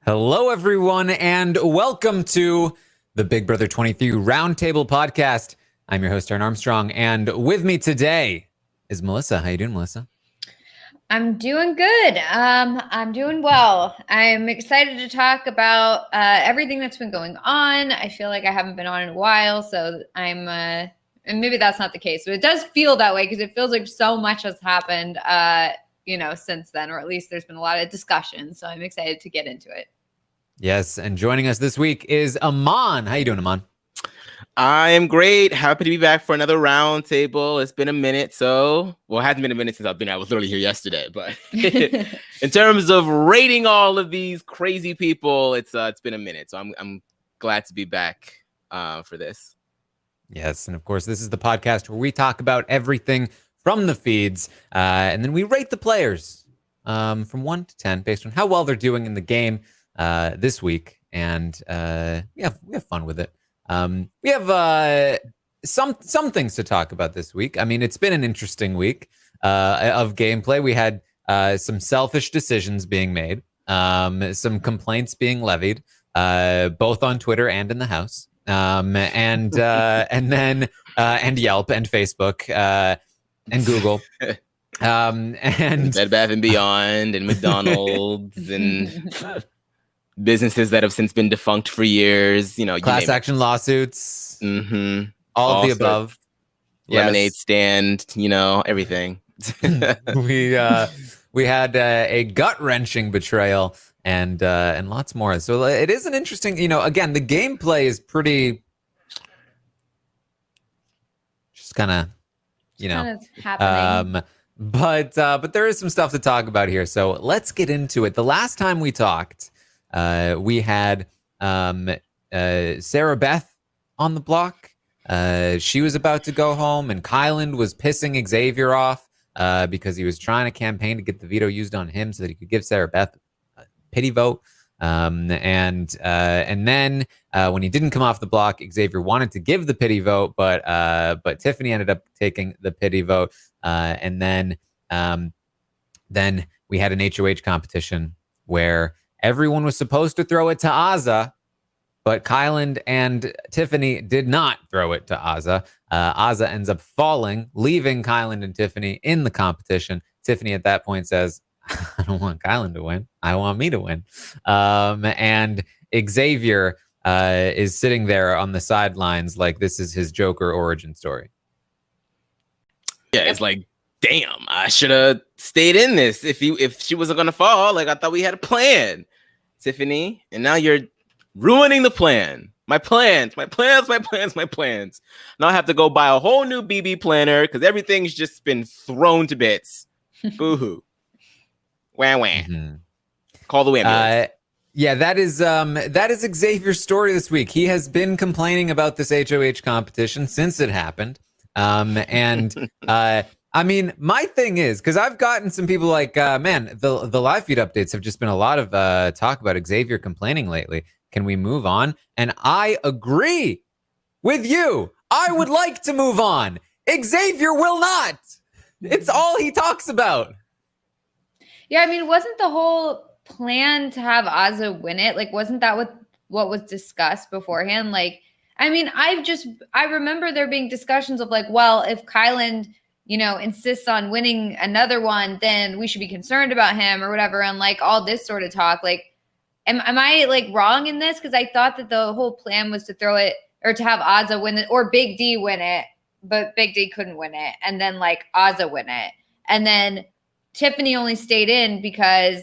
Hello, everyone, and welcome to the Big Brother 23 Roundtable podcast. I'm your host, Taran Armstrong, and with me today is Melissa. How you doing, Melissa? I'm doing good. I'm doing well. I'm excited to talk about everything that's been going on. I feel like I haven't been on in a while, so I'm and maybe that's not the case, but it does feel that way because it feels like so much has happened, since then, or at least there's been a lot of discussion. So I'm excited to get into it. Yes, and joining us this week is Aman. How you doing, Aman? I am great. Happy to be back for another round table. It's been a minute. It hasn't been a minute since I've been. I was literally here yesterday. But in terms of rating all of these crazy people, it's been a minute. So I'm glad to be back for this. Yes, and of course, this is the podcast where we talk about everything from the feeds, and then we rate the players from 1 to 10 based on how well they're doing in the game this week, and we have fun with it. We have some things to talk about this week. I mean, it's been an interesting week of gameplay. We had some selfish decisions being made, some complaints being levied, both on Twitter and in the house, and then Yelp and Facebook and Google. And Bed Bath and Beyond and McDonald's and businesses that have since been defunct for years, class action lawsuits, all of the above. Lemonade stand, everything. We had a gut-wrenching betrayal and lots more. So it is an interesting, again, the gameplay is pretty just kind of, happening. But there is some stuff to talk about here. So let's get into it. The last time we talked, we had Sarah Beth on the block. She was about to go home, and Kyland was pissing Xavier off because he was trying to campaign to get the veto used on him so that he could give Sarah Beth a pity vote. And then when he didn't come off the block, Xavier wanted to give the pity vote, but Tiffany ended up taking the pity vote. And then we had an HOH competition where everyone was supposed to throw it to Azah, but Kyland and Tiffany did not throw it to Azah. Azah ends up falling, leaving Kyland and Tiffany in the competition. Tiffany at that point says, I don't want Kyland to win. I want me to win. And Xavier is sitting there on the sidelines like this is his Joker origin story. Yeah, it's like, damn, I should have stayed in this if she wasn't going to fall. Like, I thought we had a plan, Tiffany. And now you're ruining the plan. My plans. Now I have to go buy a whole new BB planner because everything's just been thrown to bits. Boo-hoo. Wah, wah. Mm-hmm. Call the ambulance. Yeah, that is Xavier's story this week. He has been complaining about this HOH competition since it happened. I mean, my thing is, because I've gotten some people like, man, the live feed updates have just been a lot of talk about Xavier complaining lately. Can we move on? And I agree with you. I would like to move on. Xavier will not. It's all he talks about. Yeah, I mean, wasn't the whole plan to have Azah win it? Like, wasn't that what was discussed beforehand? Like, I mean, I remember there being discussions of like, well, if Kyland, insists on winning another one, then we should be concerned about him or whatever. And like all this sort of talk, like, am I like wrong in this? Because I thought that the whole plan was to throw it or to have Azah win it or Big D win it, but Big D couldn't win it. And then like Azah win it. And then Tiffany only stayed in because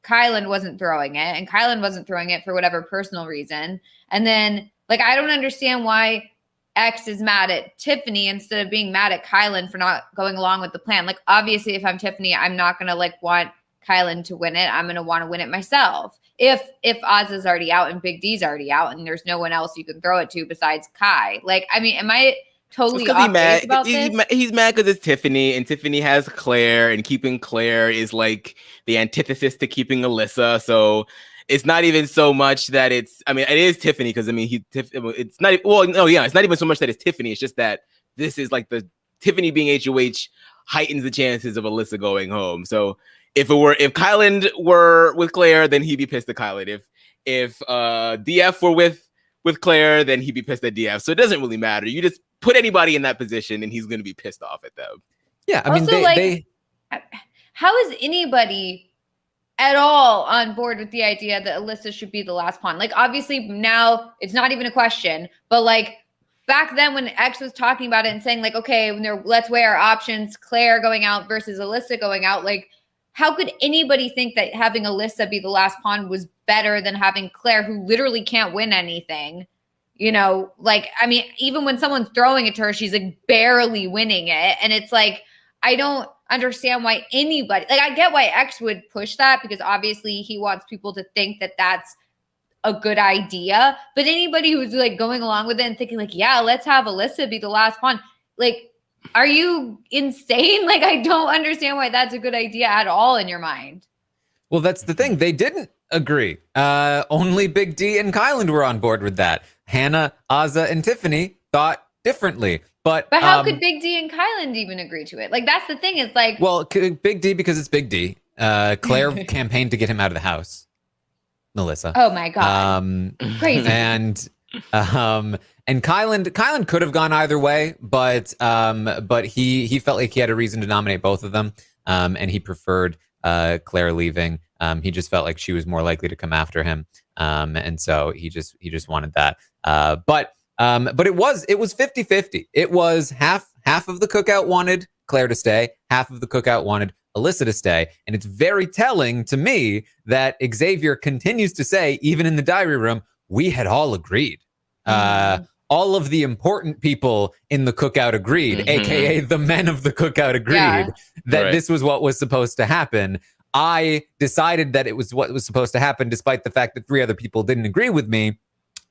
Kyland wasn't throwing it, and Kyland wasn't throwing it for whatever personal reason. And then, like, I don't understand why X is mad at Tiffany instead of being mad at Kyland for not going along with the plan. Like, obviously, if I'm Tiffany, I'm not going to, like, want Kyland to win it. I'm going to want to win it myself. If Azah's already out and Big D's already out and there's no one else you can throw it to besides Kai. Like, I mean, am I totally off base about this? He's mad because it's Tiffany, and Tiffany has Claire, and keeping Claire is like the antithesis to keeping Alyssa. So it's not even so much that it is Tiffany because it's not. Well, no, yeah, it's not even so much that it's Tiffany. It's just that this is like the Tiffany being HOH heightens the chances of Alyssa going home. So if Kyland were with Claire, then he'd be pissed at Kyland. If DF were with Claire, then he'd be pissed at DF. So it doesn't really matter. You just put anybody in that position, and he's going to be pissed off at them. Yeah, I mean, also, how is anybody at all on board with the idea that Alyssa should be the last pawn? Like, obviously now it's not even a question, but like back then when X was talking about it and saying like, okay, let's weigh our options, Claire going out versus Alyssa going out, like, how could anybody think that having Alyssa be the last pawn was better than having Claire, who literally can't win anything? You know, like, I mean, even when someone's throwing it to her, she's like barely winning it. And it's like, I don't understand why anybody, like, I get why X would push that because obviously he wants people to think that that's a good idea. But anybody who's like going along with it and thinking like, yeah, let's have Alyssa be the last pawn, like, are you insane? Like, I don't understand why that's a good idea at all in your mind. Well, that's the thing. They didn't agree. Only Big D and Kyland were on board with that. Hannah, Azza, and Tiffany thought differently. But how could Big D and Kyland even agree to it? Like, that's the thing. It's like, well, Big D because it's Big D. Claire campaigned to get him out of the house. Melissa. Oh my God. Crazy. And Kyland could have gone either way, but he felt like he had a reason to nominate both of them, and he preferred Claire leaving. He just felt like she was more likely to come after him, and so he just wanted that. But it was 50-50. It was half of the cookout wanted Claire to stay, half of the cookout wanted Alyssa to stay, and it's very telling to me that Xavier continues to say, even in the diary room, we had all agreed. All of the important people in the cookout agreed, aka the men of the cookout agreed that this was what was supposed to happen. I decided that it was what was supposed to happen, despite the fact that 3 other people didn't agree with me.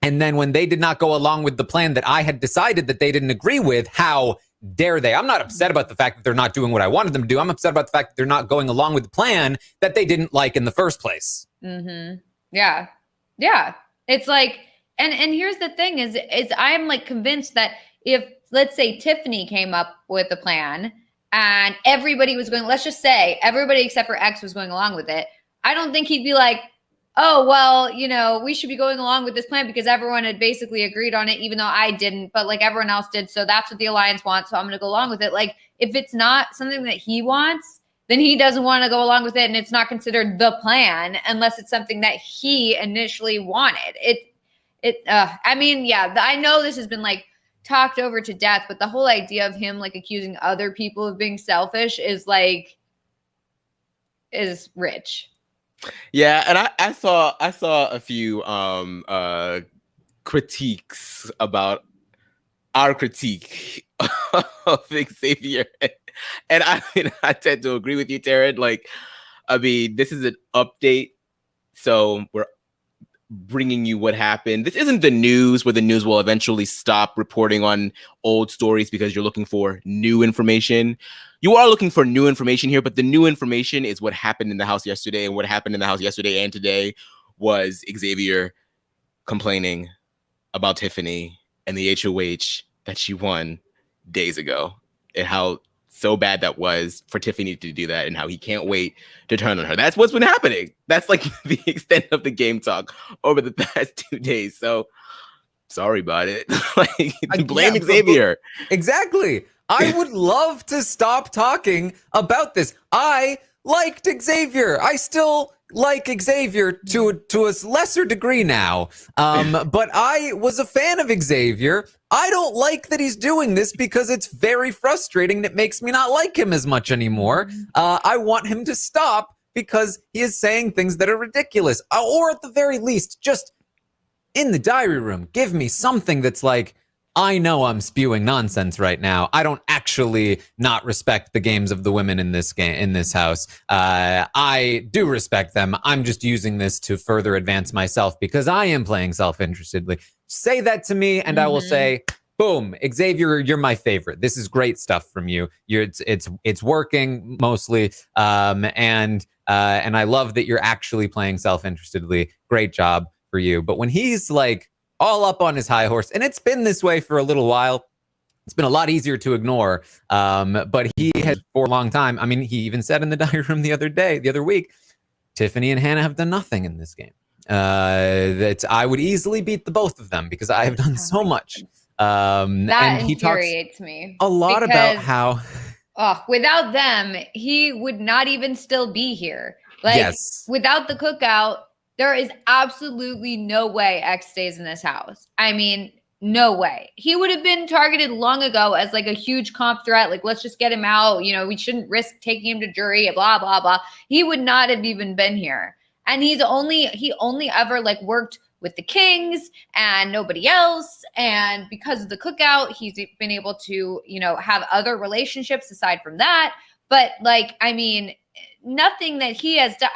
And then when they did not go along with the plan that I had decided that they didn't agree with, how dare they? I'm not upset about the fact that they're not doing what I wanted them to do. I'm upset about the fact that they're not going along with the plan that they didn't like in the first place. Yeah. It's like, and here's the thing is I'm like convinced that if, let's say, Tiffany came up with a plan and everybody was going, let's just say everybody except for X was going along with it, I don't think he'd be like, oh, well, you know, we should be going along with this plan because everyone had basically agreed on it, even though I didn't, but like everyone else did. So that's what the alliance wants. So I'm going to go along with it. Like, if it's not something that he wants, then he doesn't want to go along with it. And it's not considered the plan unless it's something that he initially wanted. I mean, yeah, I know this has been like talked over to death, but the whole idea of him like accusing other people of being selfish is rich. Yeah, and I saw a few critiques about our critique of Xavier, and I mean, I tend to agree with you, Taran. Like, I mean, this is an update, so we're bringing you what happened. This isn't the news where the news will eventually stop reporting on old stories because you're looking for new information. You are looking for new information here, but the new information is what happened in the house yesterday, and what happened in the house yesterday and today was Xavier complaining about Tiffany and the HOH that she won days ago, and how so bad that was for Tiffany to do that, and how he can't wait to turn on her. That's what's been happening. That's like the extent of the game talk over the past 2 days. So sorry about it. Like, blame Xavier. Exactly. I would love to stop talking about this. I liked Xavier. I still like Xavier to a lesser degree now. But I was a fan of Xavier. I don't like that he's doing this because it's very frustrating. It makes me not like him as much anymore. I want him to stop because he is saying things that are ridiculous. Or at the very least, just in the diary room, give me something that's like, I know I'm spewing nonsense right now. I don't actually not respect the games of the women in this game, in this house. I do respect them. I'm just using this to further advance myself because I am playing self-interestedly. Say that to me, and I will say, boom, Xavier, you're my favorite. This is great stuff from you. It's working mostly, and I love that you're actually playing self-interestedly. Great job for you. But when he's like all up on his high horse, and it's been this way for a little while. It's been a lot easier to ignore, but he has for a long time. I mean, he even said in the diary room the other week, Tiffany and Hannah have done nothing in this game. that I would easily beat the both of them because I have done so much. That and he talks infuriates me a lot about how without them, he would not even still be here. Like, yes. Without the cookout, there is absolutely no way X stays in this house. I mean, no way. He would have been targeted long ago as like a huge comp threat. Like, let's just get him out. You know, we shouldn't risk taking him to jury, blah, blah, blah. He would not have even been here. And he only ever like worked with the Kings and nobody else. And because of the cookout, he's been able to, you know, have other relationships aside from that. But like, I mean, nothing that he has done.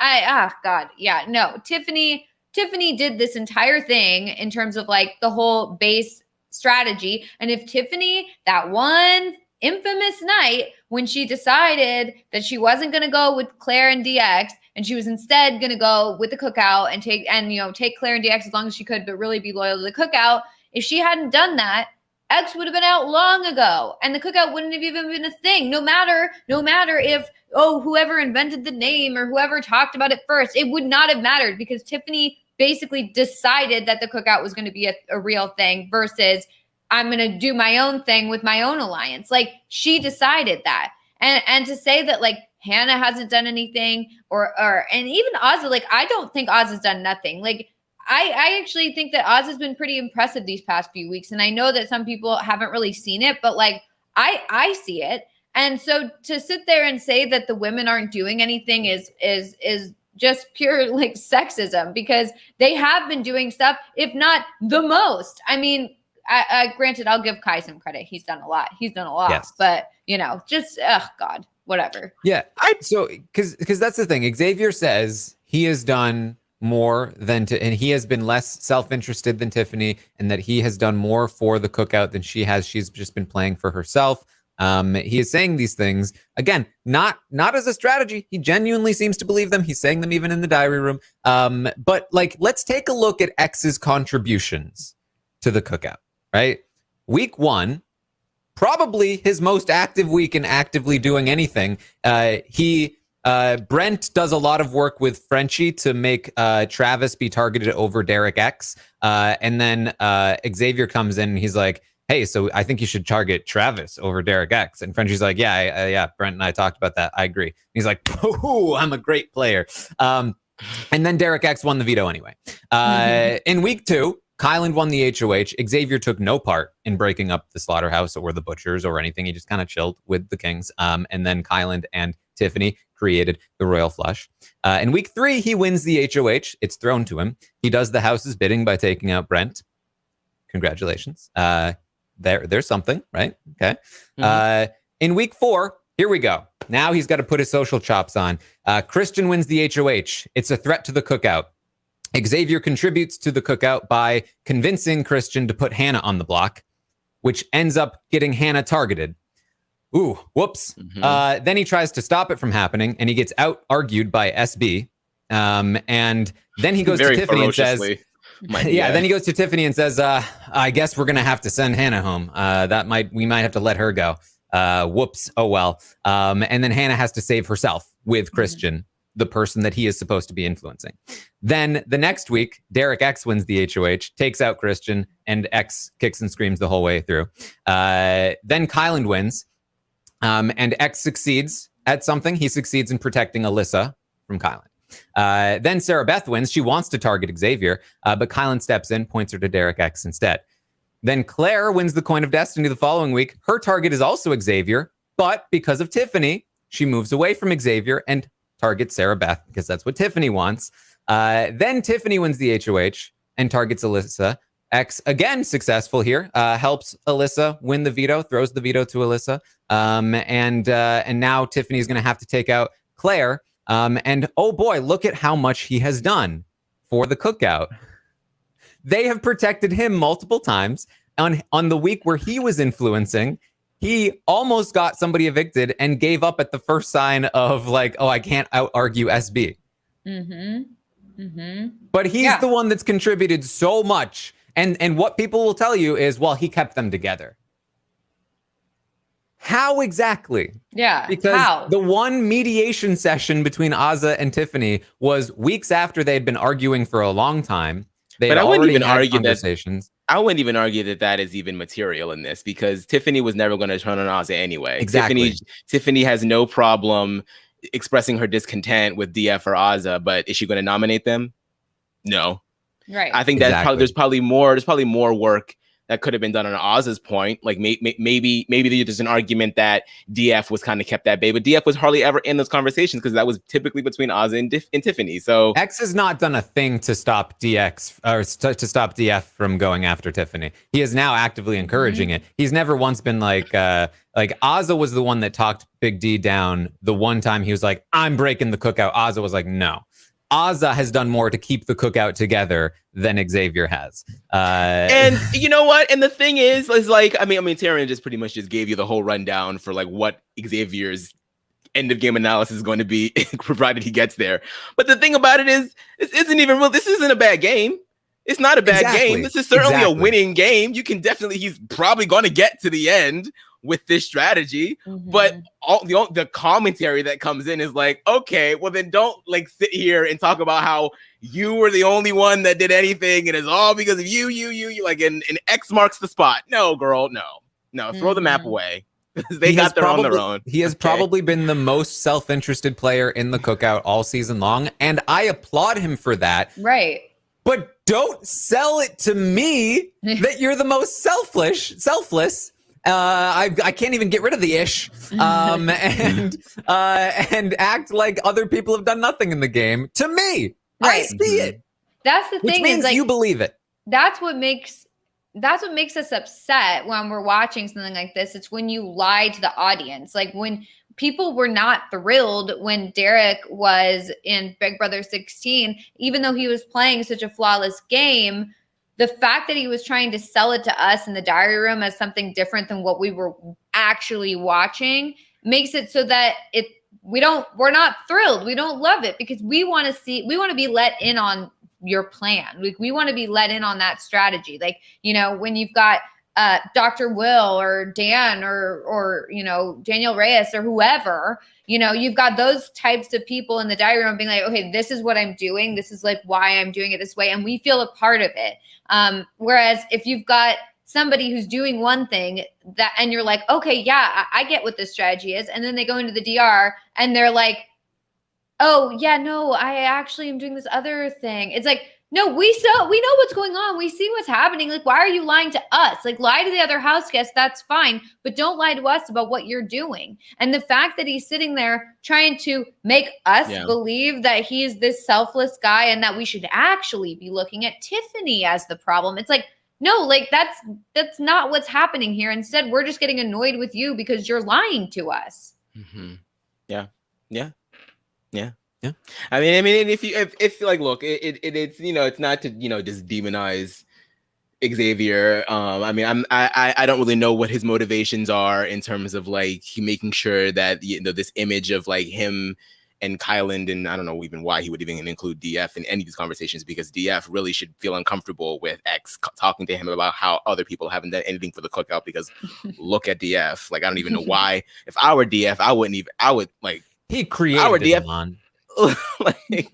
Tiffany did this entire thing in terms of like the whole base strategy. And if Tiffany, that one infamous night when she decided that she wasn't going to go with Claire and DX, and she was instead going to go with the cookout and take Claire and DX as long as she could, but really be loyal to the cookout. If she hadn't done that, X would have been out long ago, and the cookout wouldn't have even been a thing. No matter if whoever invented the name or whoever talked about it first, it would not have mattered because Tiffany basically decided that the cookout was going to be a real thing versus I'm going to do my own thing with my own alliance. Like, she decided that, and to say that like Hannah hasn't done anything and even Oz, like, I don't think Oz has done nothing. Like, I actually think that Oz has been pretty impressive these past few weeks. And I know that some people haven't really seen it, but like, I see it. And so to sit there and say that the women aren't doing anything is just pure like sexism, because they have been doing stuff, if not the most. I mean, I granted, I'll give Kai some credit. He's done a lot. Yes. But you know, just, God, whatever. Yeah. Because that's the thing. Xavier says he has done more and he has been less self-interested than Tiffany, and that he has done more for the cookout than she has. She's just been playing for herself. He is saying these things again, not as a strategy. He genuinely seems to believe them. He's saying them even in the diary room. But like, let's take a look at X's contributions to the cookout, right? Week 1, probably his most active week in actively doing anything. Brent does a lot of work with Frenchie to make Travis be targeted over Derek X. And then Xavier comes in and he's like, hey, so I think you should target Travis over Derek X. And Frenchie's like, yeah, Brent and I talked about that. I agree. And he's like, oh, I'm a great player. And then Derek X won the veto anyway. In week 2, Kyland won the HOH. Xavier took no part in breaking up the slaughterhouse or the butchers or anything. He just kind of chilled with the Kings. And then Kyland and Tiffany created the Royal Flush. In week 3, he wins the HOH. It's thrown to him. He does the house's bidding by taking out Brent. Congratulations. There's something, right? Okay. In week 4, here we go. Now he's got to put his social chops on. Christian wins the HOH. It's a threat to the cookout. Xavier contributes to the cookout by convincing Christian to put Hannah on the block, which ends up getting Hannah targeted. Ooh, whoops. Then he tries to stop it from happening, and he gets out-argued by SB. And then he goes to Tiffany and says... Then he goes to Tiffany and says, I guess we're going to have to send Hannah home. We might have to let her go. Whoops. Oh, well. And then Hannah has to save herself with Christian, the person that he is supposed to be influencing. Then the next week, Derek X wins the HOH, takes out Christian, and X kicks and screams the whole way through. Then Kyland wins, and X succeeds at something. He succeeds in protecting Alyssa from Kyland. Then Sarah Beth wins. She wants to target Xavier, but Kyland steps in, points her to Derek X instead. Then Claire wins the Coin of Destiny the following week. Her target is also Xavier, but because of Tiffany, she moves away from Xavier and targets Sarah Beth because that's what Tiffany wants. Then Tiffany wins the HOH and targets Alyssa. X, again successful here, helps Alyssa win the veto, throws the veto to Alyssa. And now Tiffany's going to have to take out Claire. And oh boy, look at how much he has done for the cookout. They have protected him multiple times. On the week where he was influencing, he almost got somebody evicted and gave up at the first sign of like, oh, I can't out-argue SB. But he's the one that's contributed so much. And what people will tell you is, well, he kept them together. How exactly? Yeah. Because how? the one mediation session between Azza and Tiffany was weeks after they had been arguing for a long time. They had But I wouldn't already even had argue that. conversations. I wouldn't even argue that that is even material in this, because Tiffany was never going to turn on Azza anyway. Exactly. Tiffany has no problem expressing her discontent with DF or Azza, but is she going to nominate them? No. Right. I think that there's probably more work that could have been done on Oz's point. Like maybe there's an argument that DF was kind of kept at bay, but DF was hardly ever in those conversations because that was typically between Oz and Tiffany. So X has not done a thing to stop DX or to stop DF from going after Tiffany. He is now actively encouraging it. He's never once been like Ozza was the one that talked Big D down the one time he was like, I'm breaking the cookout. Ozza was like, no. Azza has done more to keep the cookout together than Xavier has. And you know what? And the thing is like, I mean, Taran just pretty much just gave you the whole rundown for like what Xavier's end of game analysis is going to be, provided he gets there. But the thing about it is, this isn't even real. This isn't a bad game. It's not a bad game. This is certainly a winning game. You can definitely, he's probably going to get to the end with this strategy, but all the commentary that comes in is like, okay, well then don't like sit here and talk about how you were the only one that did anything and it's all because of you like and X marks the spot. No, girl, no, throw the map away. They got there on their own. He has probably been the most self-interested player in the cookout all season long, and I applaud him for that. Right. But don't sell it to me that you're the most selfless. I can't even get rid of the ish, and act like other people have done nothing in the game. To me, right. I see it. That's the thing. Which means is like, you believe it. That's what makes us upset when we're watching something like this. It's when you lie to the audience. Like when people were not thrilled when Derek was in Big Brother 16, even though he was playing such a flawless game. The fact that he was trying to sell it to us in the diary room as something different than what we were actually watching makes it so that we're not thrilled. We don't love it because we want to be let in on your plan. We want to be let in on that strategy. Like, when you've got Dr. Will or Dan or Daniel Reyes or whoever, you've got those types of people in the diary room being like, okay, this is what I'm doing. This is like why I'm doing it this way. And we feel a part of it. Whereas if you've got somebody who's doing one thing and you're like, okay, yeah, I get what this strategy is. And then they go into the DR and they're like, oh yeah, no, I actually am doing this other thing. It's like, no, we know what's going on. We see what's happening. Like, why are you lying to us? Like, lie to the other house guests. That's fine. But don't lie to us about what you're doing. And the fact that he's sitting there trying to make us believe that he's this selfless guy and that we should actually be looking at Tiffany as the problem. It's like, no, like that's not what's happening here. Instead, we're just getting annoyed with you because you're lying to us. Mm-hmm. Yeah. I mean, if like, look, it's it's not to just demonize Xavier. I don't really know what his motivations are in terms of like making sure that this image of like him and Kyland, and I don't know even why he would even include DF in any of these conversations, because DF really should feel uncomfortable with X talking to him about how other people haven't done anything for the cookout, because look at DF. Like, I don't even know why. If I were DF, I would like, he created DF. Like,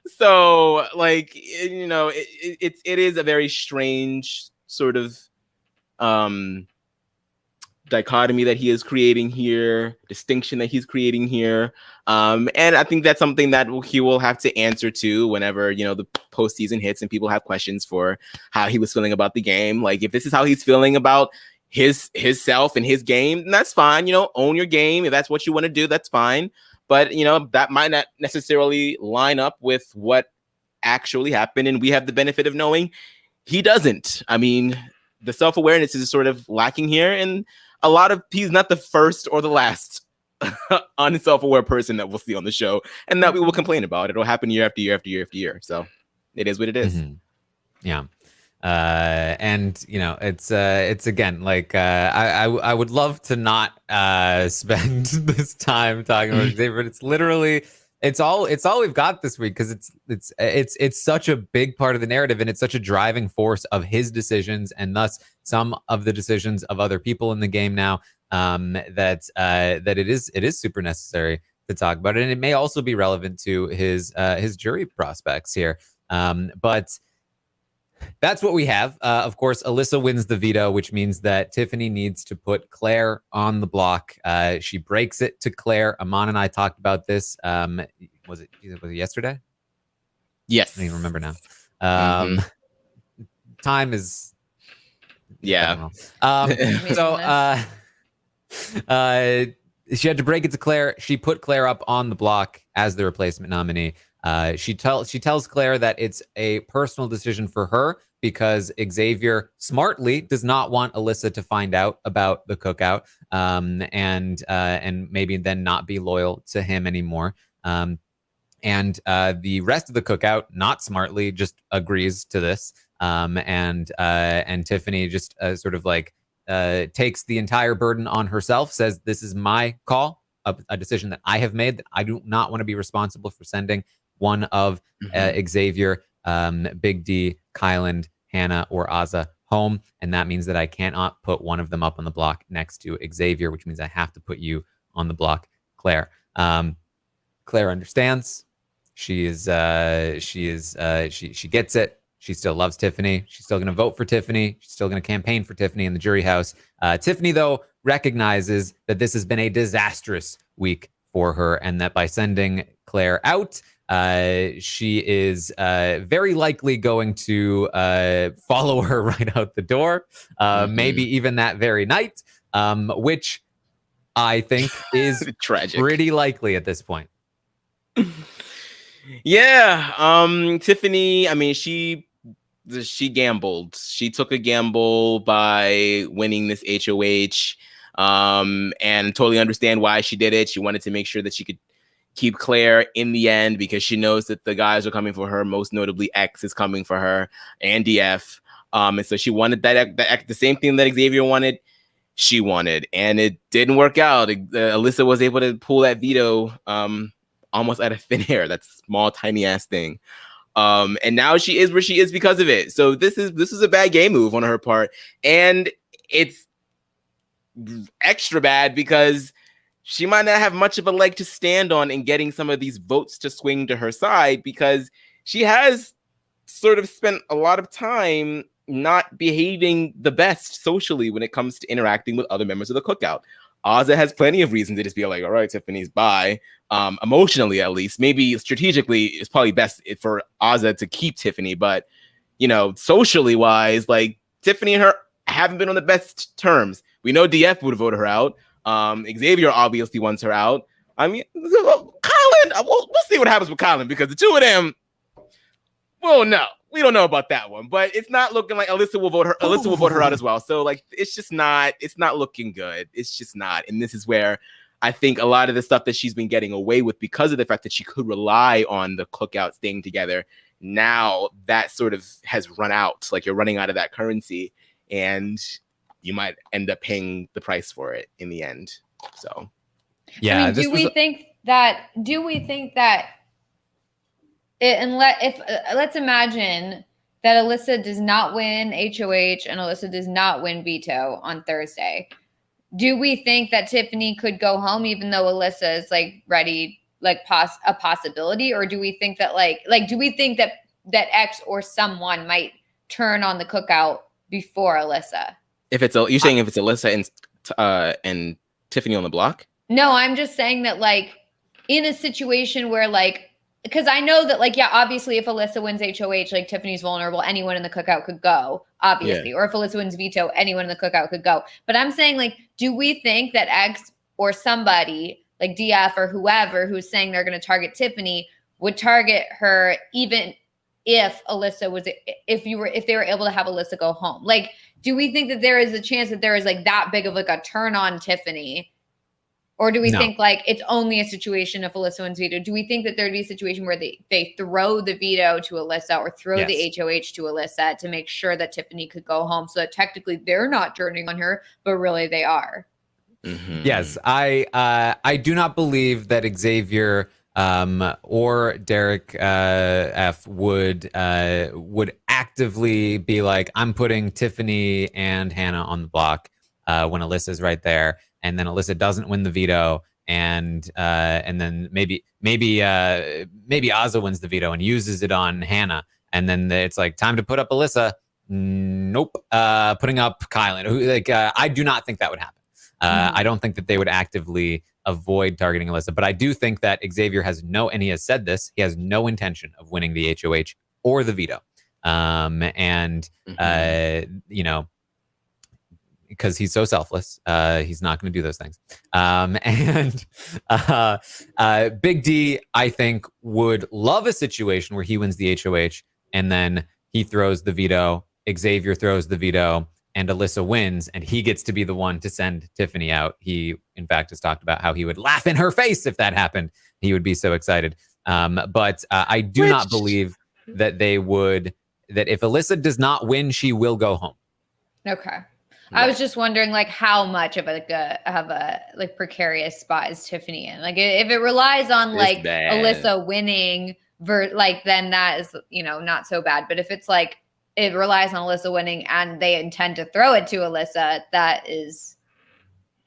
so like, it is a very strange sort of dichotomy that he is creating here, distinction that he's creating here, and I think that's something that he will have to answer to whenever the postseason hits and people have questions for how he was feeling about the game. Like, if this is how he's feeling about his self and his game, then that's fine. Own your game. If that's what you want to do, that's fine. But, that might not necessarily line up with what actually happened. And we have the benefit of knowing he doesn't. I mean, the self-awareness is sort of lacking here. And he's not the first or the last unself-aware person that we'll see on the show and that we will complain about. It'll happen year after year after year after year. So it is what it is. Mm-hmm. Yeah. And it's again, like, I would love to not spend this time talking about Xavier, but it's literally it's all we've got this week, because it's such a big part of the narrative, and it's such a driving force of his decisions and thus some of the decisions of other people in the game now. that it is super necessary to talk about it, and it may also be relevant to his jury prospects here. But that's what we have. Of course, Alyssa wins the veto, which means that Tiffany needs to put Claire on the block. She breaks it to Claire. Aman and I talked about this. Was it yesterday? Yes. I don't even remember now. Time is... Yeah. She had to break it to Claire. She put Claire up on the block as the replacement nominee. She tells Claire that it's a personal decision for her because Xavier smartly does not want Alyssa to find out about the cookout, and maybe then not be loyal to him anymore. And the rest of the cookout, not smartly, just agrees to this. And Tiffany just sort of like takes the entire burden on herself, says, this is my call, a decision that I have made, that I do not want to be responsible for sending one of Xavier, Big D, Kyland, Hannah, or Azza home. And that means that I cannot put one of them up on the block next to Xavier, which means I have to put you on the block, Claire. Claire understands. She gets it. She still loves Tiffany. She's still going to vote for Tiffany. She's still going to campaign for Tiffany in the jury house. Tiffany, though, recognizes that this has been a disastrous week for her, and that by sending Claire out, she is very likely going to follow her right out the door, maybe even that very night, which I think is tragic, pretty likely at this point. Yeah, Tiffany, I mean, she gambled. She took a gamble by winning this HOH, and totally understand why she did it. She wanted to make sure that she could keep Claire in the end because she knows that the guys are coming for her. Most notably, X is coming for her, and DF. And so she wanted that the same thing that Xavier wanted. She wanted, and it didn't work out. Alyssa was able to pull that veto almost out of thin air. That small, tiny ass thing. And now she is where she is because of it. So this is a bad game move on her part, and it's extra bad because she might not have much of a leg to stand on in getting some of these votes to swing to her side, because she has sort of spent a lot of time not behaving the best socially when it comes to interacting with other members of the cookout. Azza has plenty of reasons to just be like, all right, Tiffany's bye. Emotionally, at least. Maybe strategically, it's probably best for Azza to keep Tiffany. But, you know, socially wise, like, Tiffany and her haven't been on the best terms. We know DF would have voted her out. Xavier obviously wants her out. I mean, Kyland, we'll see what happens with Kyland, because the two of them, well, no. We don't know about that one, but it's not looking like Alyssa will vote her. Alyssa will vote her out as well. So, like, it's not looking good. It's just not. And this is where I think a lot of the stuff that she's been getting away with, because of the fact that she could rely on the cookout staying together, now that sort of has run out. Like, you're running out of that currency, and you might end up paying the price for it in the end. So, yeah. I mean, do we think that let's imagine that Alyssa does not win HOH and Alyssa does not win veto on Thursday. Do we think that Tiffany could go home even though Alyssa is like ready, like a possibility? Or do we think that do we think that X or someone might turn on the cookout before Alyssa? If it's Alyssa and Tiffany on the block? No, I'm just saying that, like, in a situation where, like, because I know that, like, yeah, obviously if Alyssa wins HOH, like, Tiffany's vulnerable, anyone in the cookout could go, obviously. Yeah. Or if Alyssa wins veto, anyone in the cookout could go. But I'm saying, like, do we think that X or somebody, like DF or whoever, who's saying they're going to target Tiffany, would target her even if Alyssa was, if they were able to have Alyssa go home? Like, do we think that there is a chance that there is, like, that big of, like, a turn on Tiffany? Or do we think, like, it's only a situation if Alyssa wins veto? Do we think that there'd be a situation where they throw the veto to Alyssa or throw the HOH to Alyssa to make sure that Tiffany could go home, so that technically they're not turning on her, but really they are? Mm-hmm. Yes, I do not believe that Xavier or Derek F would actively be like, I'm putting Tiffany and Hannah on the block when Alyssa's right there. and then Alyssa doesn't win the veto, and then maybe Azza wins the veto and uses it on Hannah, and then it's like time to put up Alyssa. Nope, putting up Kylan. I do not think that would happen. I don't think that they would actively avoid targeting Alyssa, but I do think that Xavier has and he has said this, he has no intention of winning the HOH or the veto. Because he's so selfless, he's not going to do those things. Big D, I think, would love a situation where he wins the HOH and then he throws the veto, Xavier throws the veto, and Alyssa wins, and he gets to be the one to send Tiffany out. He, in fact, has talked about how he would laugh in her face if that happened. He would be so excited. But I do not believe that they would, that if Alyssa does not win, she will go home. Okay. I was just wondering, like, how much of a precarious spot is Tiffany in? Like, if it relies on like Alyssa winning, then that is, not so bad. But if it's like it relies on Alyssa winning and they intend to throw it to Alyssa, that is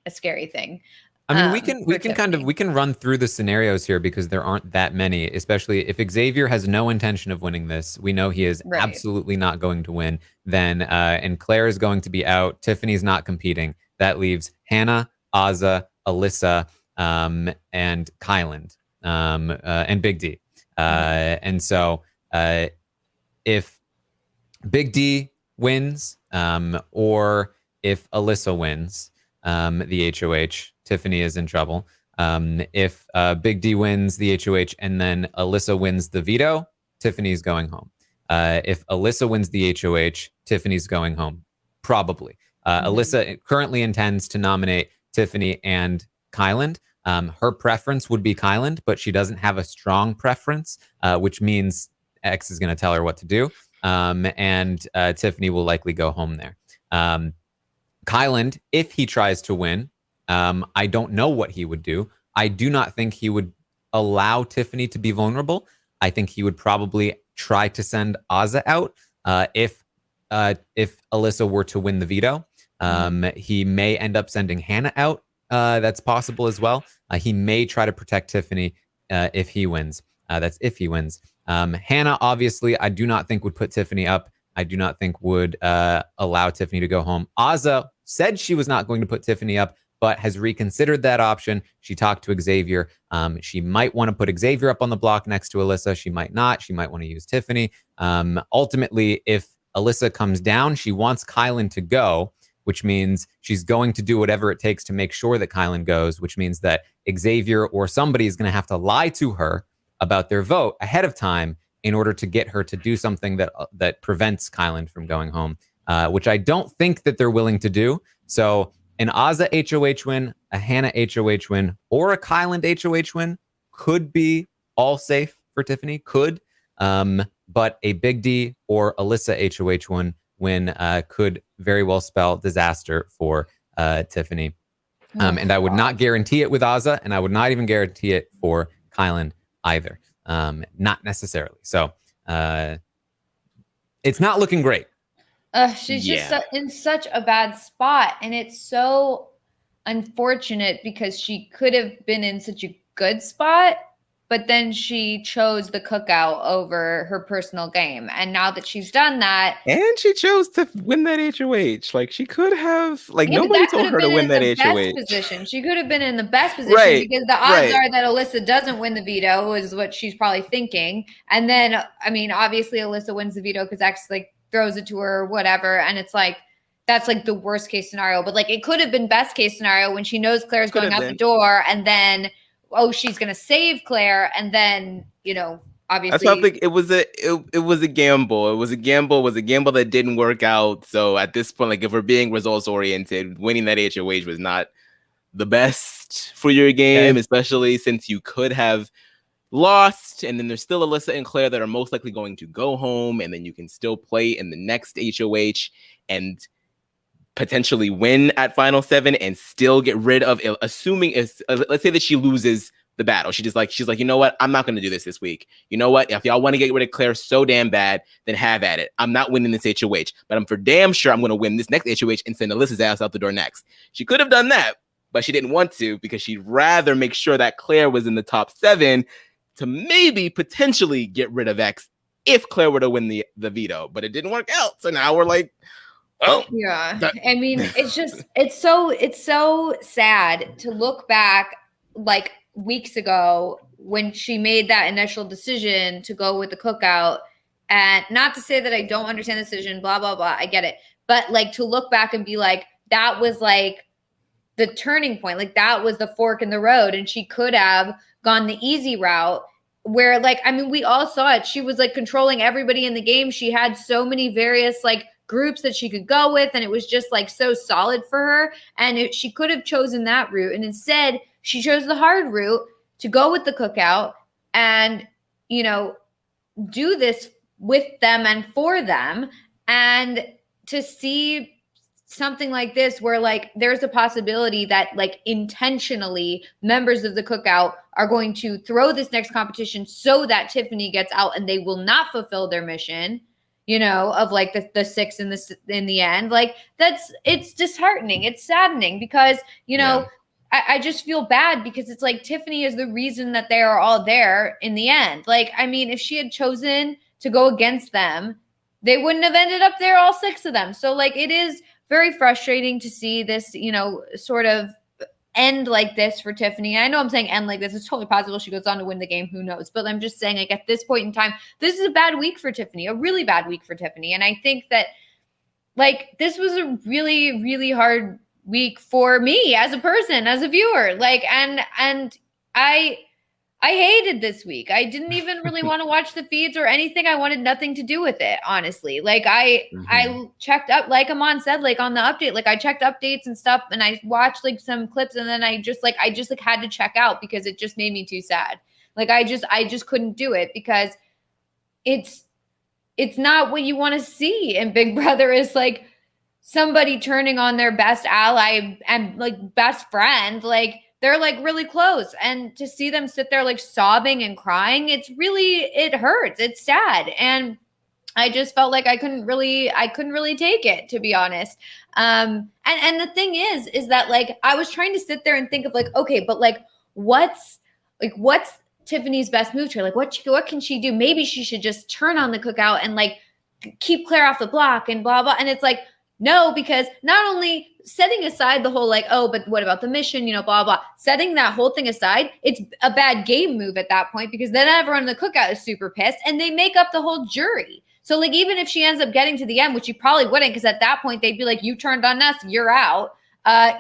a scary thing. I mean, we can run through the scenarios here because there aren't that many, especially if Xavier has no intention of winning this. We know he is absolutely not going to win. Then, and Claire is going to be out. Tiffany's not competing. That leaves Hannah, Azza, Alyssa, and Kyland, and Big D. And so, if Big D wins, or if Alyssa wins, the HOH, Tiffany is in trouble. If Big D wins the HOH and then Alyssa wins the veto, Tiffany's going home. If Alyssa wins the HOH, Tiffany's going home, probably. Alyssa currently intends to nominate Tiffany and Kyland. Her preference would be Kyland, but she doesn't have a strong preference, which means X is going to tell her what to do. And Tiffany will likely go home there. Kyland, if he tries to win, I don't know what he would do. I do not think he would allow Tiffany to be vulnerable. I think he would probably try to send Azza out if Alyssa were to win the veto. He may end up sending Hannah out. That's possible as well. He may try to protect Tiffany if he wins. That's if he wins. Hannah, obviously, I do not think would put Tiffany up. I do not think would allow Tiffany to go home. Azza said she was not going to put Tiffany up, but has reconsidered that option. She talked to Xavier. She might want to put Xavier up on the block next to Alyssa. She might not. She might want to use Tiffany. Ultimately, if Alyssa comes down, she wants Kylan to go, which means she's going to do whatever it takes to make sure that Kylan goes, which means that Xavier or somebody is going to have to lie to her about their vote ahead of time in order to get her to do something that prevents Kylan from going home, which I don't think that they're willing to do. So an Azza HOH win, a Hannah HOH win, or a Kyland HOH win could be all safe for Tiffany, but a Big D or Alyssa HOH win could very well spell disaster for Tiffany. And I would not guarantee it with Azza, and I would not even guarantee it for Kyland either. Not necessarily. So it's not looking great. She's just in such a bad spot, and it's so unfortunate because she could have been in such a good spot, but then she chose the cookout over her personal game. And now that she's done that, and she chose to win that HOH, like she could have, nobody told her to win that HOH. Position. She could have been in the best position because the odds are that Alyssa doesn't win the veto, is what she's probably thinking. And then, I mean, obviously Alyssa wins the veto because X throws it to her or whatever, and it's that's the worst case scenario. But it could have been best case scenario when she knows Claire's going out the door, and then she's gonna save Claire, and then obviously that's why I think it was a gamble. It was a gamble that didn't work out. So at this point, if we're being results oriented, winning that HOH was not the best for your game, especially since you could have lost, and then there's still Alyssa and Claire that are most likely going to go home, and then you can still play in the next HOH and potentially win at Final 7 and still get rid of, assuming let's say that she loses the battle. She's like, you know what? I'm not going to do this week. You know what? If y'all want to get rid of Claire so damn bad, then have at it. I'm not winning this HOH, but I'm for damn sure I'm going to win this next HOH and send Alyssa's ass out the door next. She could have done that, but she didn't want to because she'd rather make sure that Claire was in the top 7 to maybe potentially get rid of X if Claire were to win the veto. But it didn't work out. So now we're like, oh. Yeah. I mean, it's so sad to look back like weeks ago when she made that initial decision to go with the cookout. And not to say that I don't understand the decision, blah, blah, blah. I get it. But like to look back and be like, that was like the turning point. Like that was the fork in the road. And she could have gone the easy route where like, I mean, we all saw it. She was like controlling everybody in the game. She had so many various like groups that she could go with. And it was just like so solid for her. And she could have chosen that route. And instead she chose the hard route to go with the cookout and, you know, do this with them and for them. And to see something like this where like there's a possibility that like intentionally members of the cookout are going to throw this next competition so that Tiffany gets out and they will not fulfill their mission, you know, of like the 6 in the end. Like it's disheartening. It's saddening because, you know, I just feel bad because it's like Tiffany is the reason that they are all there in the end. Like, I mean, if she had chosen to go against them, they wouldn't have ended up there, all 6 of them. So like, it is very frustrating to see this, you know, sort of end like this for Tiffany. And I know I'm saying end like this. It's totally possible she goes on to win the game. Who knows? But I'm just saying, like, at this point in time, this is a bad week for Tiffany, a really bad week for Tiffany. And I think that, like, this was a really, really hard week for me as a person, as a viewer. Like, and I hated this week. I didn't even really want to watch the feeds or anything. I wanted nothing to do with it, honestly. Like I checked up, like Aman said, like on the update, like I checked updates and stuff and I watched like some clips and then I just had to check out because it just made me too sad. Like I just couldn't do it because it's not what you want to see. And Big Brother is like somebody turning on their best ally and like best friend. Like, they're like really close. And to see them sit there like sobbing and crying, it hurts. It's sad. And I just felt like I couldn't really take it, to be honest. And the thing is that like, I was trying to sit there and think of like, okay, but like, what's Tiffany's best move to her? Like, what can she do? Maybe she should just turn on the cookout and like keep Claire off the block and blah, blah. And it's like, no, because not only setting aside the whole like, oh, but what about the mission, you know, blah, blah, setting that whole thing aside, it's a bad game move at that point because then everyone in the cookout is super pissed and they make up the whole jury. So like, even if she ends up getting to the end, which she probably wouldn't, because at that point they'd be like, you turned on us, you're out.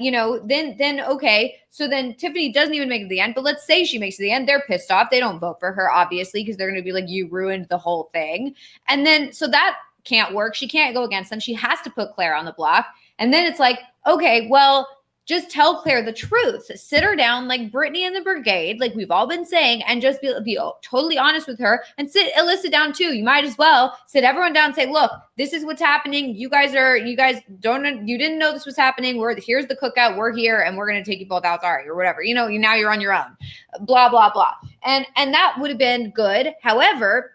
You know, then okay. So then Tiffany doesn't even make it to the end, but let's say she makes it to the end. They're pissed off. They don't vote for her, obviously, because they're going to be like, you ruined the whole thing. And then, so that can't work. She can't go against them. She has to put Claire on the block. And then it's like, okay, well, just tell Claire the truth. Sit her down like Brittany and the Brigade, like we've all been saying, and just be totally honest with her and sit Alyssa down too. You might as well sit everyone down and say, look, this is what's happening. You guys didn't know this was happening. Here's the cookout. We're here and we're going to take you both out. Sorry, or whatever. You know, now you're on your own, blah, blah, blah. And that would have been good. However,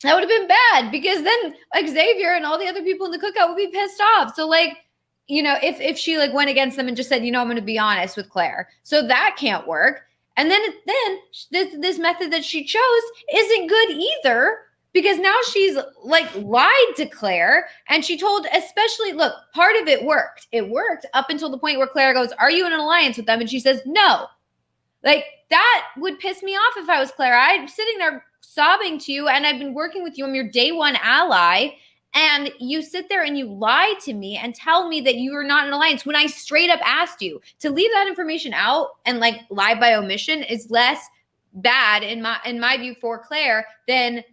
that would have been bad because then like Xavier and all the other people in the cookout would be pissed off. So like, you know, if she like went against them and just said, you know, I'm going to be honest with Claire. So that can't work. And then this method that she chose isn't good either because now she's like lied to Claire and she told, especially, look, part of it worked. It worked up until the point where Claire goes, are you in an alliance with them? And she says, no. Like that would piss me off if I was Claire. I'm sitting there sobbing to you and I've been working with you. I'm your day one ally. And you sit there and you lie to me and tell me that you are not in an alliance when I straight up asked you. To leave that information out and like lie by omission is less bad in my view for Claire than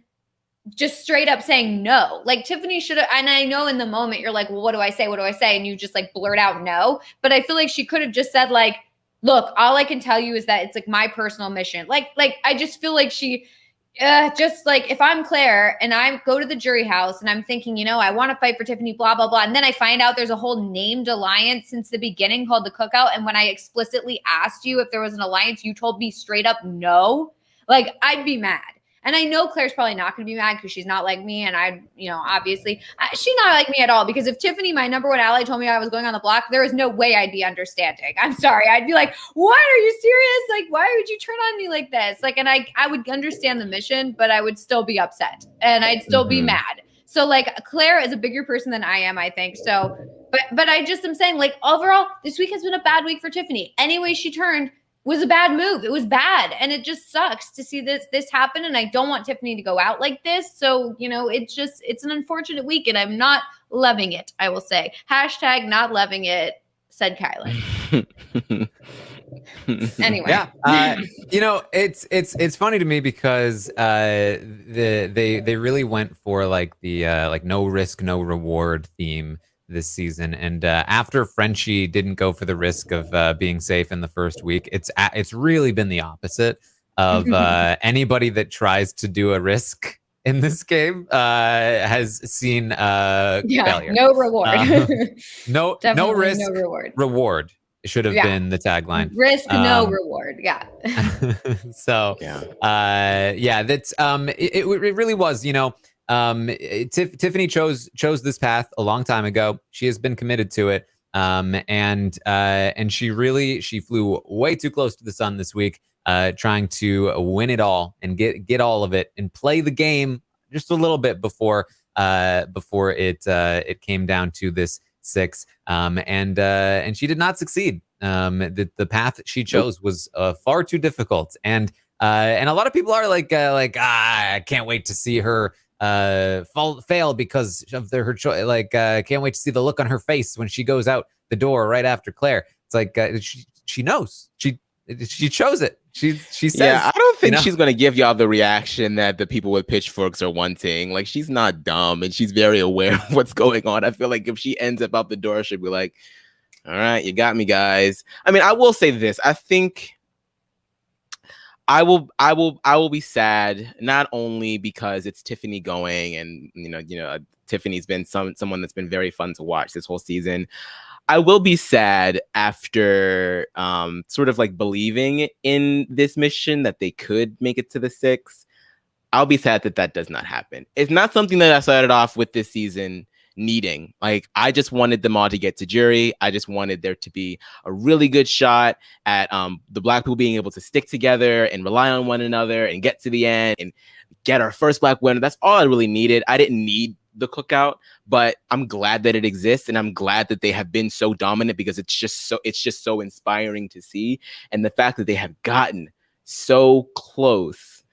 just straight up saying no. Like Tiffany should have, and I know in the moment you're like, well, what do I say? What do I say? And you just like blurt out no. But I feel like she could have just said like, look, all I can tell you is that it's like my personal mission. Like I just feel like she just like if I'm Claire and I go to the jury house and I'm thinking, you know, I want to fight for Tiffany, blah, blah, blah. And then I find out there's a whole named alliance since the beginning called the Cookout. And when I explicitly asked you if there was an alliance, you told me straight up no. Like I'd be mad. And I know Claire's probably not going to be mad because she's not like me. And obviously she's not like me at all, because if Tiffany, my number one ally, told me I was going on the block, there is no way I'd be understanding. I'm sorry. I'd be like, what? Are you serious? Like, why would you turn on me like this? Like, and I would understand the mission, but I would still be upset and I'd still be mad. So like Claire is a bigger person than I am, I think. So, but I just am saying, like, overall, this week has been a bad week for Tiffany. Any way she turned was a bad move. It was bad. And it just sucks to see this happen. And I don't want Tiffany to go out like this. So, it's an unfortunate week and I'm not loving it, I will say. Hashtag not loving it, said Kylan. Anyway. Yeah. It's funny to me because they really went for like the like no risk, no reward theme this season. And after Frenchie didn't go for the risk of being safe in the first week, it's really been the opposite of anybody that tries to do a risk in this game has seen failure. No reward. No risk, no reward. Reward should have been the tagline. Risk, no reward. Yeah. So that's it really was, Tiffany chose this path a long time ago. She has been committed to it. And she flew way too close to the sun this week, trying to win it all and get all of it and play the game just a little bit before it came down to this 6. And she did not succeed. The path that she chose was far too difficult. And a lot of people are like, I can't wait to see her fail because of her choice. Like, can't wait to see the look on her face when she goes out the door right after Claire. It's like she knows she chose it. She says, yeah, I don't think she's gonna give y'all the reaction that the people with pitchforks are wanting. Like, she's not dumb and she's very aware of what's going on. I feel like if she ends up out the door, she'll be like, all right, you got me, guys. I mean, I will say this. I think I will be sad, not only because it's Tiffany going and Tiffany's been someone that's been very fun to watch this whole season. I will be sad after sort of like believing in this mission that they could make it to the 6. I'll be sad that does not happen. It's not something that I started off with this season needing. Like, I just wanted them all to get to jury. I just wanted there to be a really good shot at the Black people being able to stick together and rely on one another and get to the end and get our first Black winner. That's all I really needed. I didn't need the cookout, but I'm glad that it exists, and I'm glad that they have been so dominant because it's just so inspiring to see. And the fact that they have gotten so close,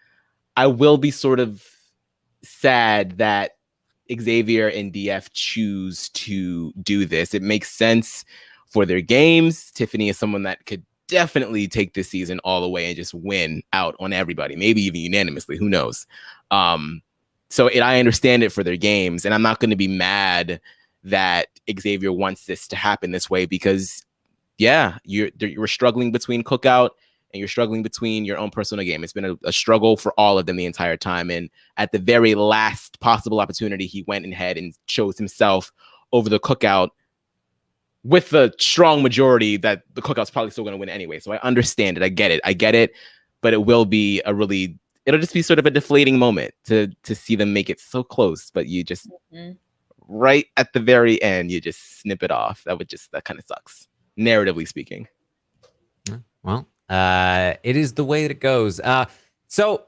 I will be sort of sad that Xavier and DF choose to do this. It makes sense for their games. Tiffany is someone that could definitely take this season all the way and just win out on everybody, maybe even unanimously, who knows. So I understand it for their games, and I'm not going to be mad that Xavier wants this to happen this way because, yeah, you're struggling between cookout and you're struggling between your own personal game. It's been a struggle for all of them the entire time. And at the very last possible opportunity, he went ahead and chose himself over the cookout with the strong majority that the cookout's probably still going to win anyway. So I understand it. I get it. But it will be it'll just be sort of a deflating moment to see them make it so close, but you just right at the very end, you just snip it off. That kind of sucks, narratively speaking. Well, it is the way that it goes. So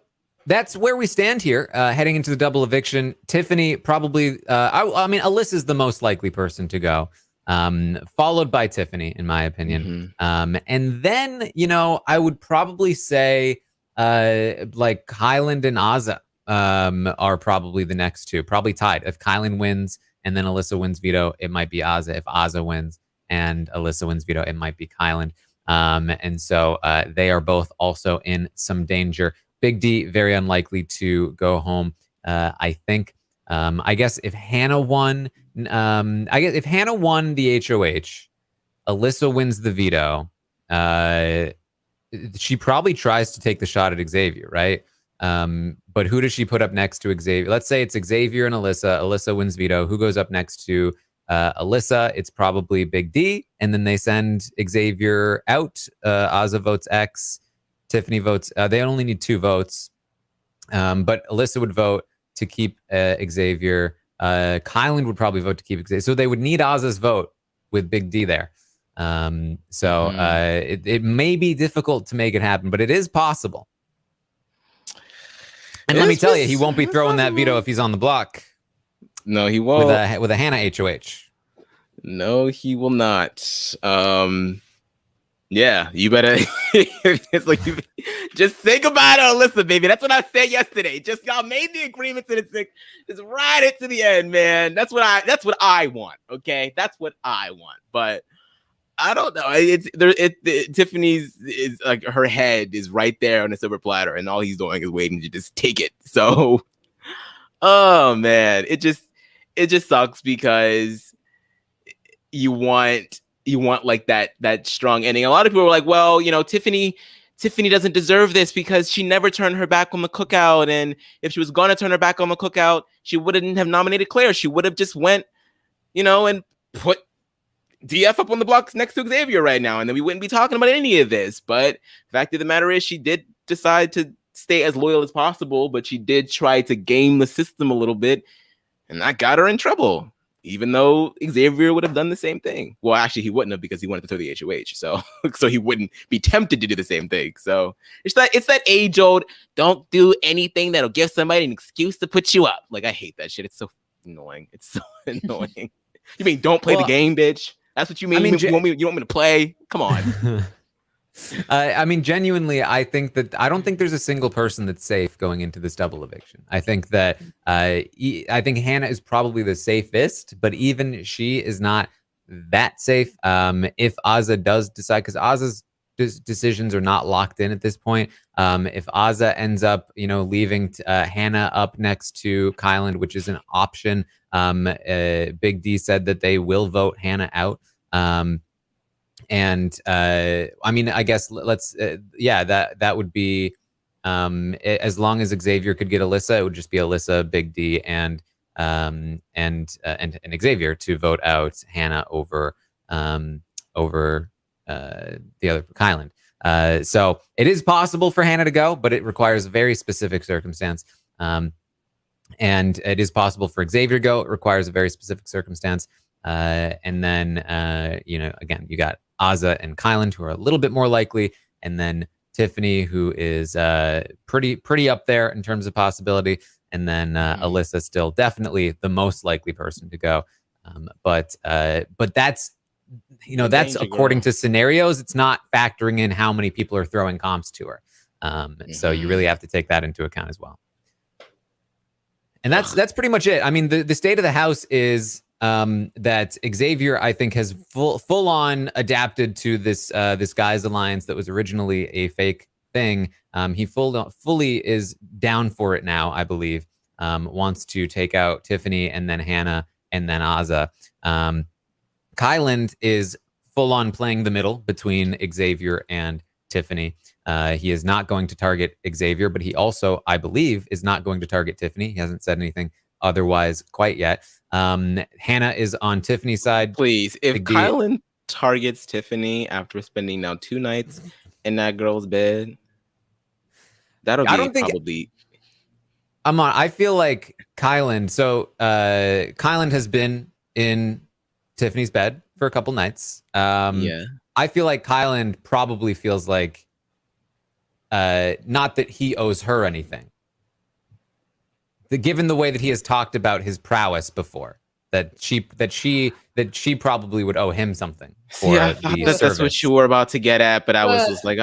that's where we stand here, heading into the double eviction. Tiffany probably, I mean, Alyssa's the most likely person to go, followed by Tiffany, in my opinion. And then, I would probably say, like Kylan and Azza are probably the next two, probably tied. If Kylan wins and then Alyssa wins veto, it might be Azza. If Azza wins and Alyssa wins veto, it might be Kylan. And so they are both also in some danger. Big D, very unlikely to go home. I think, I guess if Hannah won, the HOH, Alyssa wins the veto. She probably tries to take the shot at Xavier, right? But who does she put up next to Xavier? Let's say it's Xavier and Alyssa. Alyssa wins veto. Who goes up next to Alyssa? It's probably Big D. And then they send Xavier out. Azza votes X. Tiffany votes. They only need 2 votes. But Alyssa would vote to keep Xavier. Kyland would probably vote to keep Xavier. So they would need Oz's vote with Big D there. It may be difficult to make it happen, but it is possible. And let me tell you, he won't be throwing that veto if he's on the block. No, he won't. With a Hannah HOH. No, he will not. Yeah, you better. It's like just think about it, Alyssa, baby. That's what I said yesterday. Just y'all made the agreement to the six. Just ride it to the end, man. That's what I want. Okay, that's what I want. But I don't know. Tiffany's is like her head is right there on the silver platter, and all he's doing is waiting to just take it. So, oh man, it just sucks because you want like that strong ending. A lot of people were like, well, Tiffany doesn't deserve this because she never turned her back on the cookout, and if she was going to turn her back on the cookout, she wouldn't have nominated Claire. She would have just went, and put DF up on the block next to Xavier right now, and then we wouldn't be talking about any of this. But the fact of the matter is, she did decide to stay as loyal as possible, but she did try to game the system a little bit, and that got her in trouble. Even though Xavier would have done the same thing. Well, actually, he wouldn't have because he wanted to throw the HOH. So he wouldn't be tempted to do the same thing. So it's that age-old, don't do anything that'll give somebody an excuse to put you up. Like, I hate that shit. It's so annoying. It's so annoying. You mean don't play the game, bitch? That's what you mean? You want me to play? Come on. I mean, genuinely, I don't think there's a single person that's safe going into this double eviction. I think that I think Hannah is probably the safest, but even she is not that safe. If Azza does decide, because Azza's decisions are not locked in at this point. If Azza ends up, leaving Hannah up next to Kyland, which is an option, Big D said that they will vote Hannah out. And I mean, I guess that would be as long as Xavier could get Alyssa, it would just be Alyssa, Big D, and Xavier to vote out Hannah over the other Kyland. So it is possible for Hannah to go, but it requires a very specific circumstance. And it is possible for Xavier to go. It requires a very specific circumstance. And then, again, you got Azza and Kyland, who are a little bit more likely, and then Tiffany, who is pretty up there in terms of possibility, and then Alyssa still definitely the most likely person to go. But that's that's according to scenarios. It's not factoring in how many people are throwing comps to her. So you really have to take that into account as well. And that's pretty much it. I mean, the state of the house is that Xavier, I think, has full on adapted to this guys alliance that was originally a fake thing. He fully is down for it now, I believe. Wants to take out Tiffany and then Hannah and then Azza. Kyland is full on playing the middle between Xavier and Tiffany. He is not going to target Xavier, but he also, I believe, is not going to target Tiffany. He hasn't said anything otherwise quite yet. Hannah is on Tiffany's side. Please, if Kyland targets Tiffany after spending now 2 nights in that girl's bed, that'll be probably. Aman, I feel like Kyland. So Kyland has been in Tiffany's bed for a couple nights. Yeah, I feel like Kyland probably feels like not that he owes her anything. Given the way that he has talked about his prowess before, that she probably would owe him something. I thought that's what you were about to get at, but I was just like,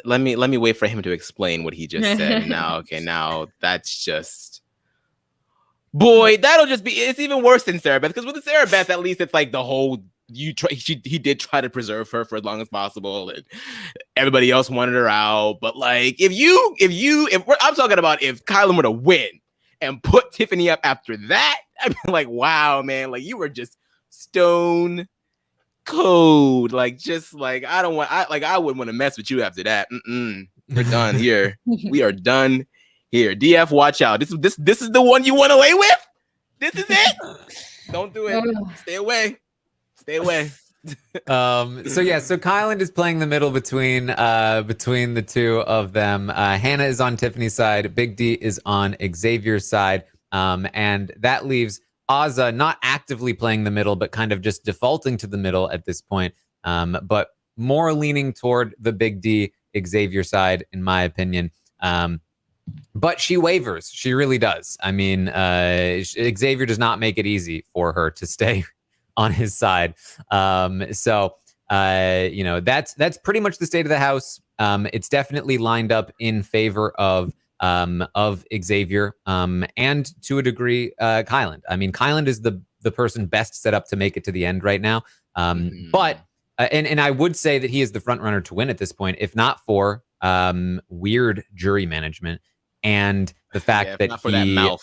let me wait for him to explain what he just said. Now that's just, boy, that'll just be, it's even worse than Sarah Beth, because with the Sarah Beth, at least it's like the whole, he did try to preserve her for as long as possible, and everybody else wanted her out. But like, if I'm talking about if Kylan were to win and put Tiffany up after that, I'd be like, wow, man, like you were just stone cold. Like, just like, I wouldn't want to mess with you after that. We're done here. We are done here. DF, watch out. This is the one you want to lay with? This is it? Don't do it. Stay away. Stay away. So Kyland is playing the middle between the two of them. Hannah is on Tiffany's side. Big D is on Xavier's side. And that leaves Azza not actively playing the middle, but kind of just defaulting to the middle at this point. But more leaning toward the Big D Xavier side, in my opinion. But she wavers. She really does. I mean, Xavier does not make it easy for her to stay on his side. That's pretty much the state of the house. It's definitely lined up in favor of Xavier, and to a degree, Kyland. I mean, Kyland is the person best set up to make it to the end right now. But I would say that he is the front runner to win at this point, if not for weird jury management and the fact that for that mouth.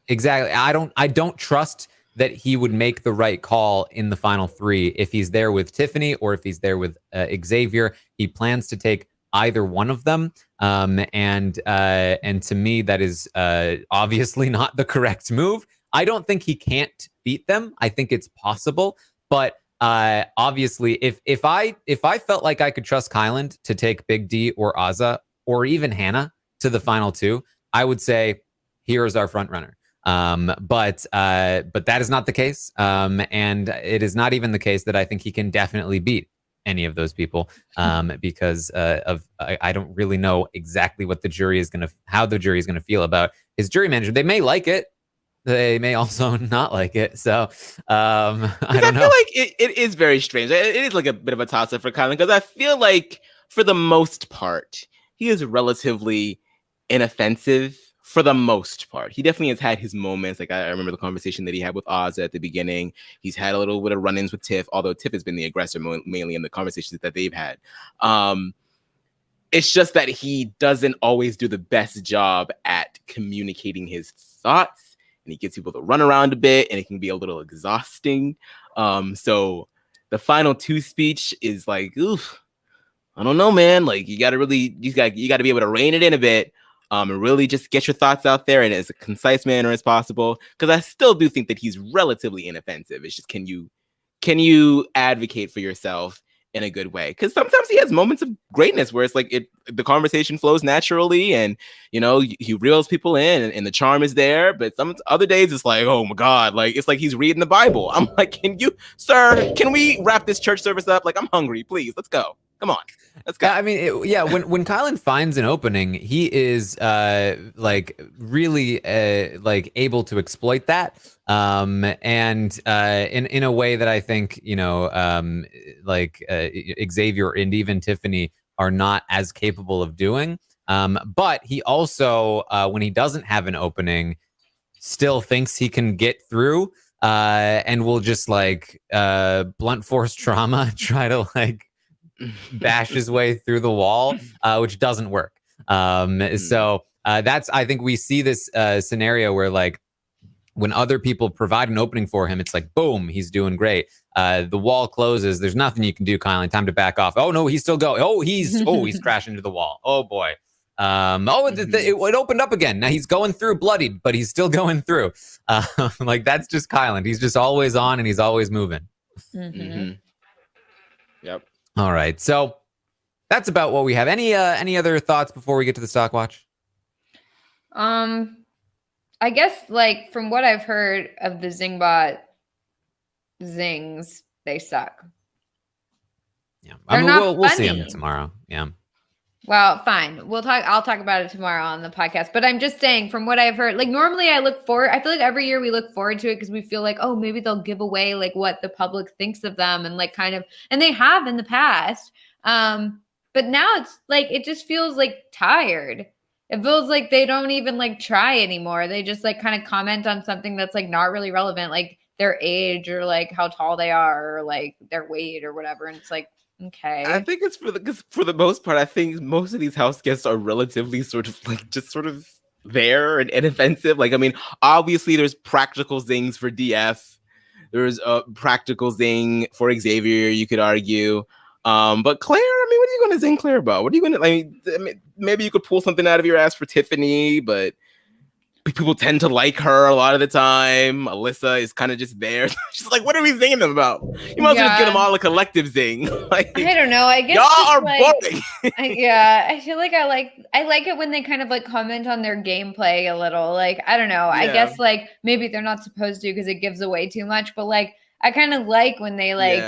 Exactly. I don't trust that he would make the right call in the final three if he's there with Tiffany or if he's there with Xavier. He plans to take either one of them, and to me that is obviously not the correct move. I don't think he can't beat them. I think it's possible, but obviously if I felt like I could trust Kyland to take Big D or Azza or even Hannah to the final two, I would say here is our front runner. But that is not the case. And it is not even the case that I think he can definitely beat any of those people, because I don't really know exactly what how the jury is gonna feel about his jury management. They may like it. They may also not like it. So I don't know. Feel like it is very strange. It is like a bit of a toss-up for Kylan, because I feel like for the most part, he is relatively inoffensive for the most part. He definitely has had his moments. Like I remember the conversation that he had with Oz at the beginning. He's had a little bit of run-ins with Tiff, although Tiff has been the aggressor mainly in the conversations that they've had. It's just that he doesn't always do the best job at communicating his thoughts, and he gets people to run around a bit, and it can be a little exhausting. So the final two speech is like, oof, I don't know, man. Like you got to be able to rein it in a bit. And really just get your thoughts out there in as a concise manner as possible. Because I still do think that he's relatively inoffensive. It's just, can you advocate for yourself in a good way? Because sometimes he has moments of greatness where it's like the conversation flows naturally, and he reels people in, and the charm is there. But some other days it's like, oh my God, like it's like he's reading the Bible. I'm like, can we wrap this church service up? Like, I'm hungry, please, let's go. Come on, let's go. I mean, when Kylan finds an opening, he is really able to exploit that, and in a way that I think Xavier and even Tiffany are not as capable of doing. But he also, when he doesn't have an opening, still thinks he can get through, and will just blunt force trauma, try to bash his way through the wall, which doesn't work. So that's, I think we see this scenario where when other people provide an opening for him, it's like, boom, he's doing great. The wall closes. There's nothing you can do, Kylan. Time to back off. Oh no, he's still going. Oh, he's crashing into the wall. Oh boy. It opened up again. Now he's going through bloodied, but he's still going through. That's just Kylan. He's just always on, and he's always moving. Yep. All right, so that's about what we have. Any other thoughts before we get to the stock watch? I guess from what I've heard of the Zingbot zings, they suck. Yeah, I mean, we'll see them tomorrow. Yeah. Well, fine. I'll talk about it tomorrow on the podcast. But I'm just saying, from what I've heard, normally I feel like every year we look forward to it because we feel like, oh, maybe they'll give away what the public thinks of them, and and they have in the past. But now it's it just feels tired. It feels like they don't even try anymore. They just kind of comment on something that's not really relevant, like their age or how tall they are or their weight or whatever. And it's okay. I think it's because for the most part, I think most of these house guests are relatively sort of there and inoffensive. I mean, obviously there's practical zings for DF. There's a practical zing for Xavier, you could argue. But Claire, I mean, what are you going to zing Claire about? What are you going to, maybe you could pull something out of your ass for Tiffany, but people tend to like her a lot of the time. Alyssa is kind of just there. She's like, what are we singing them about? You might as well just get them all a collective zing. Like, I don't know. I guess y'all are like, boring. I feel like I like it when they kind of like comment on their gameplay a little. Like, I don't know. I guess like maybe they're not supposed to because it gives away too much, but like I kind of like when they like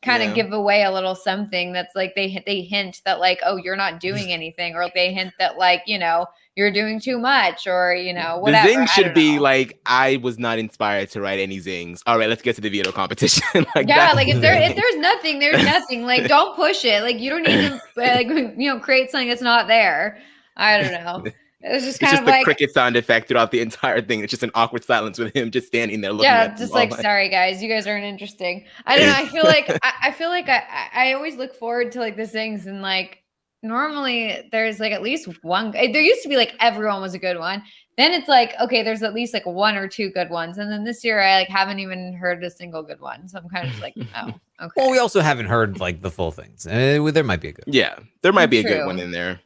kind of give away a little something that's like they hint that like, oh, you're not doing anything, or they hint that like, you know, you're doing too much, or, you know, whatever. The zing should be like, I was not inspired to write any zings. All right, let's get to the veto competition. Like, yeah, like if there's nothing, there's nothing. Like, don't push it. Like, you don't need to like, you know, create something that's not there. I don't know. It was just kind of like cricket sound effect throughout the entire thing. It's just an awkward silence with him just standing there looking at just like, sorry guys, you guys aren't interesting. I don't know. I feel like I always look forward to like the things, and like normally there's like at least one. There used to be like everyone was a good one. Then it's like, okay, there's at least like one or two good ones. And then this year I like haven't even heard a single good one. So I'm kind of just like, oh, okay. Well, we also haven't heard like the full things. There might be a good one. Yeah, there might be a good one in there.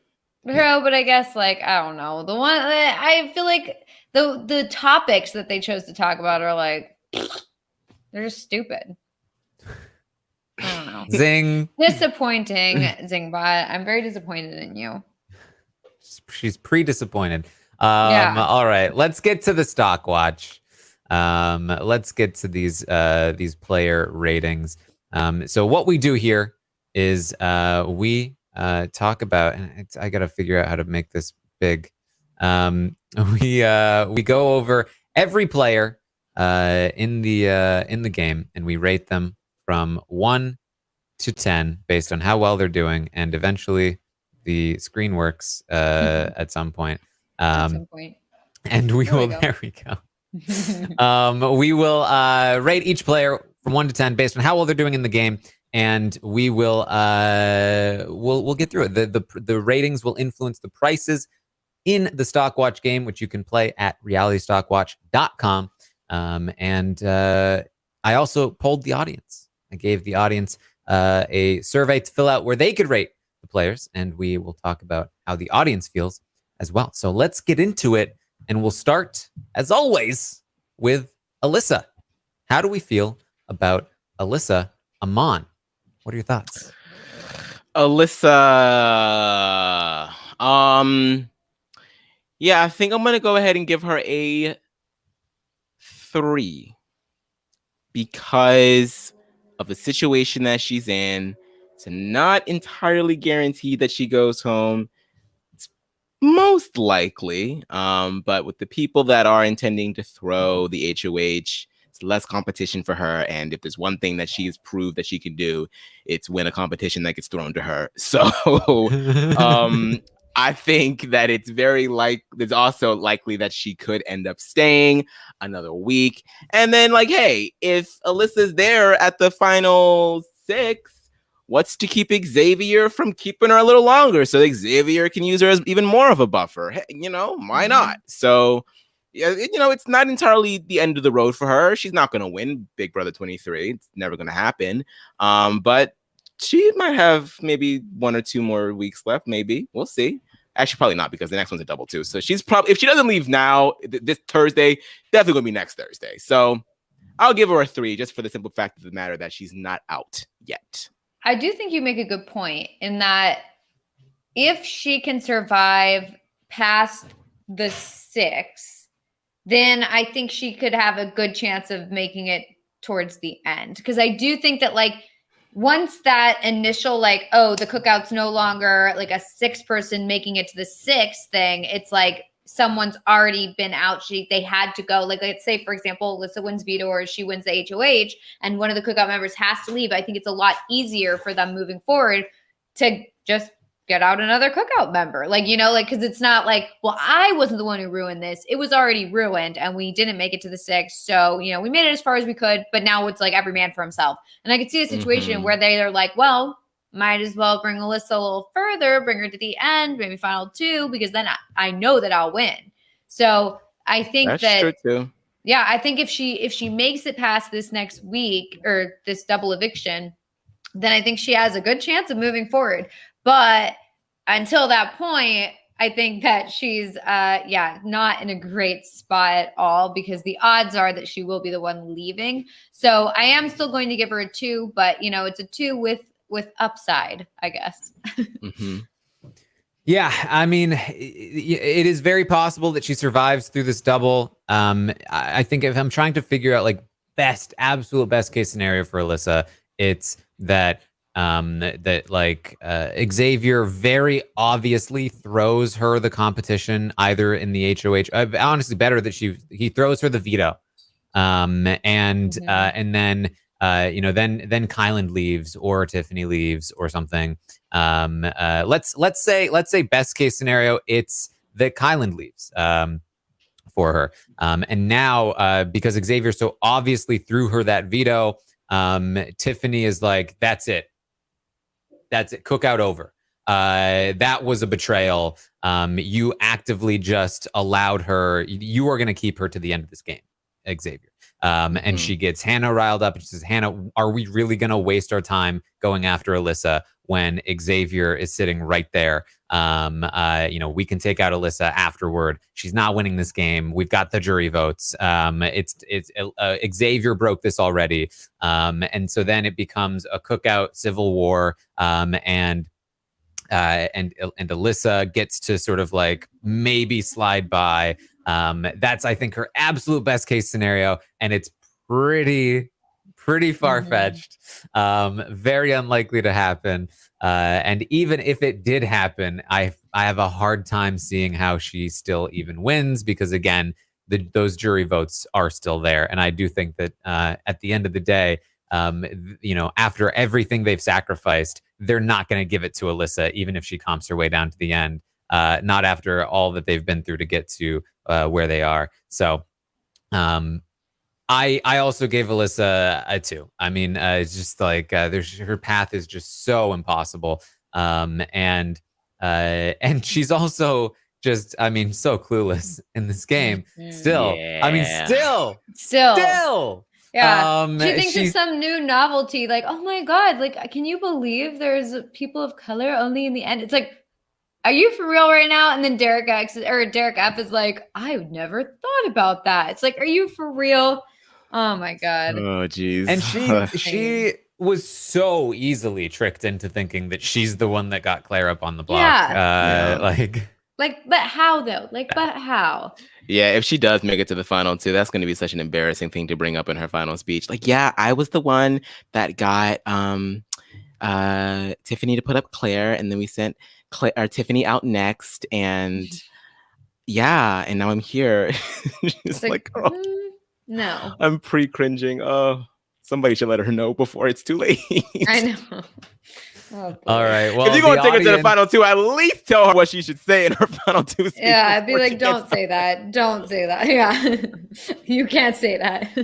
True, but I guess like, I don't know. The one I feel like the topics that they chose to talk about are like, they're just stupid. I don't know. Zing. Disappointing, Zingbot. I'm very disappointed in you. She's pre-disappointed. All right, let's get to the stock watch. Let's get to these player ratings. So what we do here is we talk about, and I got to figure out how to make this big. We go over every player in the game, and we rate them from 1 to 10 based on how well they're doing, and eventually the screen works at some point. And we will. There we go. We will rate each player from 1 to 10 based on how well they're doing in the game, and we will we'll get through it. The ratings will influence the prices in the Stock Watch game, which you can play at realitystockwatch.com. And I also polled the audience. I gave the audience a survey to fill out where they could rate the players, and we will talk about how the audience feels as well. So let's get into it, and we'll start, as always, with Alyssa. How do we feel about Alyssa Amman? What are your thoughts? Alyssa, yeah, I think I'm gonna go ahead and give her a 3 because of the situation that she's in. It's not entirely guaranteed that she goes home. It's most likely, but with the people that are intending to throw the HOH, it's less competition for her. And if there's one thing that she's proved that she can do, it's win a competition that gets thrown to her. So I think that it's there's also likely that she could end up staying another week. And then, like, hey, if Alyssa's there at the final 6, what's to keep Xavier from keeping her a little longer so that Xavier can use her as even more of a buffer? Hey, you know, why not? So, yeah, you know, it's not entirely the end of the road for her. She's not going to win Big Brother 23. It's never going to happen. But she might have maybe 1 or 2 more weeks left. Maybe. We'll see. Actually, probably not, because the next one's a double too. So she's probably, if she doesn't leave now, this Thursday, definitely going to be next Thursday. So I'll give her a 3 just for the simple fact of the matter that she's not out yet. I do think you make a good point in that if she can survive past the 6, then I think she could have a good chance of making it towards the end. Because I do think that, like, once that initial, like, oh, the cookout's no longer like a 6 person making it to the 6th thing, it's like someone's already been out. They had to go. Like, let's say, for example, Alyssa wins veto or she wins the HOH and one of the cookout members has to leave. I think it's a lot easier for them moving forward to just get out another cookout member. Like, you know, like, because it's not like, well, I wasn't the one who ruined this. It was already ruined and we didn't make it to the 6th. So, you know, we made it as far as we could, but now it's like every man for himself. And I could see a situation where they are like, well, might as well bring Alyssa a little further, bring her to the end, maybe final 2, because then I know that I'll win. So I think that's true too. Yeah, I think if she makes it past this next week or this double eviction, then I think she has a good chance of moving forward. But until that point, I think that she's not in a great spot at all, because the odds are that she will be the one leaving. So I am still going to give her a 2, but it's a 2 with upside, I guess. Mm-hmm. Yeah, I mean, it is very possible that she survives through this double. I think if I'm trying to figure out like absolute best case scenario for Alyssa, it's that Xavier very obviously throws her the competition either in the HOH. Honestly, better that he throws her the veto, and then then Kyland leaves or Tiffany leaves or something. Let's say best case scenario, it's that Kyland leaves for her. And now because Xavier so obviously threw her that veto, Tiffany is like, that's it. Cookout over. That was a betrayal. You actively just allowed her. You are going to keep her to the end of this game, Xavier. And she gets Hannah riled up and she says, Hannah, are we really going to waste our time going after Alyssa when Xavier is sitting right there? We can take out Alyssa afterward. She's not winning this game. We've got the jury votes. Xavier broke this already. And so then it becomes a cookout civil war. And Alyssa gets to sort of like maybe slide by. That's, I think, her absolute best case scenario, and it's pretty far-fetched, very unlikely to happen. And even if it did happen, I have a hard time seeing how she still even wins, because again, those jury votes are still there. And I do think that at the end of the day, after everything they've sacrificed, they're not going to give it to Alyssa, even if she comps her way down to the end. Not after all that they've been through to get to where they are. So I also gave Alyssa a 2. I mean, it's just like her path is just so impossible. And she's also just, I mean, so clueless in this game. Still. Yeah. I mean, still. Yeah. She thinks it's some new novelty. Like, oh my God, like, can you believe there's people of color only in the end? It's like, are you for real right now? And then Derek F is like, I've never thought about that. It's like, are you for real? Oh my God. Oh geez. And she was so easily tricked into thinking that she's the one that got Claire up on the block. Yeah. But how though? But how? Yeah, if she does make it to the final 2, that's going to be such an embarrassing thing to bring up in her final speech. Like, yeah, I was the one that got Tiffany to put up Claire, and then we sent Tiffany out next, and yeah, and now I'm here. It's like, no. I'm pre-cringing. Oh, somebody should let her know before it's too late. I know. Oh, all right. Well, if you're going to take her to the final 2, at least tell her what she should say in her final 2 speech. Yeah, I'd be like, don't say that. Don't say that. Yeah. You can't say that.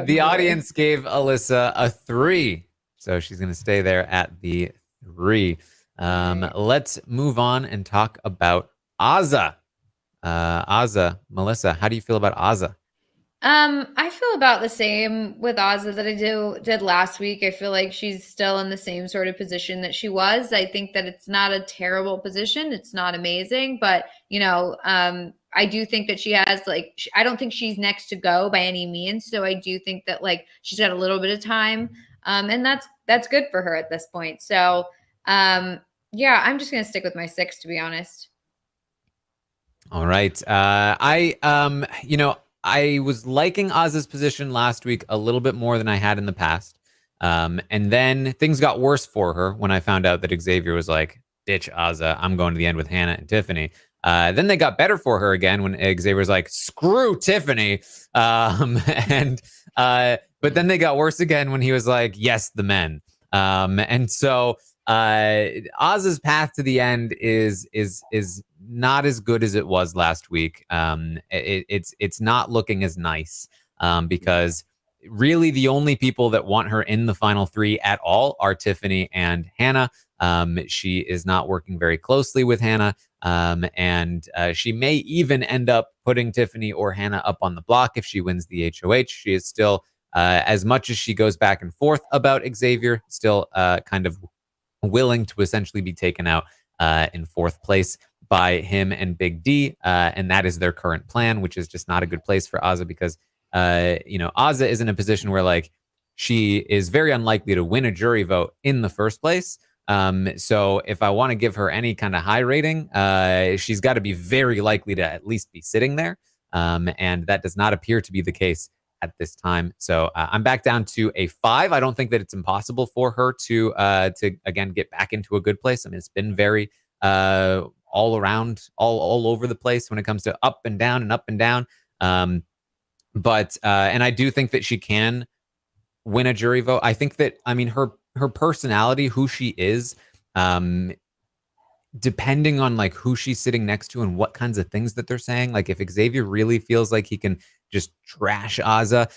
The audience gave Alyssa a 3. So she's going to stay there at the 3. Let's move on and talk about Azah. Melissa, how do you feel about Azah? I feel about the same with Azah that I did last week. I feel like she's still in the same sort of position that she was. I think that it's not a terrible position. It's not amazing, but I do think that she has I don't think she's next to go by any means. So I do think that she's got a little bit of time, and that's good for her at this point. So I'm just gonna stick with my 6, to be honest. All right. I was liking Azah's position last week a little bit more than I had in the past. And then things got worse for her when I found out that Xavier was like, ditch Azah, I'm going to the end with Hannah and Tiffany. Then they got better for her again when Xavier was like, screw Tiffany. But then they got worse again when he was like, yes, the men. And so Azah's path to the end is not as good as it was last week. It's not looking as nice because really the only people that want her in the final 3 at all are Tiffany and Hannah. She is not working very closely with Hannah, and she may even end up putting Tiffany or Hannah up on the block if she wins the HOH. She is still, as much as she goes back and forth about Xavier, still kind of willing to essentially be taken out in fourth place by him and Big D. And that is their current plan, which is just not a good place for Azah because, Azah is in a position where like she is very unlikely to win a jury vote in the first place. So if I want to give her any kind of high rating, she's got to be very likely to at least be sitting there. And that does not appear to be the case at this time. So I'm back down to a 5. I don't think that it's impossible for her to again get back into a good place. I mean, it's been very all around, all over the place when it comes to up and down and up and down. But I do think that she can win a jury vote. I think that, I mean, her personality, who she is, depending on like who she's sitting next to and what kinds of things that they're saying. Like if Xavier really feels like he can just trash Azah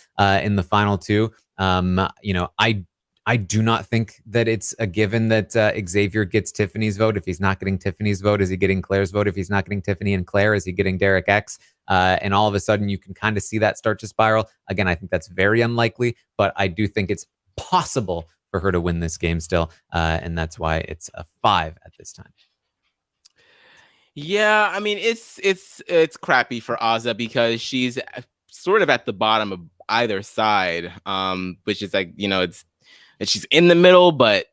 in the final two, I do not think that it's a given that Xavier gets Tiffany's vote. If he's not getting Tiffany's vote, is he getting Claire's vote? If he's not getting Tiffany and Claire, is he getting Derek X? And all of a sudden you can kind of see that start to spiral. Again, I think that's very unlikely, but I do think it's possible for her to win this game still. And that's why it's a 5 at this time. Yeah, I mean, it's crappy for Azah because she's sort of at the bottom of either side, which is like, she's in the middle, but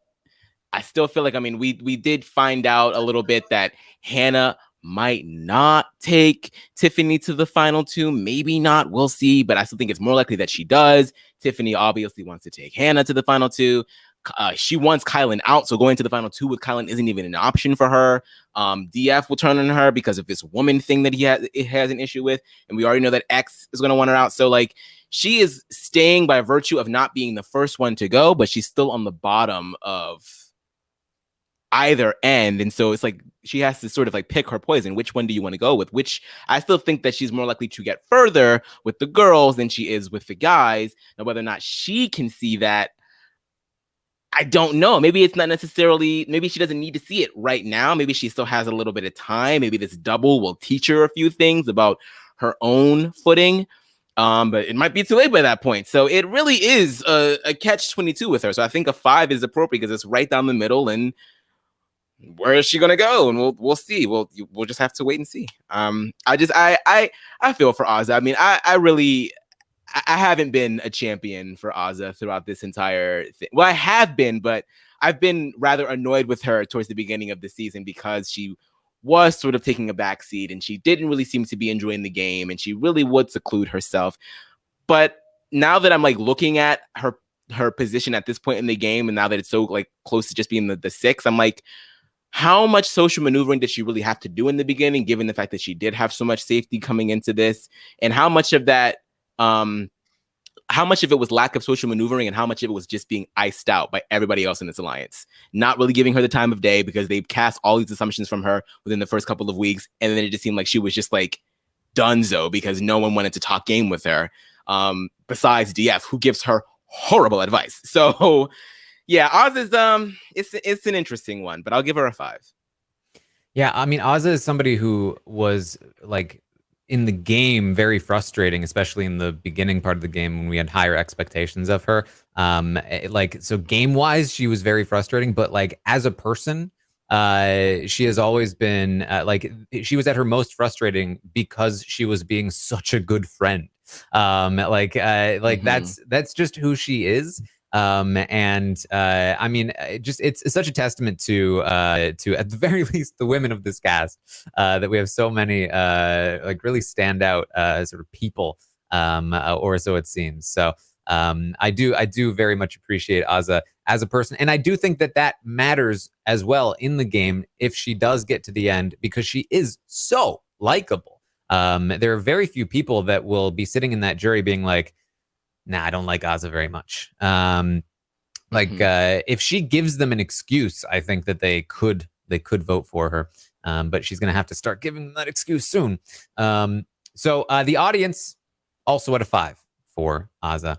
I still feel like, I mean, we did find out a little bit that Hannah might not take Tiffany to the final two. Maybe not. We'll see. But I still think it's more likely that she does. Tiffany obviously wants to take Hannah to the final two. She wants Kylan out. So going to the final two with Kylan isn't even an option for her. DF will turn on her because of this woman thing that it has an issue with. And we already know that X is going to want her out. So like she is staying by virtue of not being the first one to go, but she's still on the bottom of either end. And so it's like she has to sort of like pick her poison. Which one do you want to go with? Which I still think that she's more likely to get further with the girls than she is with the guys. Now, whether or not she can see that, I don't know. Maybe it's not necessarily, maybe she doesn't need to see it right now. Maybe she still has a little bit of time. Maybe this double will teach her a few things about her own footing. But it might be too late by that point. So it really is a catch-22 with her. So I think a 5 is appropriate because it's right down the middle. And where is she gonna go? And we'll see. We'll just have to wait and see. I feel for Azah. I mean, I haven't been a champion for Azah throughout this entire thing. Well, I have been, but I've been rather annoyed with her towards the beginning of the season because she was sort of taking a backseat and she didn't really seem to be enjoying the game and she really would seclude herself. But now that I'm like looking at her position at this point in the game, and now that it's so like close to just being the 6, I'm like, how much social maneuvering did she really have to do in the beginning, given the fact that she did have so much safety coming into this, and how much of that, how much of it was lack of social maneuvering and how much of it was just being iced out by everybody else in this alliance, not really giving her the time of day because they've cast all these assumptions from her within the first couple of weeks. And then it just seemed like she was just like donezo because no one wanted to talk game with her. Besides DF, who gives her horrible advice. So yeah, Azah's it's an interesting one, but I'll give her a 5. Yeah, I mean, Azah is somebody who was like in the game very frustrating, especially in the beginning part of the game when we had higher expectations of her. So game wise, she was very frustrating, but like as a person, she has always been she was at her most frustrating because she was being such a good friend. That's just who she is. I mean, it's such a testament to at the very least the women of this cast that we have so many really stand out sort of people, or so it seems. So I do very much appreciate Azah as a person, and I do think that matters as well in the game if she does get to the end because she is so likable. There are very few people that will be sitting in that jury being like, nah, I don't like Azah very much. If she gives them an excuse, I think that they could vote for her. But she's going to have to start giving them that excuse soon. So the audience also at a 5 for Azah.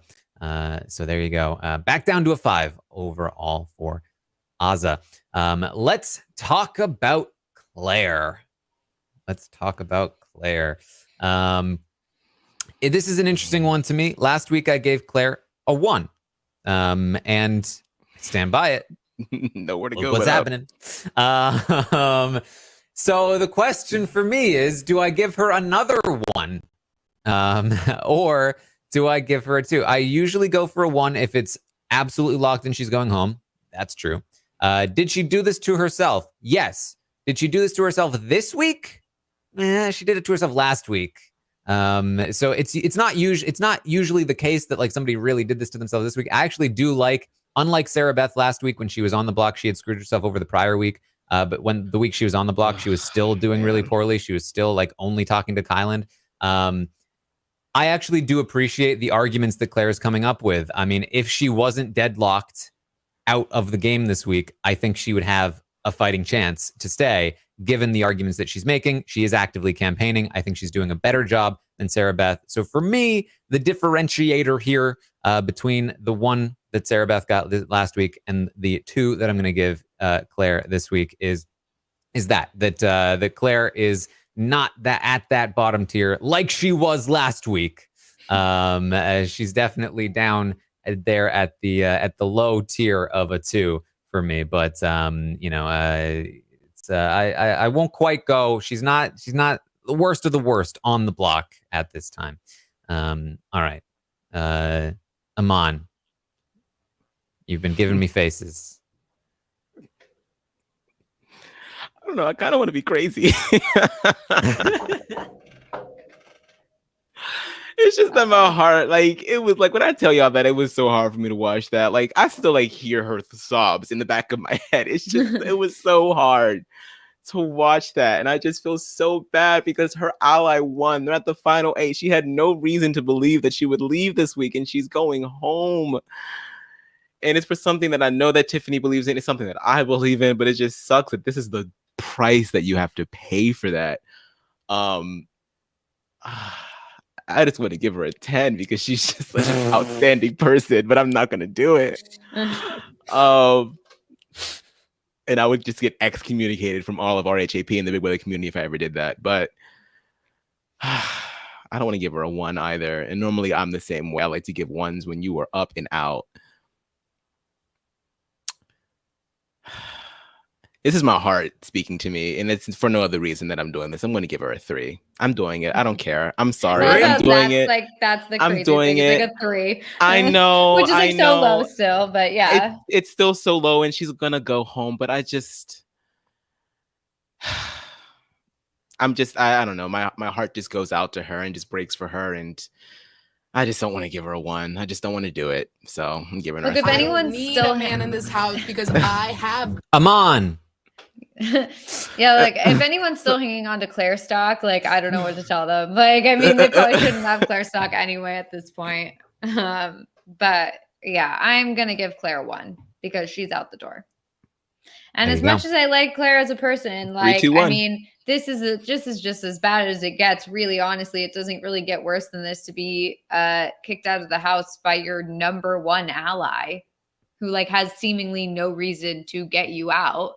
So there you go. Back down to a 5 overall for Azah. Let's talk about Claire. This is an interesting one to me. Last week I gave Claire a 1, and I stand by it. Nowhere to go. What's happening? So the question for me is, do I give her another one? Or do I give her a 2? I usually go for a 1 if it's absolutely locked and she's going home. That's true. Did she do this to herself? Yes. Did she do this to herself this week? She did it to herself last week. So it's not usually the case that like somebody really did this to themselves this week. I actually do like, unlike Sarah Beth last week when she was on the block, she had screwed herself over the prior week. But when the week she was on the block, she was still doing really poorly. She was still like only talking to Kyland. I actually do appreciate the arguments that Claire is coming up with. I mean, if she wasn't deadlocked out of the game this week, I think she would have a fighting chance to stay, given the arguments that she's making. She is actively campaigning. I think she's doing a better job than Sarah Beth. So for me, the differentiator here between the 1 that Sarah Beth got last week and the 2 that I'm going to give Claire this week is that Claire is not at that bottom tier like she was last week. She's definitely down there at the low tier of a 2 for me. But I won't quite go. She's not the worst of the worst on the block at this time. All right, Aman, you've been giving me faces. I don't know. I kind of want to be crazy. It's just that my heart, like, it was like when I tell y'all that it was so hard for me to watch that. Like, I still like hear her sobs in the back of my head. It's just, it was so hard to watch that. And I just feel so bad because her ally won. They're at the final 8. She had no reason to believe that she would leave this week, and she's going home. And it's for something that I know that Tiffany believes in. It's something that I believe in, but it just sucks that this is the price that you have to pay for that. I just want to give her a 10 because she's just such an outstanding person, but I'm not going to do it. And I would just get excommunicated from all of RHAP and the Big Brother community if I ever did that. But I don't want to give her a 1 either. And normally I'm the same way. I like to give 1s when you are up and out. This is my heart speaking to me, and it's for no other reason that I'm doing this. I'm going to give her a 3. I'm doing it. I don't care. I'm sorry. I'm doing it. Like that's the crazy I'm doing thing. it. It's like a 3. I know. Which is like so low still, but yeah. It's still so low, and she's going to go home. But I just, I don't know. My heart just goes out to her and just breaks for her, and I just don't want to give her a 1. I just don't want to do it. So I'm giving her. Look, if anyone's still a man in this house because I have Aman. Yeah, like if anyone's still hanging on to Claire stock, like I don't know what to tell them. Like, I mean, they probably shouldn't have Claire stock anyway at this point. But yeah, I'm gonna give Claire 1 because she's out the door. And as much as I like Claire as a person, like 3, 2, 1. I mean, this is just as bad as it gets. Really, honestly, it doesn't really get worse than this to be kicked out of the house by your number 1 ally, who like has seemingly no reason to get you out.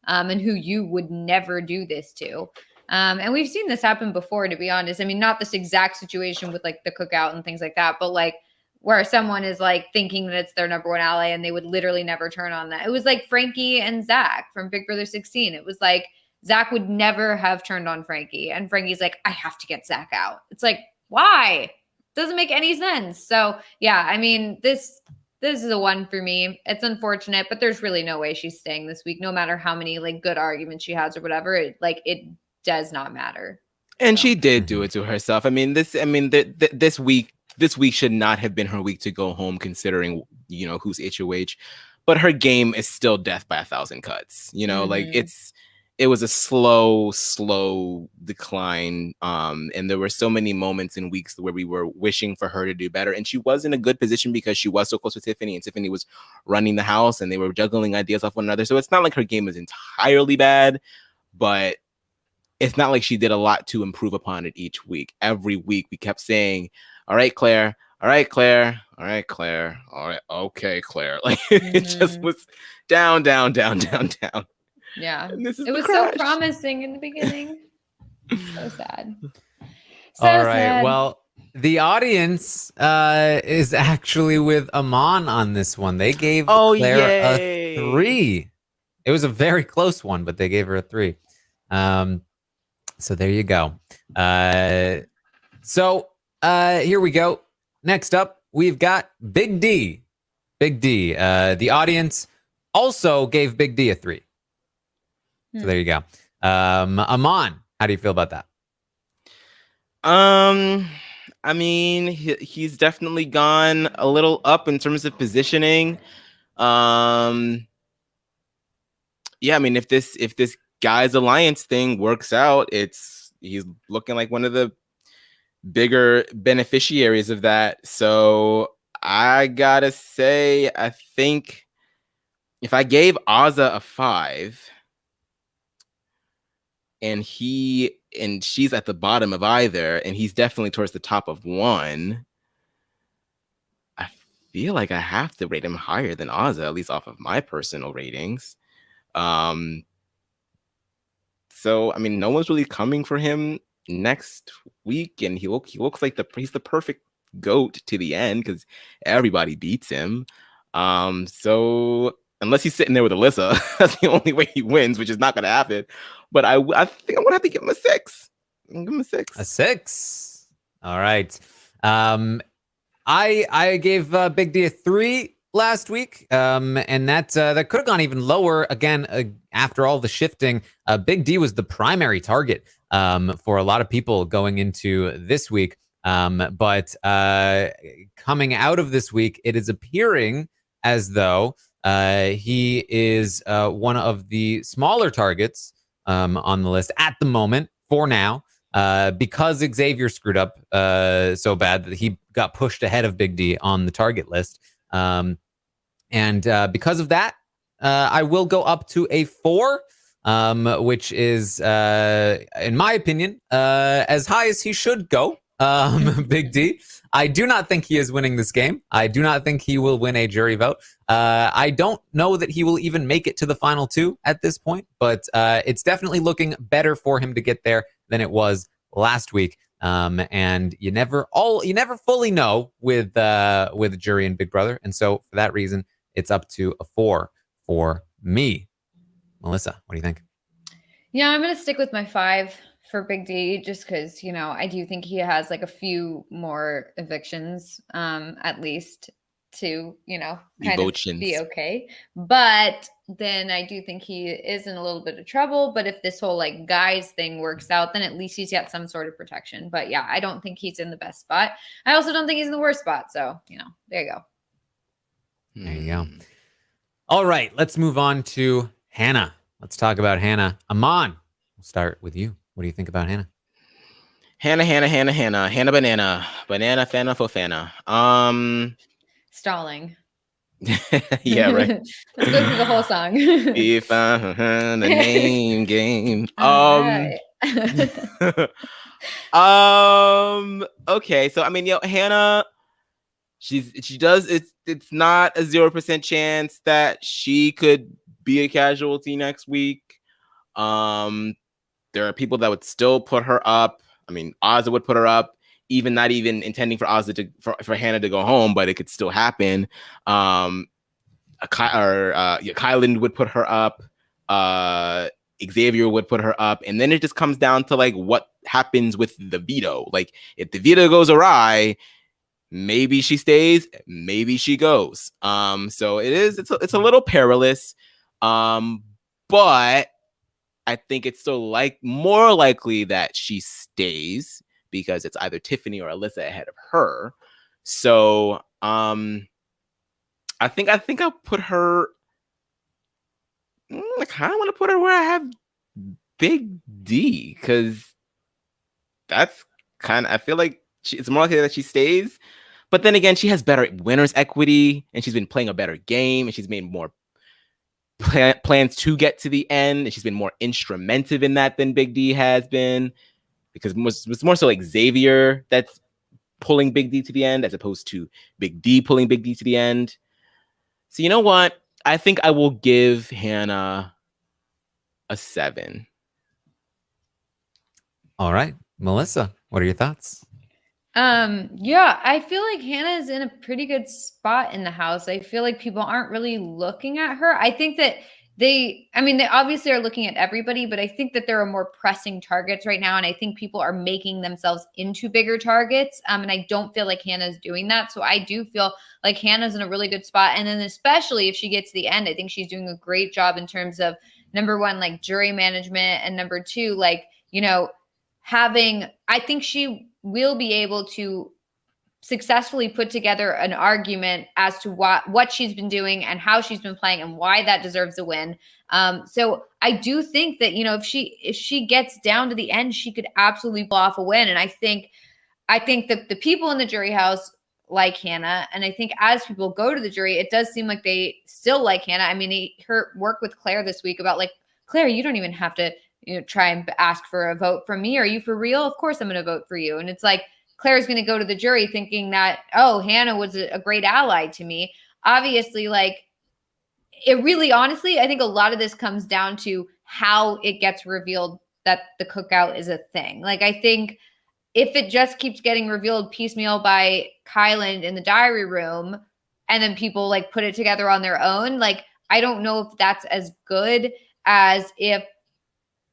And who you would never do this to. And we've seen this happen before, to be honest. I mean, not this exact situation with like the cookout and things like that, but like where someone is like thinking that it's their number 1 ally and they would literally never turn on that. It was like Frankie and Zach from Big Brother 16. It was like Zach would never have turned on Frankie. And Frankie's like, I have to get Zach out. It's like, why? Doesn't make any sense. So yeah, I mean, this is a 1 for me. It's unfortunate, but there's really no way she's staying this week, no matter how many like good arguments she has or whatever. It does not matter. And she did do it to herself. I mean, this week should not have been her week to go home, considering who's HOH. But her game is still death by 1,000 cuts. Like it was a slow decline. And there were so many moments and weeks where we were wishing for her to do better. And she was in a good position because she was so close to Tiffany, and Tiffany was running the house and they were juggling ideas off one another. So it's not like her game is entirely bad, but it's not like she did a lot to improve upon it each week. Every week we kept saying, all right, Claire. All right, Claire. All right, Claire. All right. Okay, Claire. Like it just was down. Yeah, it was so promising in the beginning. So sad. So All right. sad. Well, The audience is actually with Aman on this one. They gave Claire a 3. It was a very close one, but they gave her a 3. So there you go. So here we go. Next up, we've got Big D. Big D. The audience also gave Big D a 3. So there you go. Aman, how do you feel about that? I mean, he's definitely gone a little up in terms of positioning. Yeah, I mean, if this guy's alliance thing works out, he's looking like one of the bigger beneficiaries of that. So I gotta say, I think if I gave Azza a 5 and she's at the bottom of either, and he's definitely towards the top of 1, I feel like I have to rate him higher than Azza, at least off of my personal ratings. So I mean, no one's really coming for him next week, and he looks like he's the perfect GOAT to the end because everybody beats him. So unless he's sitting there with Alyssa, that's the only way he wins, which is not going to happen. But I think I'm going to have to give him a 6. I'm gonna give him a 6. A 6. All right. I gave Big D a 3 last week, and that could have gone even lower. Again, after all the shifting, Big D was the primary target for a lot of people going into this week. But coming out of this week, it is appearing as though he is one of the smaller targets on the list at the moment for now, because Xavier screwed up so bad that he got pushed ahead of Big D on the target list. And because of that, I will go up to a 4, which is, in my opinion, as high as he should go. Big D. I do not think he is winning this game. I do not think he will win a jury vote. I don't know that he will even make it to the final 2 at this point, but it's definitely looking better for him to get there than it was last week. And you never fully know with jury and Big Brother, and so for that reason, it's up to a 4 for me. Melissa, what do you think? Yeah, I'm gonna stick with my 5 for Big D, just because, I do think he has like a few more evictions, at least to, kind of be okay. But then I do think he is in a little bit of trouble. But if this whole like guys thing works out, then at least he's got some sort of protection. But yeah, I don't think he's in the best spot. I also don't think he's in the worst spot. So, there you go. There you go. All right, let's move on to Hannah. Let's talk about Hannah. Aman, we'll start with you. What do you think about Hannah? Hannah banana fana for fana. Stalling. Yeah, right. Let's go through the whole song. If the name game. Right. Okay, so I mean, Hannah, she does it's not a 0% chance that she could be a casualty next week. There are people that would still put her up. I mean, Azza would put her up, not even intending for Azza for Hannah to go home, but it could still happen. Kylan would put her up. Xavier would put her up, and then it just comes down to like what happens with the veto. Like if the veto goes awry, maybe she stays, maybe she goes. So it's a little perilous. But I think it's still more likely that she stays because it's either Tiffany or Alyssa ahead of her. So I think I'll put her. I kind of want to put her where I have Big D, because that's kind of, I feel like it's more likely that she stays. But then again, she has better winner's equity, and she's been playing a better game, and she's made more plans to get to the end, and she's been more instrumental in that than Big D has been, because it's more so like Xavier that's pulling Big D to the end as opposed to Big D pulling Big D to the end. So you know what? I think I will give Hannah a 7. All right, Melissa, what are your thoughts? Yeah, I feel like Hannah is in a pretty good spot in the house. I feel like people aren't really looking at her. I think that they obviously are looking at everybody, but I think that there are more pressing targets right now. And I think people are making themselves into bigger targets. And I don't feel like Hannah's doing that. So I do feel like Hannah's in a really good spot. And then especially if she gets to the end, I think she's doing a great job in terms of number one, like jury management, and number two, like, I think she will be able to successfully put together an argument as to what she's been doing and how she's been playing and why that deserves a win. So I do think that, if she gets down to the end, she could absolutely blow off a win. And I think that the people in the jury house like Hannah. And I think as people go to the jury, it does seem like they still like Hannah. I mean, her work with Claire this week about like, Claire, you don't even have to, try and ask for a vote from me. Are you for real? Of course I'm going to vote for you. And it's like, Claire's going to go to the jury thinking that, oh, Hannah was a great ally to me. Obviously, like, it really, honestly, I think a lot of this comes down to how it gets revealed that the cookout is a thing. Like, I think if it just keeps getting revealed piecemeal by Kyland in the diary room, and then people like put it together on their own, like, I don't know if that's as good as if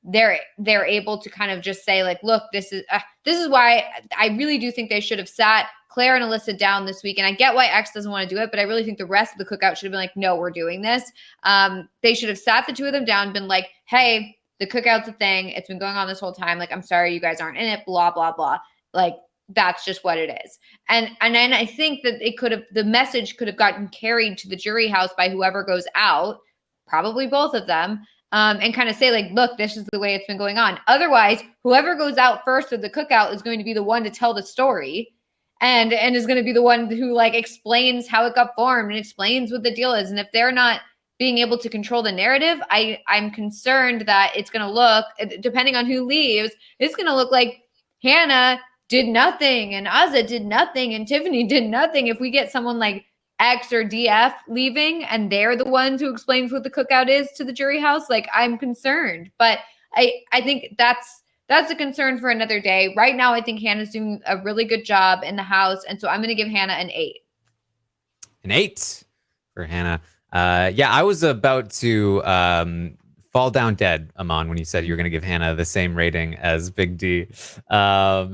they're able to kind of just say like, look, this is why I really do think they should have sat Claire and Alyssa down this week. And I get why X doesn't want to do it, but I really think the rest of the cookout should have been like, no, we're doing this. They should have sat the two of them down, been like, hey, the cookout's a thing. It's been going on this whole time. Like, I'm sorry you guys aren't in it, blah, blah, blah. Like, that's just what it is. And then I think that the message could have gotten carried to the jury house by whoever goes out, probably both of them, and kind of say like, look, this is the way it's been going on. Otherwise, whoever goes out first of the cookout is going to be the one to tell the story and is going to be the one who like explains how it got formed and explains what the deal is. And if they're not being able to control the narrative, I'm concerned that it's going to look, depending on who leaves, it's going to look like Hannah did nothing and Azza did nothing and Tiffany did nothing. If we get someone like X or DF leaving and they're the ones who explains what the cookout is to the jury house, like, I'm concerned. But I think that's a concern for another day. Right now, I think Hannah's doing a really good job in the house. And so I'm going to give Hannah an 8. An 8 for Hannah. Yeah, I was about to fall down dead, Aman, when you said you were going to give Hannah the same rating as Big D. Because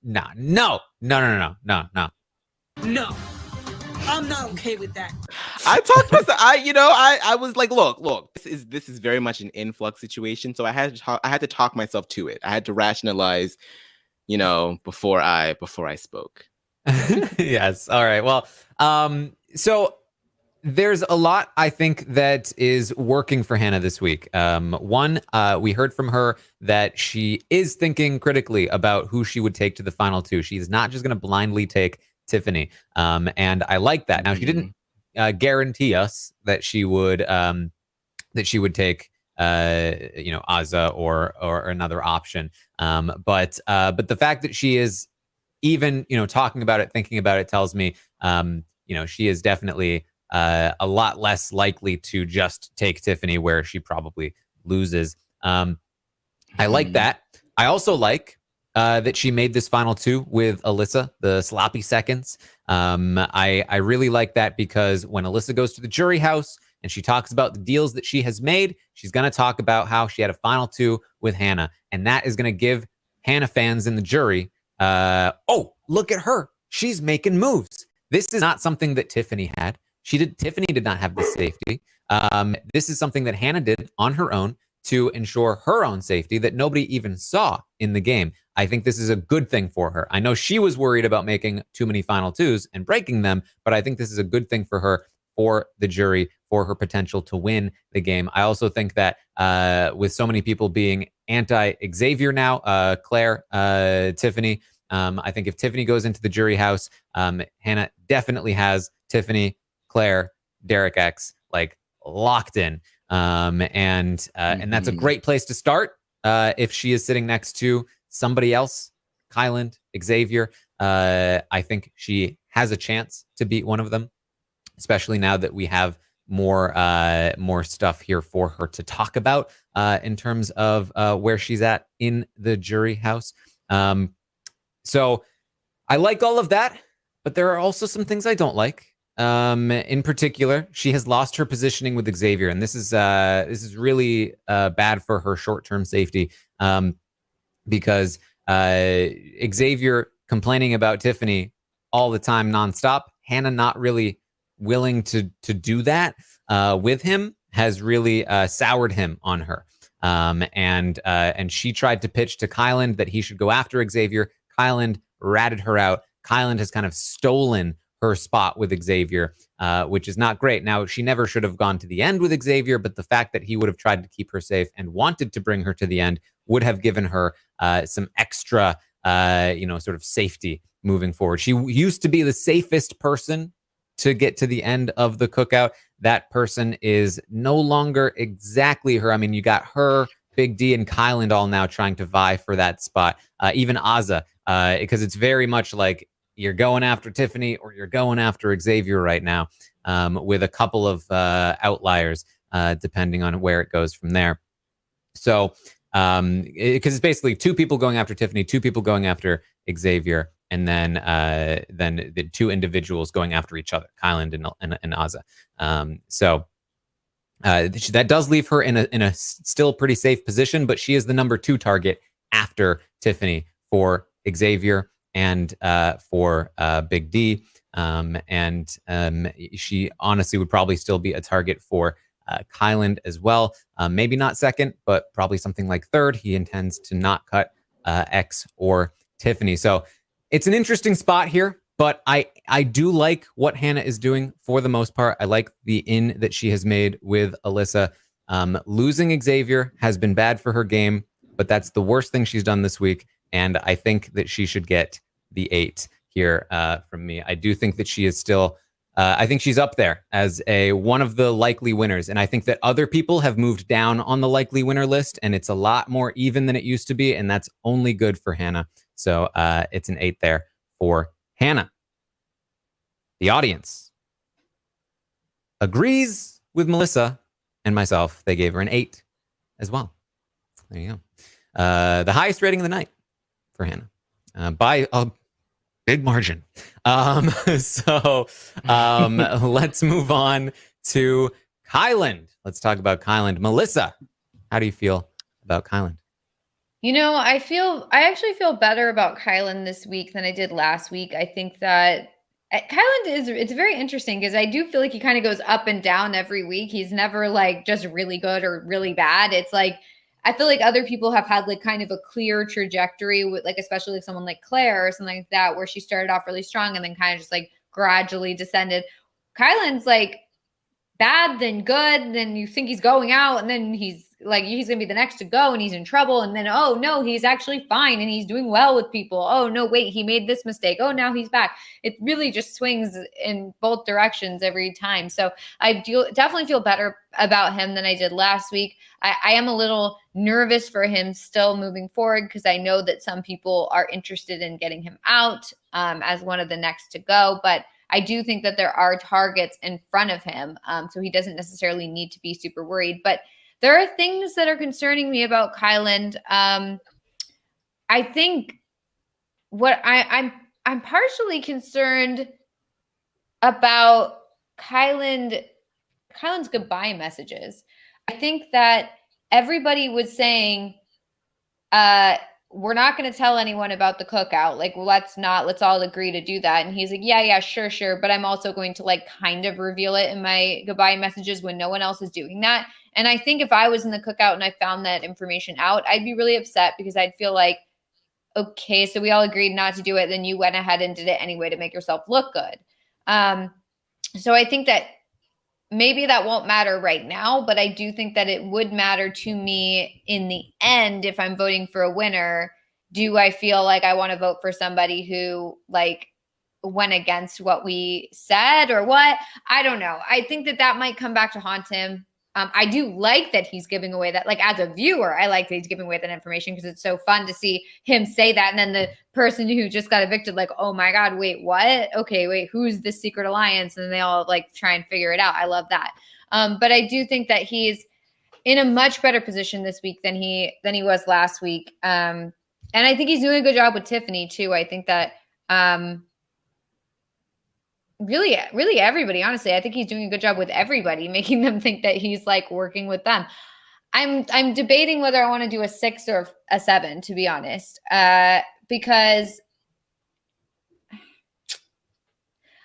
no. No, I'm not okay with that. I talked myself. I was like, look. This is very much an influx situation. So I had to talk myself to it. I had to rationalize, before I spoke. Yes. All right. Well, so there's a lot, I think, that is working for Hannah this week. One, we heard from her that she is thinking critically about who she would take to the final two. She's not just going to blindly take Tiffany. And I like that. Now, she didn't guarantee us that she would take Azza or another option. But the fact that she is even talking about it, thinking about it, tells me she is definitely a lot less likely to just take Tiffany where she probably loses. I like that. I also like that she made this final two with Alyssa, the sloppy seconds. I really like that because when Alyssa goes to the jury house and she talks about the deals that she has made, she's going to talk about how she had a final two with Hannah. And that is going to give Hannah fans in the jury, oh, look at her. She's making moves. This is not something that Tiffany had. Tiffany did not have this safety. This is something that Hannah did on her own to ensure her own safety that nobody even saw in the game. I think this is a good thing for her. I know she was worried about making too many final twos and breaking them, but I think this is a good thing for her, for the jury, for her potential to win the game. I also think that with so many people being anti-Xavier now, Claire, Tiffany, I think if Tiffany goes into the jury house, Hannah definitely has Tiffany, Claire, Derek X, like, locked in. And that's a great place to start. If she is sitting next to somebody else, Kyland, Xavier, I think she has a chance to beat one of them, especially now that we have more stuff here for her to talk about in terms of where she's at in the jury house. So I like all of that, but there are also some things I don't like. In particular, she has lost her positioning with Xavier, and this is really bad for her short-term safety, because Xavier complaining about Tiffany all the time, nonstop. Hannah not really willing to do that with him has really soured him on her. And she tried to pitch to Kyland that he should go after Xavier. Kyland ratted her out. Kyland has kind of stolen her spot with Xavier, which is not great. Now, she never should have gone to the end with Xavier, but the fact that he would have tried to keep her safe and wanted to bring her to the end would have given her some extra, sort of safety moving forward. She used to be the safest person to get to the end of the cookout. That person is no longer exactly her. I mean, you got her, Big D, and Kyland all now trying to vie for that spot. Even Azza, because it's very much like you're going after Tiffany or you're going after Xavier right now, with a couple of outliers, depending on where it goes from there. So, because it's basically two people going after Tiffany, two people going after Xavier, and then the two individuals going after each other, Kyland and Azza. So that does leave her in a still pretty safe position, but she is the number 2 target after Tiffany for Xavier and for Big D. She honestly would probably still be a target for Kyland as well. Maybe not second, but probably something like third. He intends to not cut X or Tiffany. So it's an interesting spot here, but I do like what Hannah is doing for the most part. I like the in that she has made with Alyssa. Losing Xavier has been bad for her game, but that's the worst thing she's done this week. And I think that she should get the 8 here from me. I do think that she is still, I think she's up there as one of the likely winners. And I think that other people have moved down on the likely winner list, and it's a lot more even than it used to be. And that's only good for Hannah. So it's an 8 there for Hannah. The audience agrees with Melissa and myself. They gave her an 8 as well. There you go. The highest rating of the night for Hannah by a big margin. So let's move on to Kyland. Let's talk about Kyland. Melissa, how do you feel about Kyland? You know, I actually feel better about Kyland this week than I did last week. I think that Kyland it's very interesting because I do feel like he kind of goes up and down every week. He's never like just really good or really bad. It's like, I feel like other people have had like kind of a clear trajectory with like, especially like someone like Claire or something like that, where she started off really strong and then kind of just like gradually descended. Kyland's like bad, then good, then you think he's going out, and then he's going to be the next to go and he's in trouble. And then, oh no, he's actually fine and he's doing well with people. Oh no, wait, he made this mistake. Oh, now he's back. It really just swings in both directions every time. So I do definitely feel better about him than I did last week. I am a little nervous for him still moving forward because I know that some people are interested in getting him out as one of the next to go. But I do think that there are targets in front of him. So he doesn't necessarily need to be super worried. But there are things that are concerning me about Kyland. I think what I'm partially concerned about Kyland's goodbye messages. I think that everybody was saying, we're not going to tell anyone about the cookout. Like, let's all agree to do that. And he's like, yeah, sure. But I'm also going to like kind of reveal it in my goodbye messages when no one else is doing that. And I think if I was in the cookout and I found that information out, I'd be really upset because I'd feel like, okay, so we all agreed not to do it. Then you went ahead and did it anyway to make yourself look good. So I think that maybe that won't matter right now, but I do think that it would matter to me in the end if I'm voting for a winner. Do I feel like I want to vote for somebody who like went against what we said or what? I don't know. I think that might come back to haunt him. I do like that he's giving away that, like as a viewer, I like that he's giving away that information because it's so fun to see him say that. And then the person who just got evicted, like, oh my God, wait, what? Okay, wait, who's this secret alliance? And they all like try and figure it out. I love that. But I do think that he's in a much better position this week than he was last week. And I think he's doing a good job with Tiffany too. I think that really everybody, honestly, I think he's doing a good job with everybody, making them think that he's like working with them. I'm debating whether I want to do a 6 or a 7, to be honest, because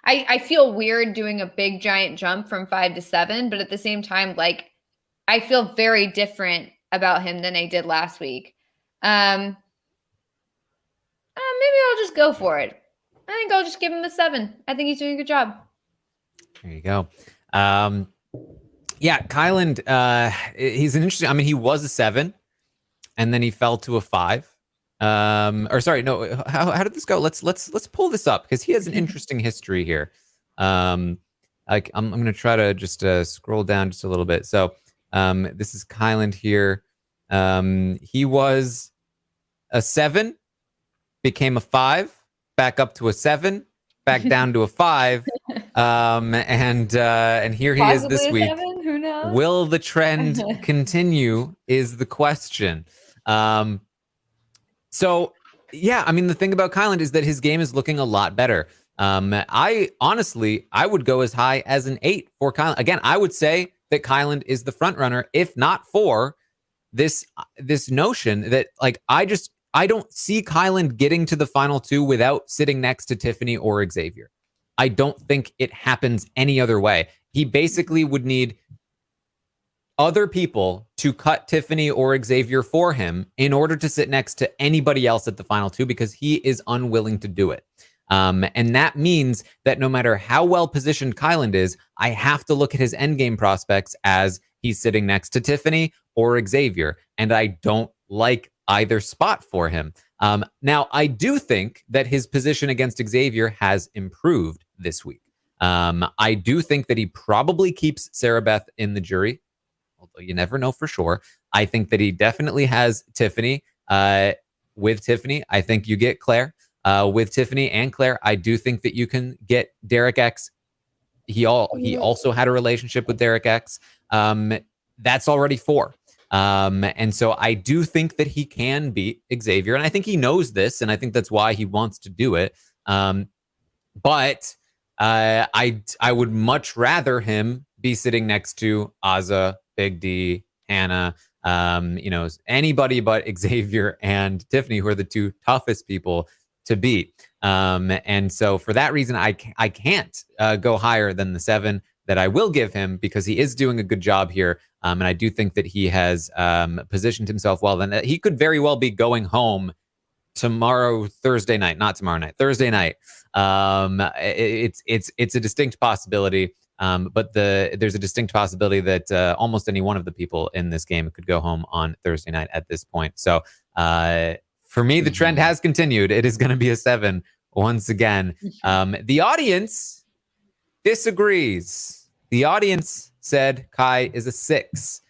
I feel weird doing a big giant jump from 5 to 7, but at the same time, like I feel very different about him than I did last week. Maybe I'll just go for it. I think I'll just give him a 7. I think he's doing a good job. There you go. Yeah, Kyland, he's an interesting. I mean, he was a 7, and then he fell to a 5. Or sorry, no. How did this go? Let's pull this up because he has an interesting history here. I'm going to try to just scroll down just a little bit. So, this is Kyland here. He was a 7, became a 5, back up to a 7, back down to a 5, and here he Possibly is this a week. 7? Who knows? Will the trend continue? Is the question. So yeah, I mean the thing about Kyland is that his game is looking a lot better. I would go as high as an 8 for Kyland. Again, I would say that Kyland is the front runner, if not for this notion that like I don't see Kyland getting to the final 2 without sitting next to Tiffany or Xavier. I don't think it happens any other way. He basically would need other people to cut Tiffany or Xavier for him in order to sit next to anybody else at the final 2 because he is unwilling to do it. And that means that no matter how well positioned Kyland is, I have to look at his endgame prospects as he's sitting next to Tiffany or Xavier. And I don't like either spot for him. Now, I do think that his position against Xavier has improved this week. I do think that he probably keeps Sarah Beth in the jury, although you never know for sure. I think that he definitely has Tiffany. With Tiffany, I think you get Claire. With Tiffany and Claire, I do think that you can get Derek X. He also had a relationship with Derek X. That's already 4. And so I do think that he can beat Xavier, and I think he knows this, and I think that's why he wants to do it. But I would much rather him be sitting next to Azza, Big D, Hannah, anybody but Xavier and Tiffany, who are the 2 toughest people to beat. And so for that reason, I can't go higher than the 7 that I will give him because he is doing a good job here. And I do think that he has positioned himself well. Then he could very well be going home Thursday night. It's a distinct possibility. But there's a distinct possibility that almost any one of the people in this game could go home on Thursday night at this point. So for me, the trend has continued. It is going to be a 7 once again. The audience disagrees. The audience said Kai is a 6.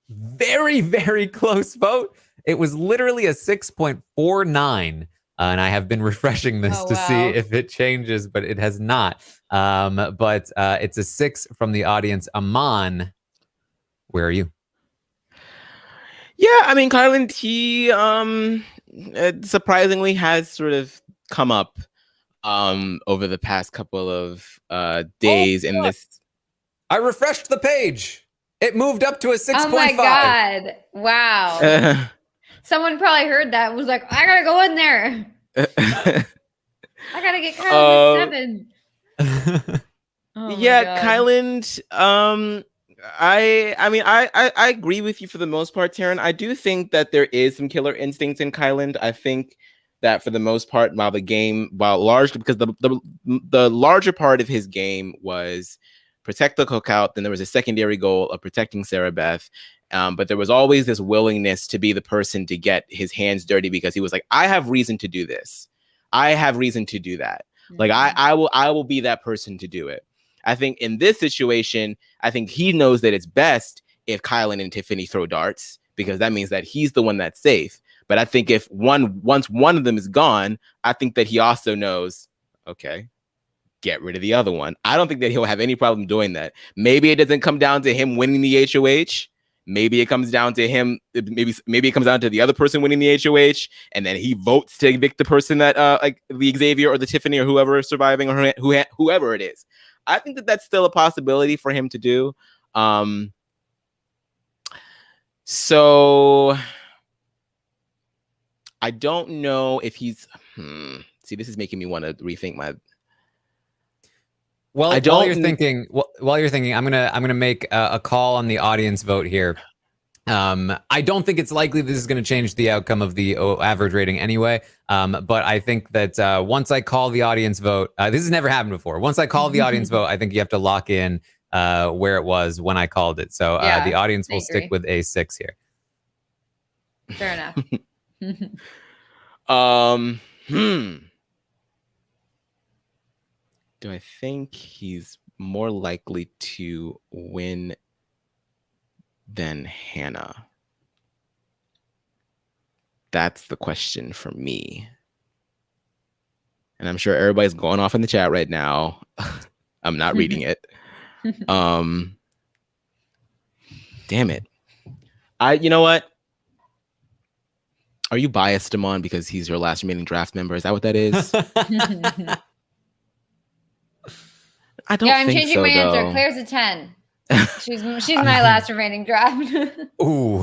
Very, very close vote. It was literally a 6.49. And I have been refreshing this to see if it changes, but it has not. But it's a 6 from the audience. Aman, where are you? Yeah, I mean, Kyland, he surprisingly has sort of come up over the past couple of days in this. I refreshed the page. It moved up to a 6.5. Oh my God. Wow. Someone probably heard that and was like, I gotta go in there. I gotta get Kyland a 7. Yeah, Kyland. I agree with you for the most part, Taran. I do think that there is some killer instincts in Kyland. I think that for the most part, while largely because the larger part of his game was protect the cookout, then there was a secondary goal of protecting Sarah Beth. But there was always this willingness to be the person to get his hands dirty because he was like, I have reason to do this. I have reason to do that. Mm-hmm. Like I will be that person to do it. I think in this situation, I think he knows that it's best if Kyland and Tiffany throw darts because that means that he's the one that's safe. But I think once one of them is gone, I think that he also knows, okay, get rid of the other one. I don't think that he'll have any problem doing that. Maybe it doesn't come down to him winning the HOH. Maybe it comes down to him. Maybe it comes down to the other person winning the HOH, and then he votes to evict the person that like the Xavier or the Tiffany or whoever is surviving, or whoever it is. I think that that's still a possibility for him to do. So I don't know if he's. See, this is making me want to rethink my. Well, while you're thinking, I'm gonna make a call on the audience vote here. I don't think it's likely this is going to change the outcome of the average rating anyway. But I think that once I call the audience vote, this has never happened before. Once I call the audience vote, I think you have to lock in where it was when I called it. So the audience will stick with a 6 here. Fair enough. Do I think he's more likely to win than Hannah? That's the question for me. And I'm sure everybody's going off in the chat right now. I'm not reading it. Damn it. You know what? Are you biased, Aman, because he's your last remaining draft member? Is that what that is? I don't I'm think changing so, my though. answer. Claire's a 10. She's my last remaining draft. Ooh.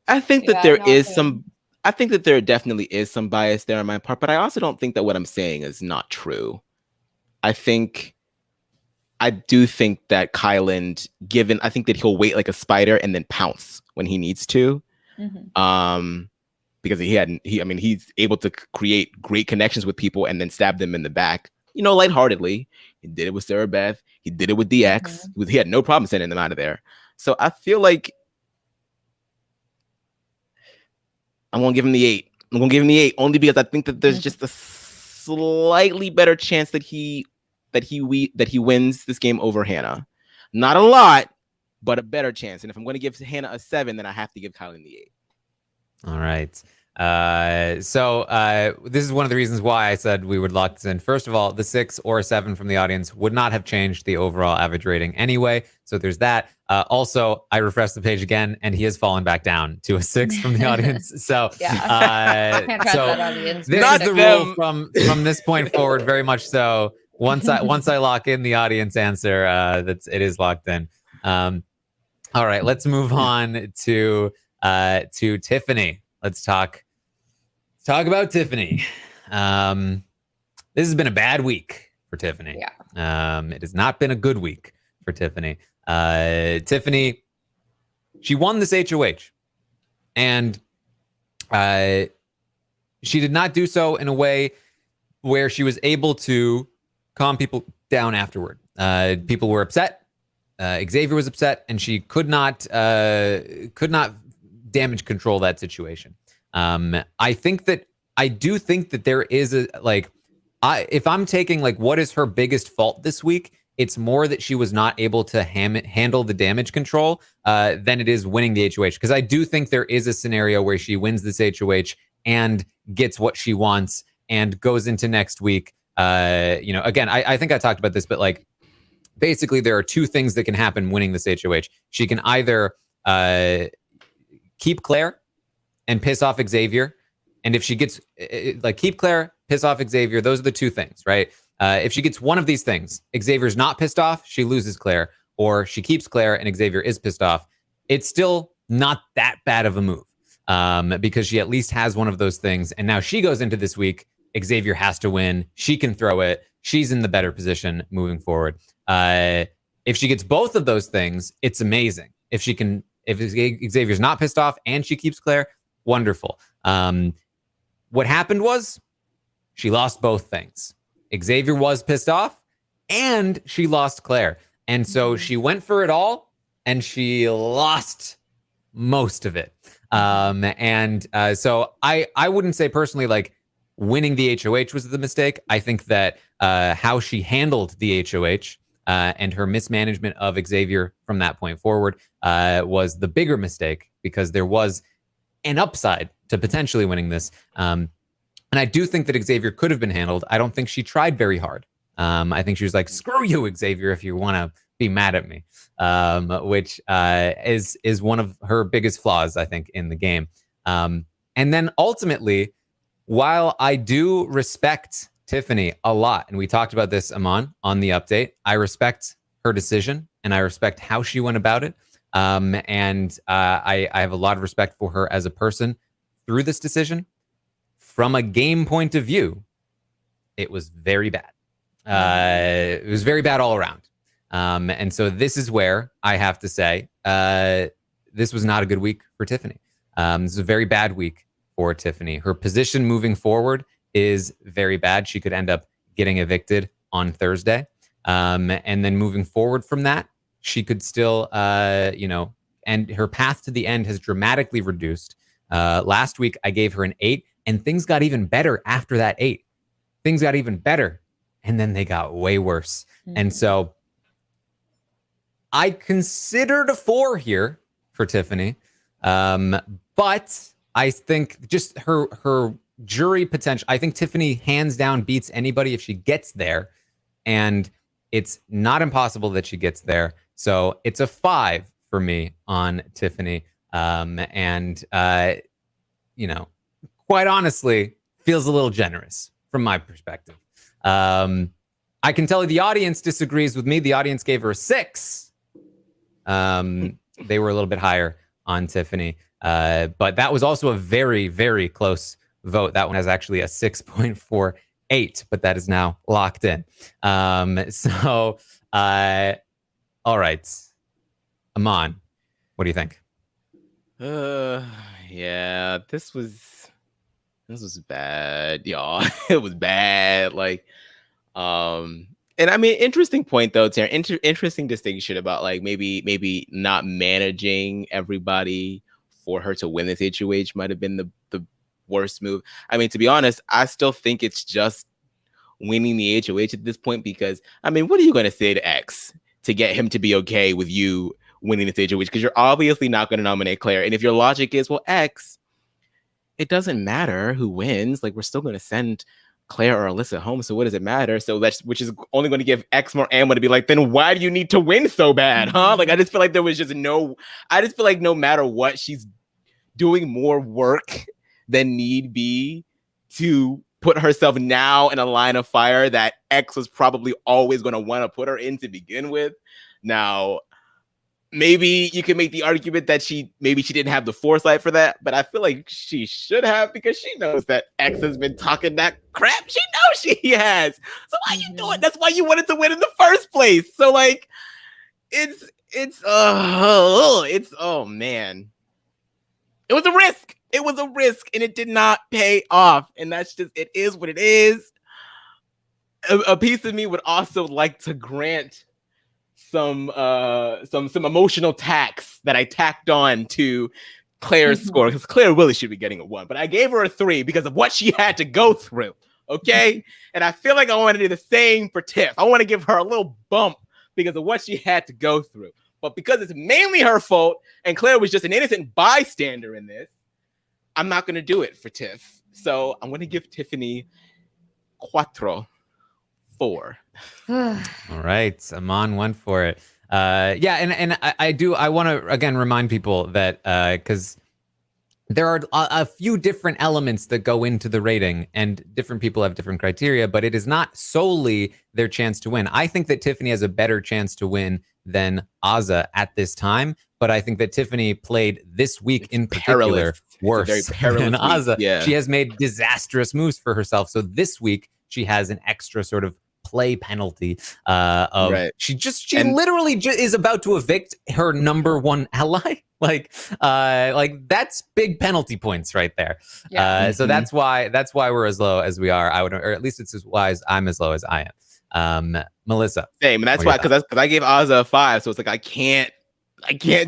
I think that there is some. I think that there definitely is some bias there on my part, but I also don't think that what I'm saying is not true. I do think that Kyland, I think that he'll wait like a spider and then pounce when he needs to. Because he's able to create great connections with people and then stab them in the back, lightheartedly. He did it with Sarah Beth. He did it with DX. He had no problem sending them out of there. So I feel like I'm going to give him the 8. I'm going to give him the 8 only because I think that there's just a slightly better chance that he wins this game over Hannah. Not a lot, but a better chance. And if I'm going to give Hannah a 7, then I have to give Kylan the 8. All right. So this is one of the reasons why I said we would lock this in. First of all, the 6 or 7 from the audience would not have changed the overall average rating anyway. So there's that. Also, I refreshed the page again, and he has fallen back down to a 6 from the audience. So, Can't trust that audience. This is the rule from this point forward. Very much so. Once I lock in the audience answer, it is locked in. All right, let's move on to Tiffany. Let's talk about Tiffany. This has been a bad week for Tiffany. It has not been a good week for Tiffany. Tiffany, she won this HOH, and she did not do so in a way where she was able to calm people down afterward. People were upset. Xavier was upset, and she could not damage control that situation. I do think that there is if I'm taking what is her biggest fault this week, it's more that she was not able to handle the damage control than it is winning the HOH. Because I do think there is a scenario where she wins this HOH and gets what she wants and goes into next week. Again, I think I talked about this, but basically there are 2 things that can happen winning this HOH. She can either keep Claire and piss off Xavier. And if she gets keep Claire, piss off Xavier, those are the 2 things, right? If she gets one of these things, Xavier's not pissed off, she loses Claire, or she keeps Claire and Xavier is pissed off. It's still not that bad of a move because she at least has one of those things. And now she goes into this week, Xavier has to win. She can throw it. She's in the better position moving forward. If she gets both of those things, it's amazing. If Xavier's not pissed off and she keeps Claire, wonderful. What happened was she lost both things. Xavier was pissed off and she lost Claire. And so she went for it all and she lost most of it. So I wouldn't say personally winning the HOH was the mistake. I think that how she handled the HOH and her mismanagement of Xavier from that point forward was the bigger mistake, because there was an upside to potentially winning this. And I do think that Xavier could have been handled. I don't think she tried very hard I think she was like, "Screw you, Xavier, if you want to be mad at me," which is one of her biggest flaws, I think, in the game. And then ultimately, while I do respect Tiffany a lot, and we talked about this, Aman, on the update, I respect her decision and I respect how she went about it. And I have a lot of respect for her as a person through this decision. From a game point of view, it was very bad. It was very bad all around. And so this is where I have to say this was not a good week for Tiffany. This is a very bad week for Tiffany. Her position moving forward is very bad. She could end up getting evicted on Thursday. And then moving forward from that, she could still, and her path to the end has dramatically reduced. Last week, I gave her an 8, and things got even better after that 8. Things got even better, and then they got way worse. Mm-hmm. And so I considered a 4 here for Tiffany, but I think just her jury potential. I think Tiffany hands down beats anybody if she gets there, and it's not impossible that she gets there. So it's a 5 for me on Tiffany, and quite honestly, feels a little generous from my perspective. I can tell you the audience disagrees with me. The audience gave her a 6. They were a little bit higher on Tiffany. But that was also a very, very close vote. That one has actually a 6.48, but that is now locked in. All right. Aman, what do you think? Yeah, this was bad, y'all. It was bad. And I mean, interesting point though, Taran. Interesting distinction about maybe not managing everybody for her to win this HOH might have been the worst move. I mean, to be honest, I still think it's just winning the HOH at this point, because I mean, what are you going to say to X to get him to be okay with you winning this HOH? Because you're obviously not going to nominate Claire. And if your logic is, well, X, it doesn't matter who wins. We're still going to send Claire or Alyssa home, so what does it matter? So which is only going to give X more ammo to be like, then why do you need to win so bad, huh? I just feel like there was just I just feel like no matter what, she's doing more work than need be to put herself now in a line of fire that X was probably always going to want to put her in to begin with. Now, maybe you can make the argument that she didn't have the foresight for that, but I feel like she should have, because she knows that X has been talking that crap. She knows she has. So why you doing? That's why you wanted to win in the first place. So oh man, it was a risk. It was a risk, and it did not pay off. And that's just, it is what it is. A piece of me would also like to grant some emotional tax that I tacked on to Claire's score, because Claire really should be getting a 1, but I gave her a 3 because of what she had to go through. Okay. And I feel like I want to do the same for Tiff. I want to give her a little bump because of what she had to go through. But because it's mainly her fault and Claire was just an innocent bystander in this, I'm not going to do it for Tiff. So I'm going to give Tiffany 4. All right, Aman went for it. And I want to again remind people that because there are a few different elements that go into the rating, and different people have different criteria, but it is not solely their chance to win. I think that Tiffany has a better chance to win than Azza at this time, but I think that Tiffany played this week in particular worse than Azza. Yeah. She has made disastrous moves for herself. So this week she has an extra sort of play penalty of right. She literally is about to evict her number 1 ally. That's big penalty points right there. Yeah. So that's why we're as low as we are. Or at least it's as why I'm as low as I am. Melissa, same, and that's why because I gave Azza a 5, so it's like I can't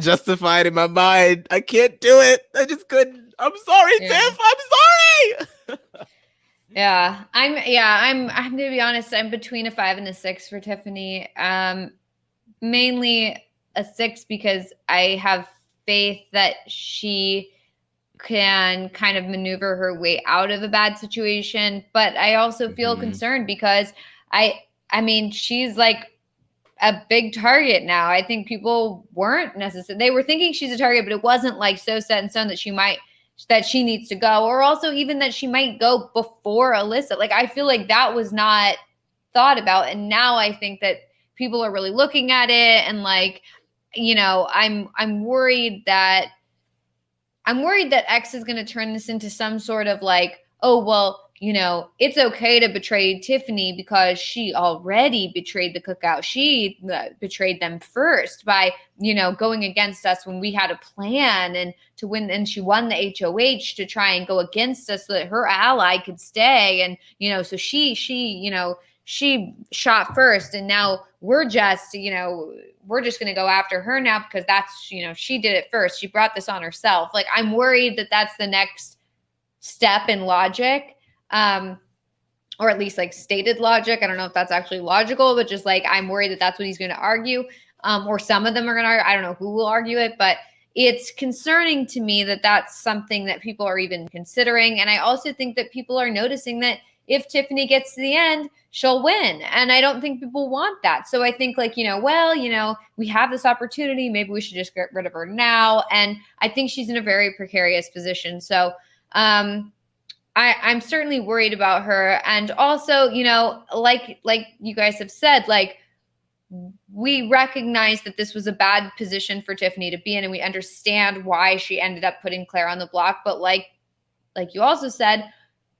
justify it in my mind. I can't do it. I just couldn't. I'm sorry, Tiff. I'm sorry. I'm gonna be honest, I'm between a 5 and a 6 for Tiffany. Mainly a 6 because I have faith that she can kind of maneuver her way out of a bad situation, but I also feel concerned because I I mean, she's like a big target now. I think people weren't necessarily, they were thinking she's a target, but it wasn't like so set in stone that she needs to go, or also even that she might go before Alyssa. Like, I feel like that was not thought about. And now I think that people are really looking at it, and like, you know, I'm worried that X is going to turn this into some sort of like, oh, well, you know, it's okay to betray Tiffany because she already betrayed the cookout. She betrayed them first by, you know, going against us when we had a plan and to win. And she won the HOH to try and go against us so that her ally could stay. And, you know, so she shot first, and now we're just going to go after her now because that's, you know, she did it first. She brought this on herself. Like, I'm worried that that's the next step in logic. Or at least like stated logic. I don't know if that's actually logical, but just like, I'm worried that that's what he's going to argue. Or some of them are going to argue. I don't know who will argue it, but it's concerning to me that that's something that people are even considering. And I also think that people are noticing that if Tiffany gets to the end, she'll win. And I don't think people want that. So I think like, you know, well, you know, we have this opportunity. Maybe we should just get rid of her now. And I think she's in a very precarious position. So, I'm certainly worried about her. And also, you know, like you guys have said, like, we recognize that this was a bad position for Tiffany to be in, and we understand why she ended up putting Claire on the block. But like you also said,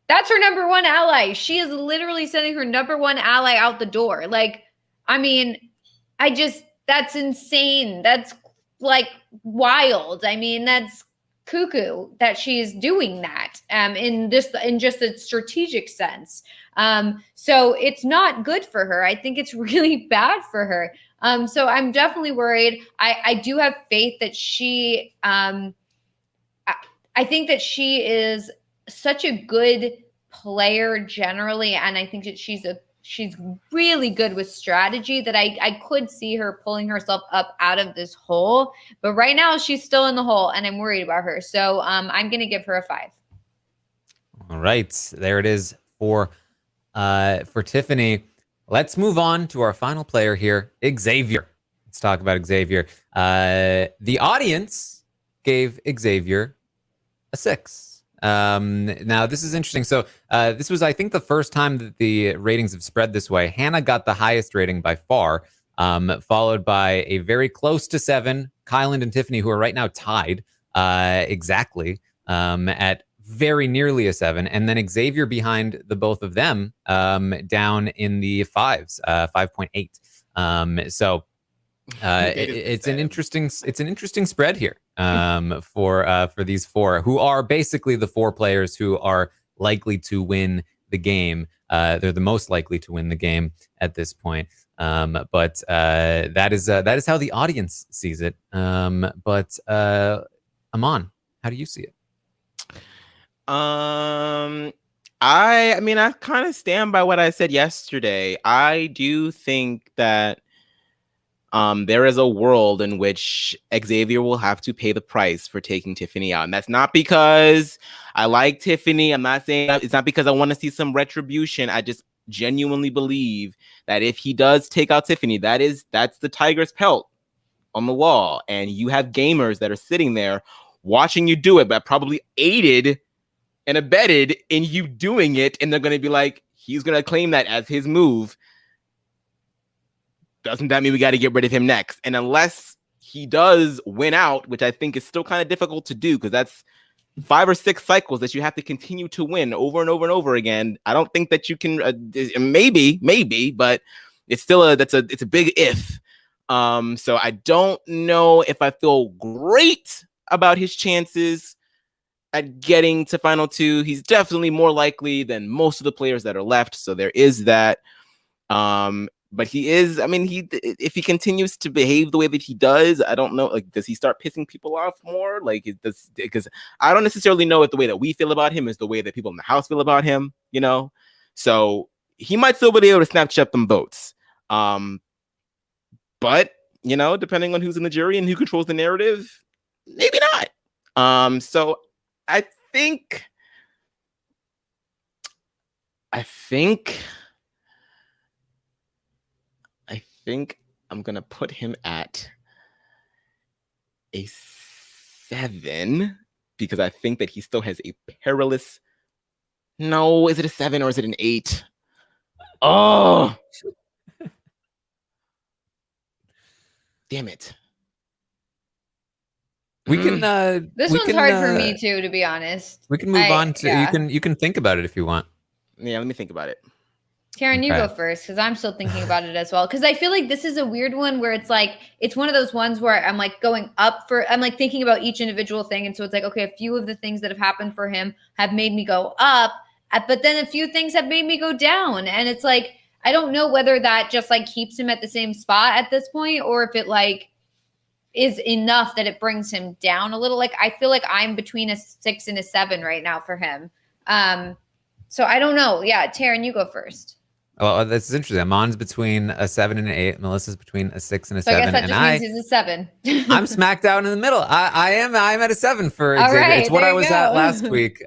that's her number one ally. She is literally sending her number one ally out the door. Like, I mean, that's insane. That's like wild. I mean, that's cuckoo that she's doing that in just a strategic sense. So it's not good for her. I think it's really bad for her. So I'm definitely worried. I do have faith that she, I think that she is such a good player generally. And I think that she's really good with strategy, that I could see her pulling herself up out of this hole. But right now she's still in the hole, and I'm worried about her. So I'm going to give her a 5. All right. There it is for Tiffany. Let's move on to our final player here, Xavier. Let's talk about Xavier. The audience gave Xavier a 6. Now this is interesting. So this was, I think, the first time that the ratings have spread this way. Hannah got the highest rating by far, followed by a very close to 7, Kyland and Tiffany, who are right now tied exactly at very nearly a 7, and then Xavier behind the both of them down in the 5s, 5.8. So it's an interesting spread here for these 4, who are basically the 4 players who are likely to win the game. They're the most likely to win the game at this point. But that is how the audience sees it. But Aman, how do you see it? I mean, I kind of stand by what I said yesterday. I do think that there is a world in which Xavier will have to pay the price for taking Tiffany out. And that's not because I like Tiffany. I'm not saying it's not because I want to see some retribution. I just genuinely believe that if he does take out Tiffany, that's the tiger's pelt on the wall. And you have gamers that are sitting there watching you do it, but probably aided and abetted in you doing it. And they're going to be like, he's going to claim that as his move. Doesn't that mean we got to get rid of him next? And unless he does win out, which I think is still kind of difficult to do, because that's 5 or 6 cycles that you have to continue to win over and over and over again. I don't think that you can, maybe, but it's still it's a big if. So I don't know if I feel great about his chances at getting to final 2. He's definitely more likely than most of the players that are left. So there is that. But he is, I mean, if he continues to behave the way that he does, I don't know, like, does he start pissing people off more? Like, because I don't necessarily know if the way that we feel about him is the way that people in the house feel about him, you know? So he might still be able to snatch up them votes. But, you know, depending on who's in the jury and who controls the narrative, maybe not. So I think think I'm gonna put him at a 7 because I think that he still has a perilous. No, is it a 7 or is it an 8? Oh, damn it. We can. This we one's can, hard for me too, to be honest. We can move on to. Yeah. You can think about it if you want. Yeah, let me think about it. Karen, you Okay. go first because I'm still thinking about it as well. Because I feel like this is a weird one where it's like, it's one of those ones where I'm like going up for, I'm like thinking about each individual thing. And so it's like, okay, a few of the things that have happened for him have made me go up, but then a few things have made me go down. And it's like, I don't know whether that just like keeps him at the same spot at this point, or if it like is enough that it brings him down a little. Like, I feel like I'm between a 6 and a 7 right now for him. So I don't know. Yeah. Taran, you go first. Well, this is interesting. Amon's between a 7 and an 8. Melissa's between a 6 and a So 7. I guess that and just means he's a 7. I'm smack down in the middle. I'm at a 7 for All Xavier. right, It's what there I you was go. at last week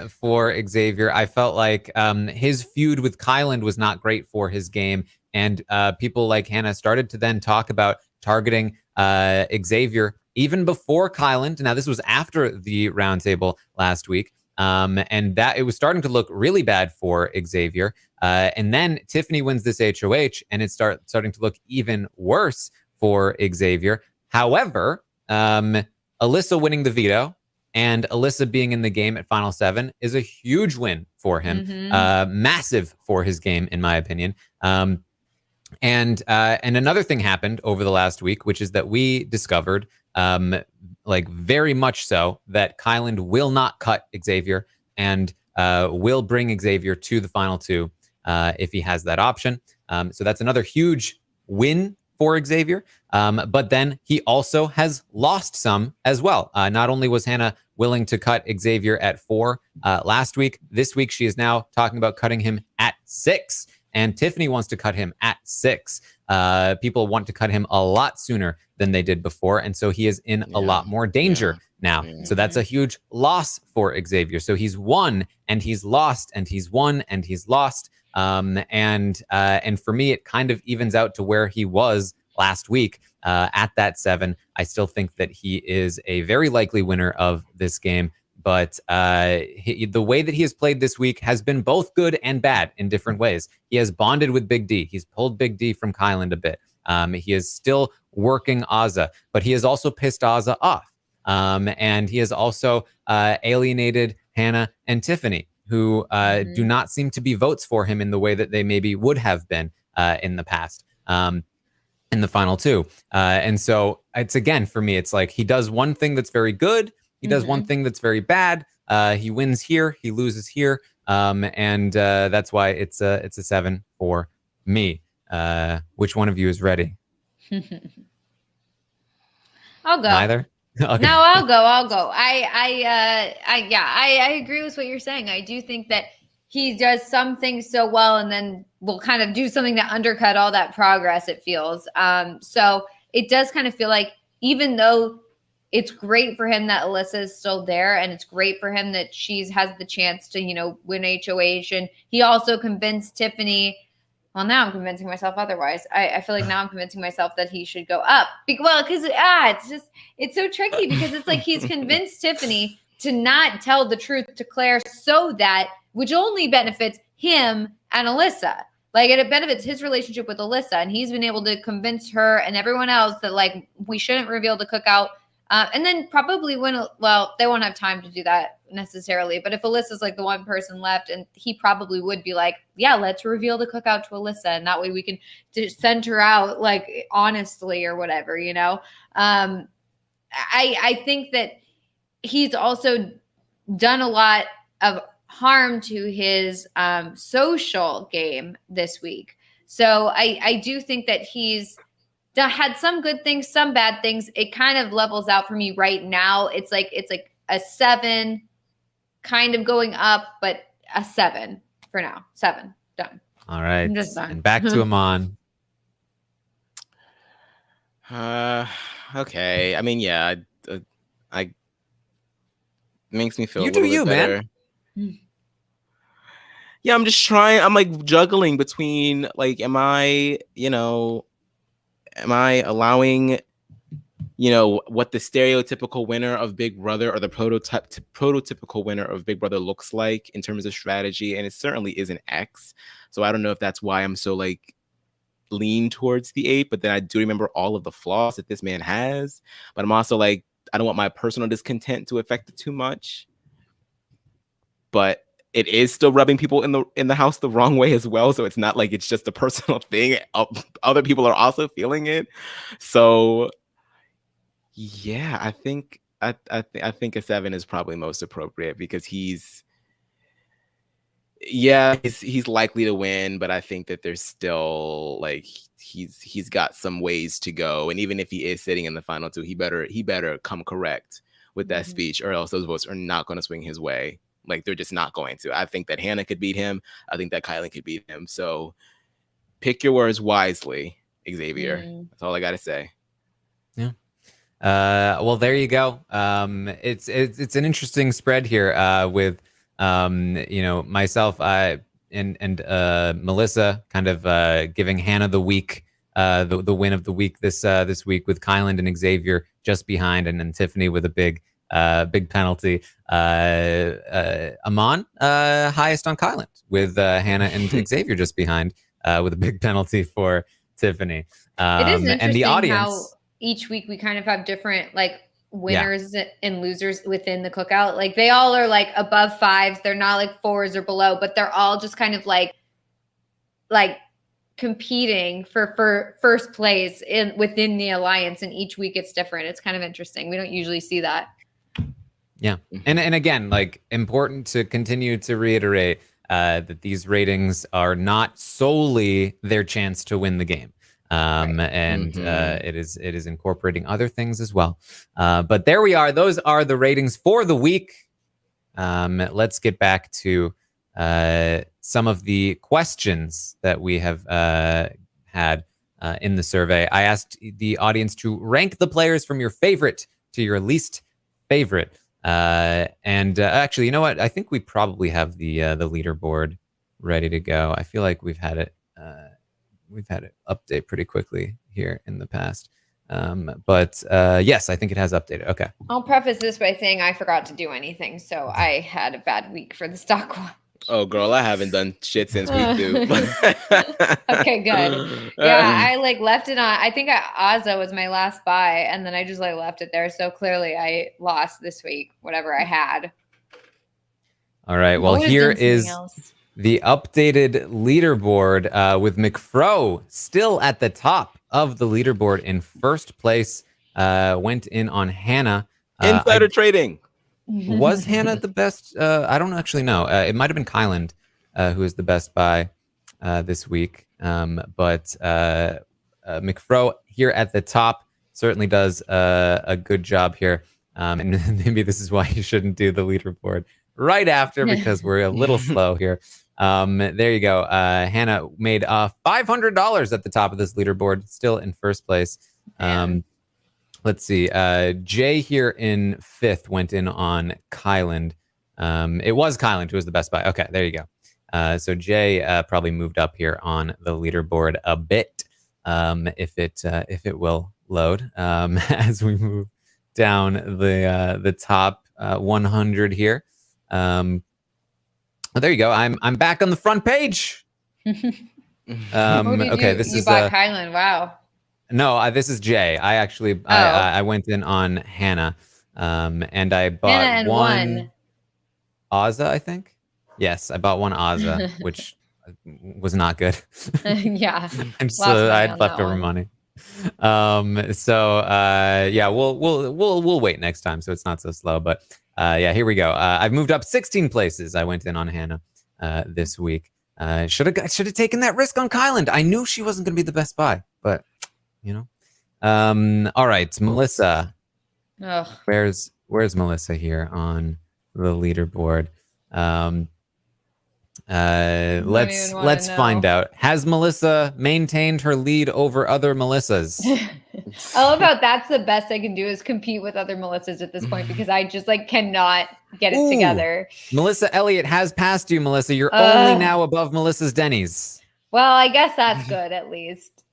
for Xavier. I felt like his feud with Kyland was not great for his game. And people like Hannah started to then talk about targeting Xavier even before Kyland. Now, this was after the roundtable last week. And that it was starting to look really bad for Xavier. And then Tiffany wins this HOH, and it's starting to look even worse for Xavier. However, Alyssa winning the veto and Alyssa being in the game at Final 7 is a huge win for him. Massive for his game, in my opinion. And another thing happened over the last week, which is that we discovered, like very much so, that Kyland will not cut Xavier and will bring Xavier to the Final 2 if he has that option. So that's another huge win for Xavier. But then he also has lost some as well. Not only was Hannah willing to cut Xavier at 4 last week, this week she is now talking about cutting him at 6. And Tiffany wants to cut him at 6. People want to cut him a lot sooner than they did before. And so he is in a lot more danger now. So that's a huge loss for Xavier. So he's won and he's lost and he's won and he's lost. And for me, it kind of evens out to where he was last week at that 7. I still think that he is a very likely winner of this game. But the way that he has played this week has been both good and bad in different ways. He has bonded with Big D. He's pulled Big D from Kyland a bit. He is still working Azza, but he has also pissed Azza off. And he has also alienated Hannah and Tiffany, who do not seem to be votes for him in the way that they maybe would have been in the past. In the Final 2. And so it's, again, for me, it's like he does one thing that's very good. He does one thing that's very bad. He wins here. He loses here. And that's why it's a 7 for me. Which one of you is ready? I'll go. Neither? Okay. No, I'll go. I agree with what you're saying. I do think that he does some things so well and then will kind of do something to undercut all that progress, it feels. So it does kind of feel like, even though it's great for him that Alyssa is still there, and it's great for him that has the chance to, win HOH. And he also convinced Tiffany. Well, now I'm convincing myself otherwise. I feel like now I'm convincing myself that he should go up. Because it's so tricky because it's like he's convinced Tiffany to not tell the truth to Claire, so that, which only benefits him and Alyssa. Like, it benefits his relationship with Alyssa, and he's been able to convince her and everyone else that, like, we shouldn't reveal the cookout. And then probably they won't have time to do that necessarily. But if Alyssa's like the one person left, and he probably would be like, yeah, let's reveal the cookout to Alyssa. And that way we can just send her out like honestly or whatever, I think that he's also done a lot of harm to his social game this week. So I do think that he's had some good things, some bad things. It kind of levels out for me right now. It's like a 7 kind of going up, but a 7 for now. 7 done. All right. I'm just done. And back to Aman. Okay. I mean, yeah, I makes me feel You a little do you, bit better. man. Yeah, I'm just trying. I'm like juggling between, like, am I, Am I allowing, what the stereotypical winner of Big Brother or the prototypical winner of Big Brother looks like in terms of strategy? And it certainly isn't X. So I don't know if that's why I'm so like lean towards the 8, but then I do remember all of the flaws that this man has. But I'm also like, I don't want my personal discontent to affect it too much. But it is still rubbing people in the house the wrong way as well. So it's not like it's just a personal thing. Other people are also feeling it. So yeah, I think a 7 is probably most appropriate because he's likely to win, but I think that there's still like he's got some ways to go. And even if he is sitting in the final 2, he better come correct with that speech, or else those votes are not going to swing his way. Like they're just not going to. I think that Hannah could beat him. I think that Kylan could beat him. So pick your words wisely, Xavier. That's all I got to say. Yeah. Well, there you go. It's an interesting spread here with myself and Melissa kind of giving Hannah the week, the win of the week this week, with Kylan and Xavier just behind, and then Tiffany with a big penalty. Aman highest on Kylan with Hannah and Xavier just behind with a big penalty for Tiffany. It is interesting and the audience. how each week we kind of have different like winners and losers within the cookout. Like they all are like above 5s. They're not like 4s or below, but they're all just kind of like competing for first place within the alliance. And each week it's different. It's kind of interesting. We don't usually see that. Yeah. And again, like important to continue to reiterate that these ratings are not solely their chance to win the game. It is incorporating other things as well. But there we are. Those are the ratings for the week. Let's get back to some of the questions that we have had in the survey. I asked the audience to rank the players from your favorite to your least favorite. Actually, you know what? I think we probably have the leaderboard ready to go. I feel like we've had it update pretty quickly here in the past. Yes, I think it has updated. Okay. I'll preface this by saying I forgot to do anything, so I had a bad week for the stock watch. Oh, girl, I haven't done shit since week 2. Okay, good. Yeah, I like left it on. I think Azza was my last buy, and then I just like left it there. So clearly, I lost this week, whatever I had. All right. Well, here is the updated leaderboard with McFro still at the top of the leaderboard in first place. Went in on Hannah. Insider trading. Was Hannah the best? I don't actually know. It might have been Kylan who is the best buy this week. But McFro here at the top certainly does a good job here. And maybe this is why you shouldn't do the leaderboard right after, because we're a little slow here. There you go. Hannah made $500 at the top of this leaderboard, still in first place. Let's see. Jay here in 5th went in on Kylan. It was Kylan who was the best buy. Okay, there you go. So Jay probably moved up here on the leaderboard a bit, if it will load as we move down the top 100 here. There you go. I'm back on the front page. Okay, this is bought Kylan. Wow. No, this is Jay. I actually I went in on Hannah, and I bought one Azza, I think. Yes, I bought one Azza, which was not good. Yeah, and so I had leftover money. Yeah, we'll wait next time, so it's not so slow. But yeah, here we go. I've moved up 16 places. I went in on Hannah this week. Should have taken that risk on Kylan. I knew she wasn't going to be the best buy, but. All right, Melissa. Ugh. Where's Melissa here on the leaderboard? Let's find out. Has Melissa maintained her lead over other Melissas? I love how that's the best I can do is compete with other Melissas at this point, because I just like cannot get it together. Melissa Elliott has passed you, Melissa. You're only now above Melissa's Deni's. Well, I guess that's good at least.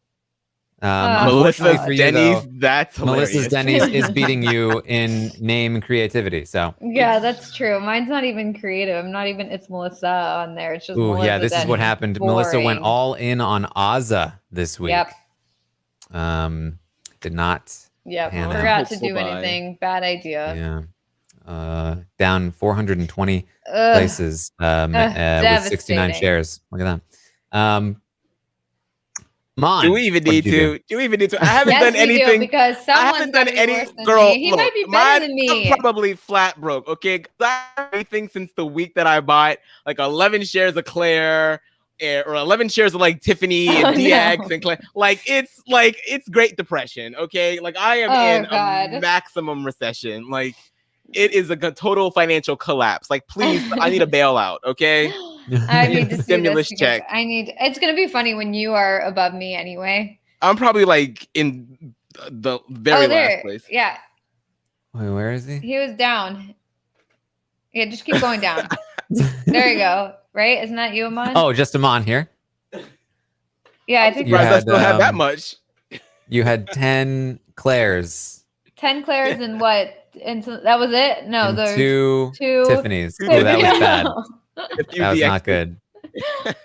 Unfortunately Melissa for you, though, Deni's, that's hilarious. Melissa's Denny's is beating you in name and creativity. So, Yeah, that's true. Mine's not even creative. I'm not even. It's Melissa on there. It's just. ooh, Melissa yeah, this is what Deni. happened. Boring. Melissa went all in on Azza this week. Yep. Did not. Yep. Hannah. Forgot to Hopeful do buy. anything. Bad idea. Yeah. Down 420 Ugh. places with 69 devastating. shares. Look at that. Mon, Do we even what need did you do? to? Do we even need to? I haven't Yes, done we anything. do, because I someone's haven't done gonna be any. worse than Girl, me. He look, might be better than me. I'm probably flat broke. Okay, 'cause I haven't done anything since the week that I bought like 11 shares of Claire, or 11 shares of like Tiffany and Oh, DX no. and Claire. Like it's Great Depression. Okay, like I am Oh, in God. a maximum recession. Like it is a total financial collapse. Like please, I need a bailout. Okay. I need to see Stimulus this check. It's gonna be funny when you are above me anyway. I'm probably like in the very last place. Yeah, Wait, where is he? he was down. Yeah, just keep going down. There you go. Right? Isn't that you, Aman? Oh, just Amon here. yeah, I think You Surprised I had, still have that much. You had 10 Claires 10 Claires and what? And so that was it? No, and there's two two Tiffany's. Two Oh, that was Tiffany's. bad. A few That was DX. not good.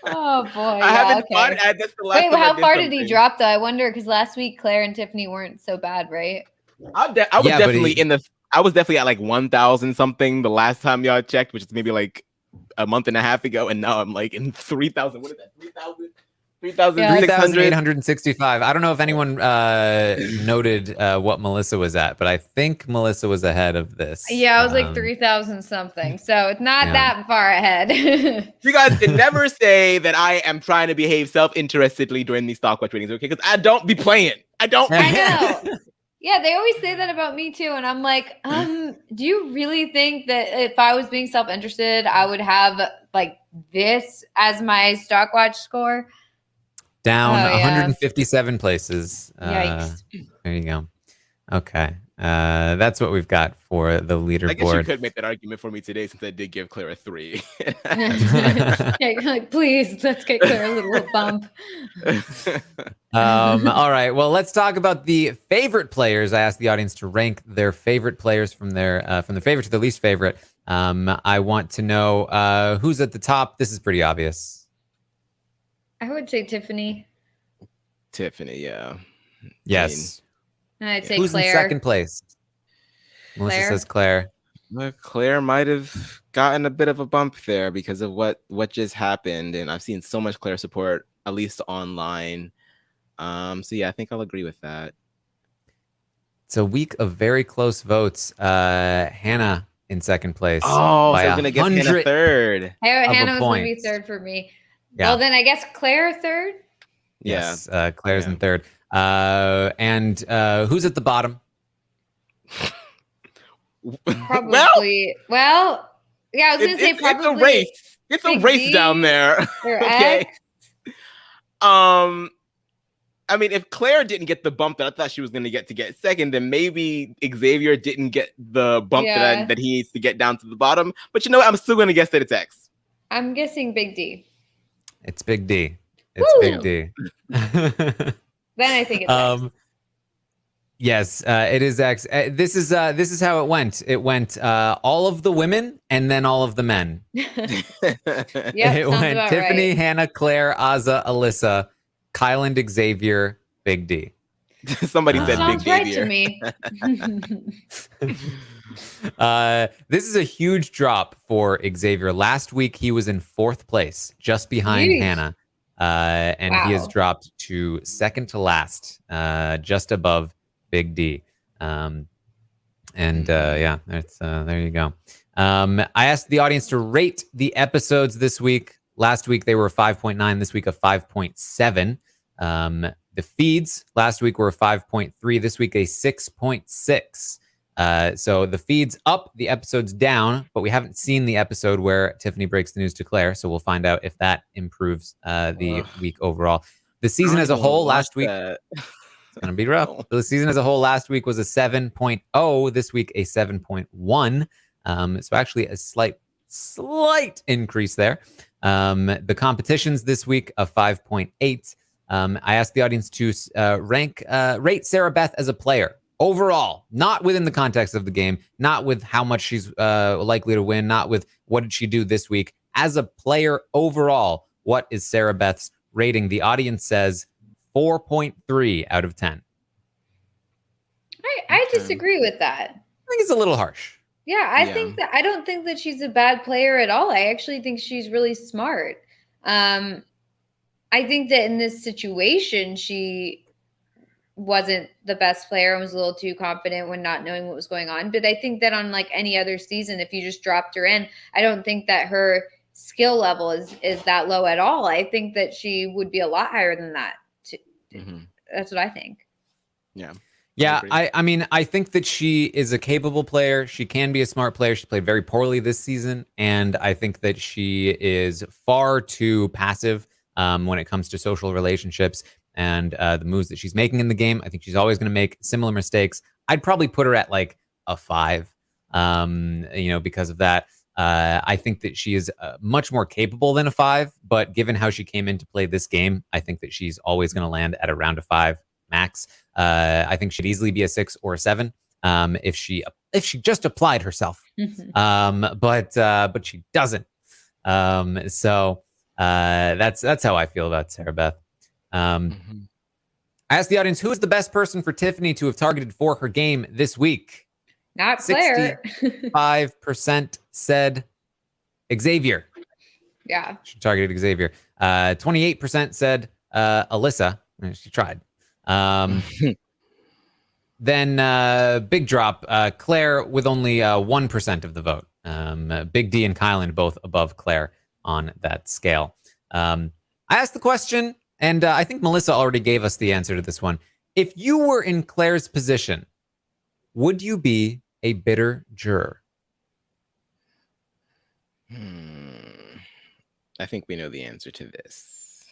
Oh boy. I Yeah, haven't okay. bought ad. That's the last Wait, time how I far did he something. drop though? I wonder, because last week Claire and Tiffany weren't so bad, right? I was Yeah, but definitely he- I was definitely at like 1,000 something the last time y'all checked, which is maybe like a month and a half ago, and now I'm like in 3,000. What is that? 3,000? 3,600. 3,865. I don't know if anyone noted what Melissa was at, but I think Melissa was ahead of this. Yeah, I was like 3,000 something. So it's not Yeah. that far ahead. You guys can never say that I am trying to behave self-interestedly during these stock watch readings, okay? Because I don't be playing. I don't. I know. Yeah, they always say that about me too. And I'm like, do you really think that if I was being self-interested, I would have like this as my stock watch score? Down Oh, yeah. 157 places. Yikes. There you go. Okay. That's what we've got for the I guess you leaderboard. could make that argument for me today since I did give Claire a 3. Yeah, you're like, please, let's get Claire a little bump. All right. Well, let's talk about the favorite players. I asked the audience to rank their favorite players from their favorite to their least favorite. I want to know who's at the top. This is pretty obvious. I would say Tiffany. Tiffany, yeah. Yes. And I'd say Who's Claire. in second place? Melissa Claire? says Claire. Well, Claire might have gotten a bit of a bump there because of what just happened, and I've seen so much Claire support, at least online. So yeah, I think I'll agree with that. It's a week of very close votes. Hannah in second place. Oh, by so I'm gonna guess Hannah 100 third. Hannah was going to be point. third for me. Yeah. Well, then I guess Claire third. Yes, Claire's Yeah. in third. And who's at the bottom? Probably. Well, yeah, I was going to say probably. It's a race. It's a Big race D down there. Or Okay. X. I mean, if Claire didn't get the bump that I thought she was going to get second, then maybe Xavier didn't get the bump Yeah. that he needs to get down to the bottom. But you know what? I'm still going to guess that it's X. I'm guessing Big D. It's Big D. It's Woo! Big D. Then I think it's X. Yes, it is X. This is how it went. It went all of the women and then all of the men. Yep, It sounds went about Tiffany, right. Hannah, Claire, Azza, Alyssa, Kyland, Xavier, Big D. Somebody said Sounds Big right Xavier. to me. This is a huge drop for Xavier. Last week he was in fourth place, just behind Yeesh. Hannah, and he has Wow. dropped to second to last, just above Big D. Yeah, that's there you go. I asked the audience to rate the episodes this week. Last week they were 5.9. This week a 5.7. The feeds last week were a 5.3. This week a 6.6. So the feeds up, the episodes down, but we haven't seen the episode where Tiffany breaks the news to Claire. So we'll find out if that improves the week overall. The season as a whole last week. It's going to be rough. No. The season as a whole last week was a 7.0. This week, a 7.1. So actually a slight increase there. The competitions this week, a 5.8. I asked the audience to rate Sarah Beth as a player overall, not within the context of the game, not with how much she's likely to win, not with what did she do this week. As a player overall, what is Sarah Beth's rating? The audience says 4.3 out of 10. I disagree with that. I think it's a little harsh. Yeah, I don't think that she's a bad player at all. I actually think she's really smart. I think that in this situation, she wasn't the best player and was a little too confident when not knowing what was going on. But I think that on like any other season, if you just dropped her in, I don't think that her skill level is that low at all. I think that she would be a lot higher than that. That's what I think. Yeah. Yeah, I mean, I think that she is a capable player. She can be a smart player. She played very poorly this season. And I think that she is far too passive when it comes to social relationships and the moves that she's making in the game. I think she's always going to make similar mistakes. I'd probably put her at like a 5, because of that. I think that she is much more capable than a 5. But given how she came in to play this game, I think that she's always going to land at around a 5 max. I think she'd easily be a 6 or a 7 if she just applied herself. But she doesn't. So that's how I feel about Sarah Beth. I asked the audience, who is the best person for Tiffany to have targeted for her game this week? Not Claire. 65% said Xavier. Yeah. She targeted Xavier. 28% said Alyssa. She tried. Then big drop. Claire with only 1% of the vote. Big D and Kylan both above Claire on that scale. I asked the question, and I think Melissa already gave us the answer to this one. If you were in Claire's position, would you be a bitter juror? I think we know the answer to this.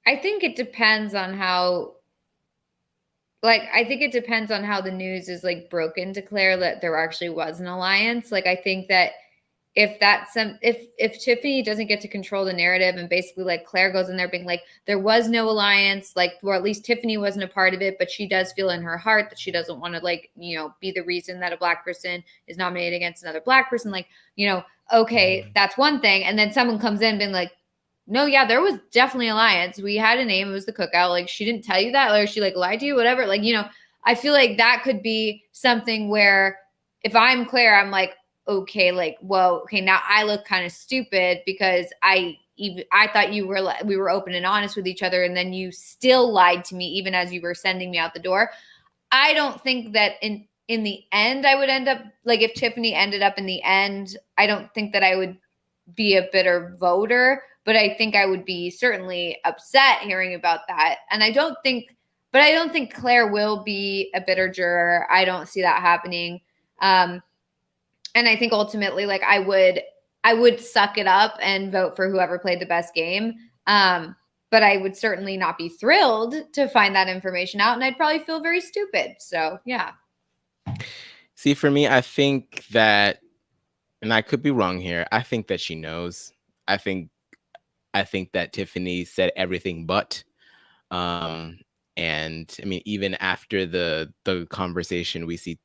I think it depends on how, I think it depends on how the news is broken to Claire that there actually was an alliance. I think that if Tiffany doesn't get to control the narrative and basically Claire goes in there being there was no alliance, or at least Tiffany wasn't a part of it, but she does feel in her heart that she doesn't want to be the reason that a Black person is nominated against another Black person. Okay, that's one thing. And then someone comes in being no, yeah, there was definitely alliance. We had a name. It was the Cookout. She didn't tell you that, or she lied to you, whatever. I feel that could be something where if I'm Claire, I'm okay, okay, now I look kind of stupid because I thought we were open and honest with each other, and then you still lied to me even as you were sending me out the door. I don't think that in the end I would end up if Tiffany ended up in the end, I don't think that I would be a bitter voter, but I think I would be certainly upset hearing about that. And I don't think Claire will be a bitter juror. I don't see that happening. And I think ultimately, I would suck it up and vote for whoever played the best game. But I would certainly not be thrilled to find that information out, and I'd probably feel very stupid. So, yeah. See, for me, I think that, and I could be wrong here, I think that she knows. I think that Tiffany said everything but. And I mean, even after the conversation, we see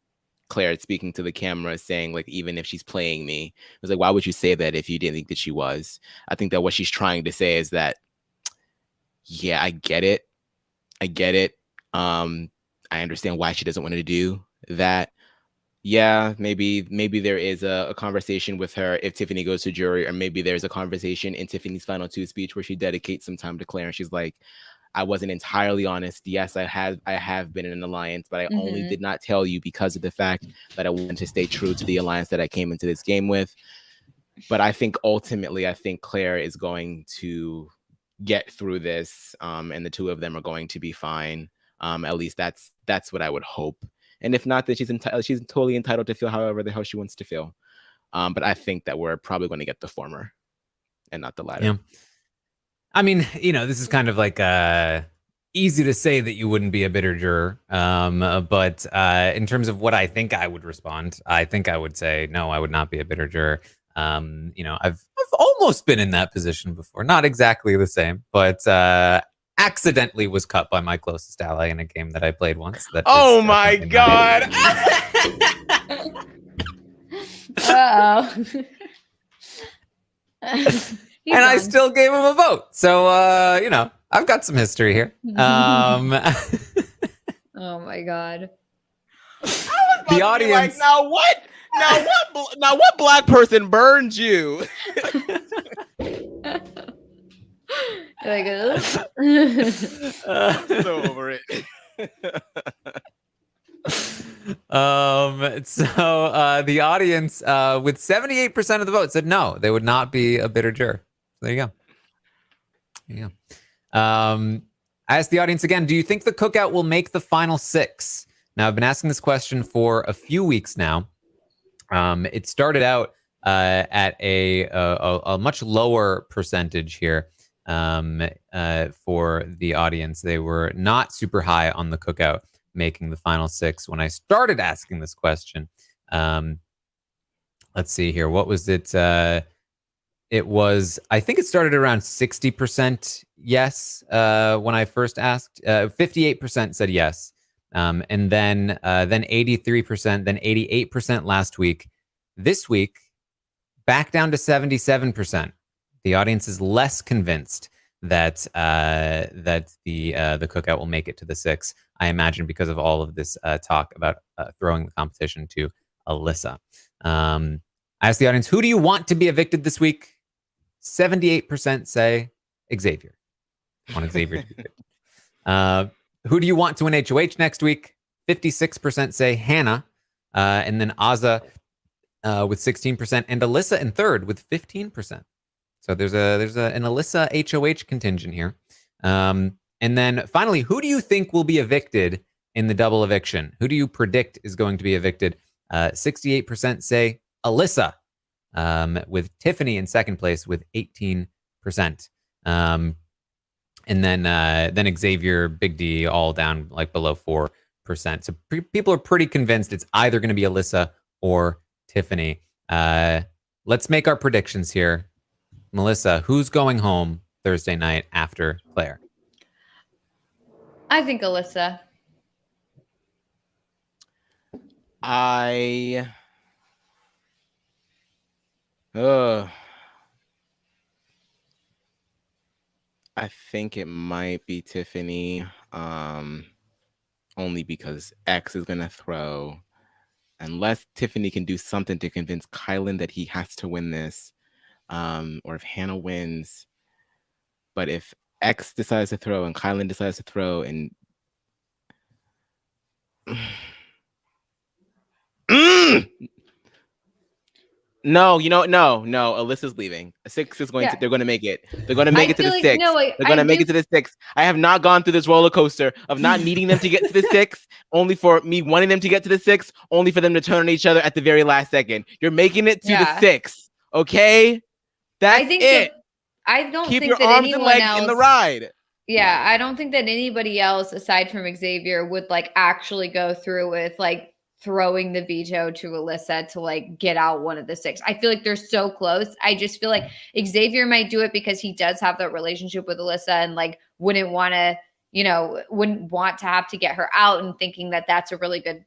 Claire speaking to the camera saying, even if she's playing me, it was why would you say that if you didn't think that she was? I think that what she's trying to say is that, yeah, I get it. I understand why she doesn't want to do that. Yeah, maybe there is a conversation with her if Tiffany goes to jury, or maybe there's a conversation in Tiffany's final 2 speech where she dedicates some time to Claire and she's like, I wasn't entirely honest. Yes, I have been in an alliance, but I only did not tell you because of the fact that I wanted to stay true to the alliance that I came into this game with. But I think ultimately, Claire is going to get through this, and the two of them are going to be fine. At least that's what I would hope. And if not, then she's totally entitled to feel however the hell she wants to feel. But I think that we're probably going to get the former and not the latter. Yeah. I mean, this is kind of easy to say that you wouldn't be a bitter juror. But in terms of what I think I would respond, I think I would say, no, I would not be a bitter juror. I've almost been in that position before. Not exactly the same, but accidentally was cut by my closest ally in a game that I played once. That Oh is my definitely not Uh-oh. and I still gave him a vote. So, I've got some history here. Oh my god. The audience. Like, now what? Now what black person burned you? Like, So over it. The audience with 78% of the vote said no, they would not be a bitter juror. So there you go. I asked the audience again, do you think the cookout will make the final 6? Now, I've been asking this question for a few weeks now. It started out at a much lower percentage here for the audience. They were not super high on the cookout making the final 6 when I started asking this question. Let's see here. What was it? It was, I think it started around 60% yes when I first asked. 58% said yes. And then 83%, then 88% last week. This week, back down to 77%. The audience is less convinced that the cookout will make it to the 6. I imagine because of all of this talk about throwing the competition to Alyssa. I asked the audience, who do you want to be evicted this week? 78% say Xavier. I want Xavier to be evicted. Who do you want to win HOH next week? 56% say Hannah. And then Azza with 16%. And Alyssa in third with 15%. So there's an Alyssa HOH contingent here. And then finally, who do you think will be evicted in the double eviction? Who do you predict is going to be evicted? 68% say Alyssa, with Tiffany in second place with 18%. And then Xavier, Big D, all down like below 4%. So people are pretty convinced it's either going to be Alyssa or Tiffany. Let's make our predictions here. Melissa, who's going home Thursday night after Claire? I think Alyssa. I think it might be Tiffany, only because X is gonna throw. Unless Tiffany can do something to convince Kylan that he has to win this, or if Hannah wins. But if X decides to throw and Kylan decides to throw, and No, Alyssa's leaving. 6 is going to, they're going to make it. They're going to make it to the 6. They're going to make it to the 6. I have not gone through this roller coaster of not needing them to get to the 6, only for me wanting them to get to the 6, only for them to turn on each other at the very last second. You're making it to the 6. Okay? That's it. I don't Keep think your that arms anyone and legs else in the ride. Yeah, I don't think that anybody else aside from Xavier would like actually go through with like throwing the veto to Alyssa to like get out one of the 6. I feel like they're so close. I just feel like Xavier might do it because he does have that relationship with Alyssa and like wouldn't want to have to get her out, and thinking that that's a really good,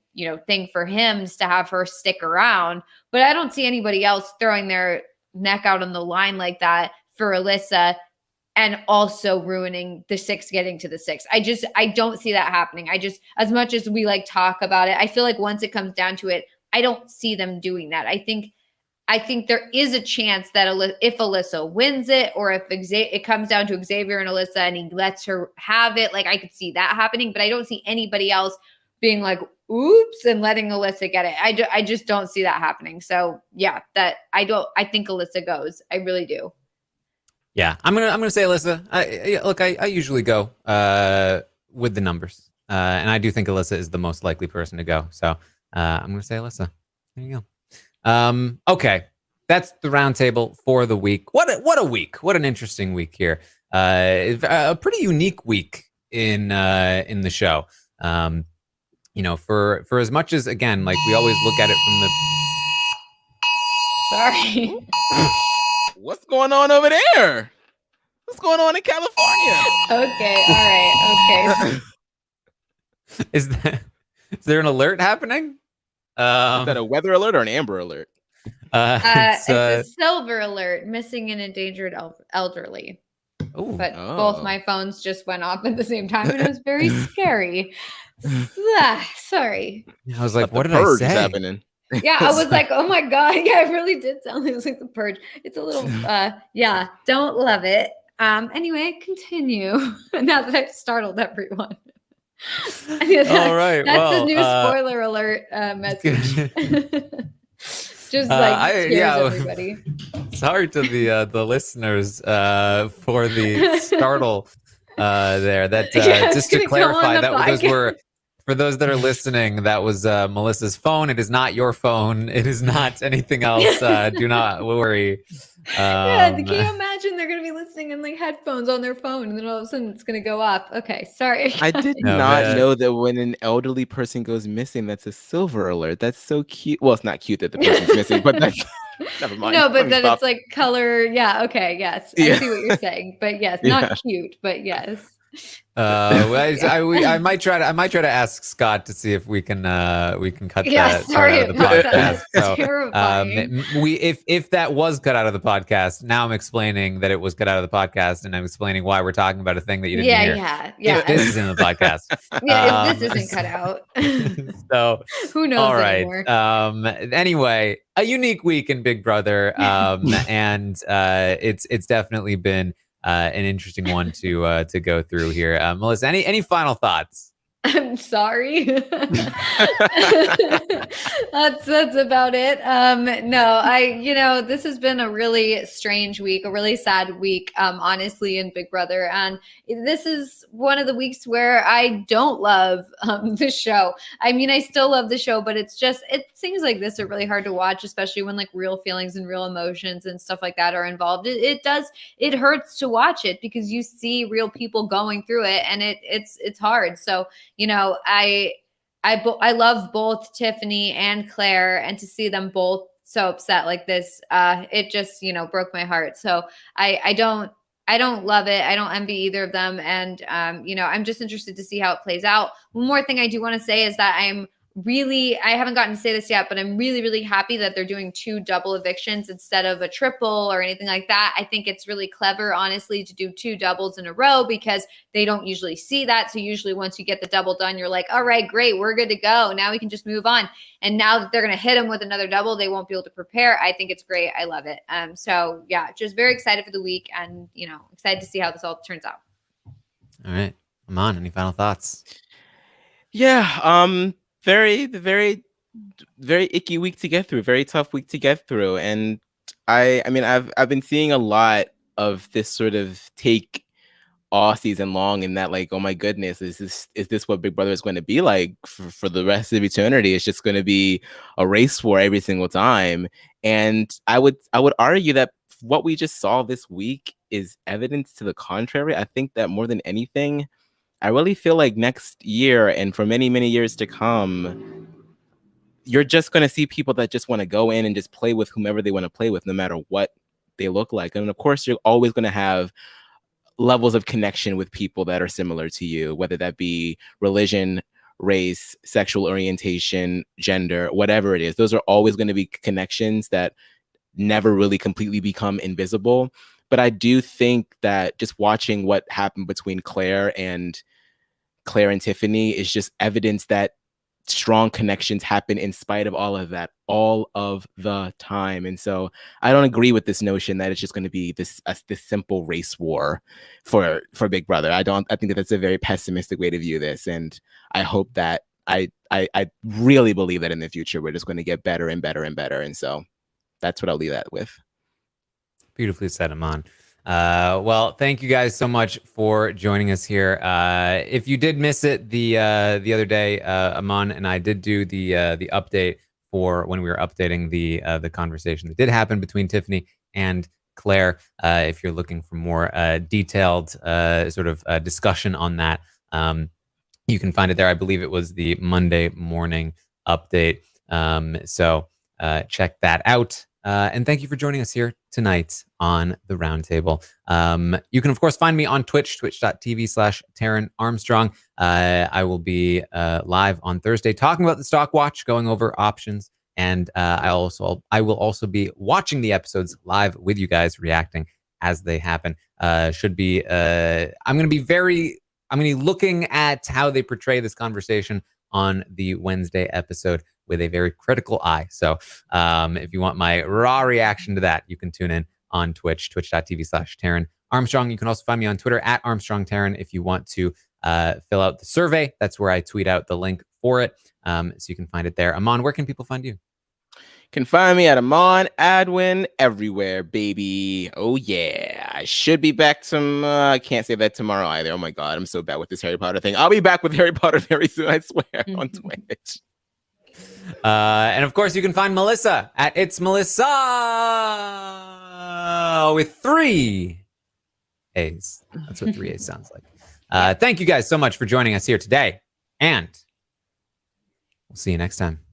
thing for him is to have her stick around. But I don't see anybody else throwing their neck out on the line like that for Alyssa and also ruining the 6 getting to the 6. I don't see that happening. As much as we like talk about it, I feel like once it comes down to it, I don't see them doing that. I think there is a chance that if Alyssa wins it, or if it comes down to Xavier and Alyssa and he lets her have it, like I could see that happening, but I don't see anybody else being like, oops, and letting Alyssa get it. I just don't see that happening. So yeah, I think Alyssa goes. I really do. Yeah, I'm gonna say Alyssa. I usually go with the numbers, and I do think Alyssa is the most likely person to go. So I'm gonna say Alyssa. There you go. Okay, that's the roundtable for the week. What a week! What an interesting week here. A pretty unique week in the show. For as much as, again, like we always look at it from the. Sorry. What's going on over there? What's going on in California? Okay, all right, okay. Is there an alert happening? Is that a weather alert or an amber alert? It's a silver alert, missing and endangered elderly. Ooh. But both my phones just went off at the same time, and it was very scary. Sorry. I was like, But what the did I purge say? is happening. Yeah, I was like, oh my God. Yeah, it really did sound like it was like the purge. It's a little, yeah, don't love it. Anyway, continue. Now that I've startled everyone. All right. That's the new spoiler alert message. Just everybody. Sorry to the listeners for the startle there. That just to clarify, those were, for those that are listening, that was Melissa's phone. It is not your phone. It is not anything else. Do not worry. Can you imagine they're going to be listening in like headphones on their phone, and then all of a sudden it's going to go off? Okay, sorry. I did not know that when an elderly person goes missing, that's a silver alert. That's so cute. Well, it's not cute that the person's missing, but that's never mind. No, but then it's like color. Yeah. Okay. Yes. I see what you're saying, but yes, not cute, but yes. I might try to ask Scott to see if we can cut that part out of the podcast. If that was cut out of the podcast, now I'm explaining that it was cut out of the podcast, and I'm explaining why we're talking about a thing that you didn't hear. Yeah. If this is in the podcast, if this isn't cut out, so who knows anymore? Anyway, a unique week in Big Brother, and it's definitely been an interesting one to go through here. Melissa, any final thoughts? I'm sorry. that's about it. No, this has been a really strange week, a really sad week, honestly, in Big Brother. And this is one of the weeks where I don't love the show. I mean, I still love the show, but it's just, things like this are really hard to watch, especially when like real feelings and real emotions and stuff like that are involved. It hurts to watch it because you see real people going through it, and it's hard. So, I love both Tiffany and Claire, and to see them both so upset like this, it just, broke my heart. So I don't love it. I don't envy either of them. And, I'm just interested to see how it plays out. One more thing I do want to say is that I haven't gotten to say this yet, but I'm really, really happy that they're doing 2 double evictions instead of a triple or anything like that. I think it's really clever, honestly, to do 2 doubles in a row because they don't usually see that. So usually once you get the double done, you're like, all right, great, we're good to go. Now we can just move on. And now that they're going to hit them with another double, they won't be able to prepare. I think it's great. I love it. So yeah, just very excited for the week, and, excited to see how this all turns out. All right. Aman, any final thoughts? Yeah. Very, very, very icky week to get through. Very tough week to get through. And I mean, I've been seeing a lot of this sort of take all season long, in that, like, oh my goodness, is this what Big Brother is going to be like for the rest of eternity? It's just going to be a race war every single time. And I would argue that what we just saw this week is evidence to the contrary. I think that more than anything, I really feel like next year and for many, many years to come, you're just going to see people that just want to go in and just play with whomever they want to play with, no matter what they look like. And of course, you're always going to have levels of connection with people that are similar to you, whether that be religion, race, sexual orientation, gender, whatever it is. Those are always going to be connections that never really completely become invisible. But I do think that just watching what happened between Claire and Tiffany is just evidence that strong connections happen in spite of all of that, all of the time. And so I don't agree with this notion that it's just going to be this simple race war for Big Brother. I think that's a very pessimistic way to view this. And I hope that I really believe that in the future, we're just going to get better and better and better. And so that's what I'll leave that with. Beautifully said, Aman. Well, thank you guys so much for joining us here. If you did miss it the other day, Aman and I did do the update for when we were updating the conversation that did happen between Tiffany and Claire. If you're looking for more detailed sort of discussion on that, you can find it there. I believe it was the Monday morning update. So check that out. And thank you for joining us here tonight on the Roundtable. You can, of course, find me on Twitch, twitch.tv/Taran Armstrong. I will be live on Thursday talking about the Stock Watch, going over options. And I will also be watching the episodes live with you guys, reacting as they happen. I'm going to be looking at how they portray this conversation on the Wednesday episode with a very critical eye. So if you want my raw reaction to that, you can tune in on Twitch, twitch.tv/Taran Armstrong. You can also find me on Twitter @ArmstrongTaran if you want to fill out the survey. That's where I tweet out the link for it. So you can find it there. Aman, where can people find you? Can find me at Aman Adwin everywhere, baby. Oh yeah, I should be back I can't say that tomorrow either. Oh my god, I'm so bad with this Harry Potter thing. I'll be back with Harry Potter very soon, I swear, on Twitch. And of course, you can find Melissa at It's Melissa with 3 A's. That's what 3 A's sounds like. Thank you guys so much for joining us here today, and we'll see you next time.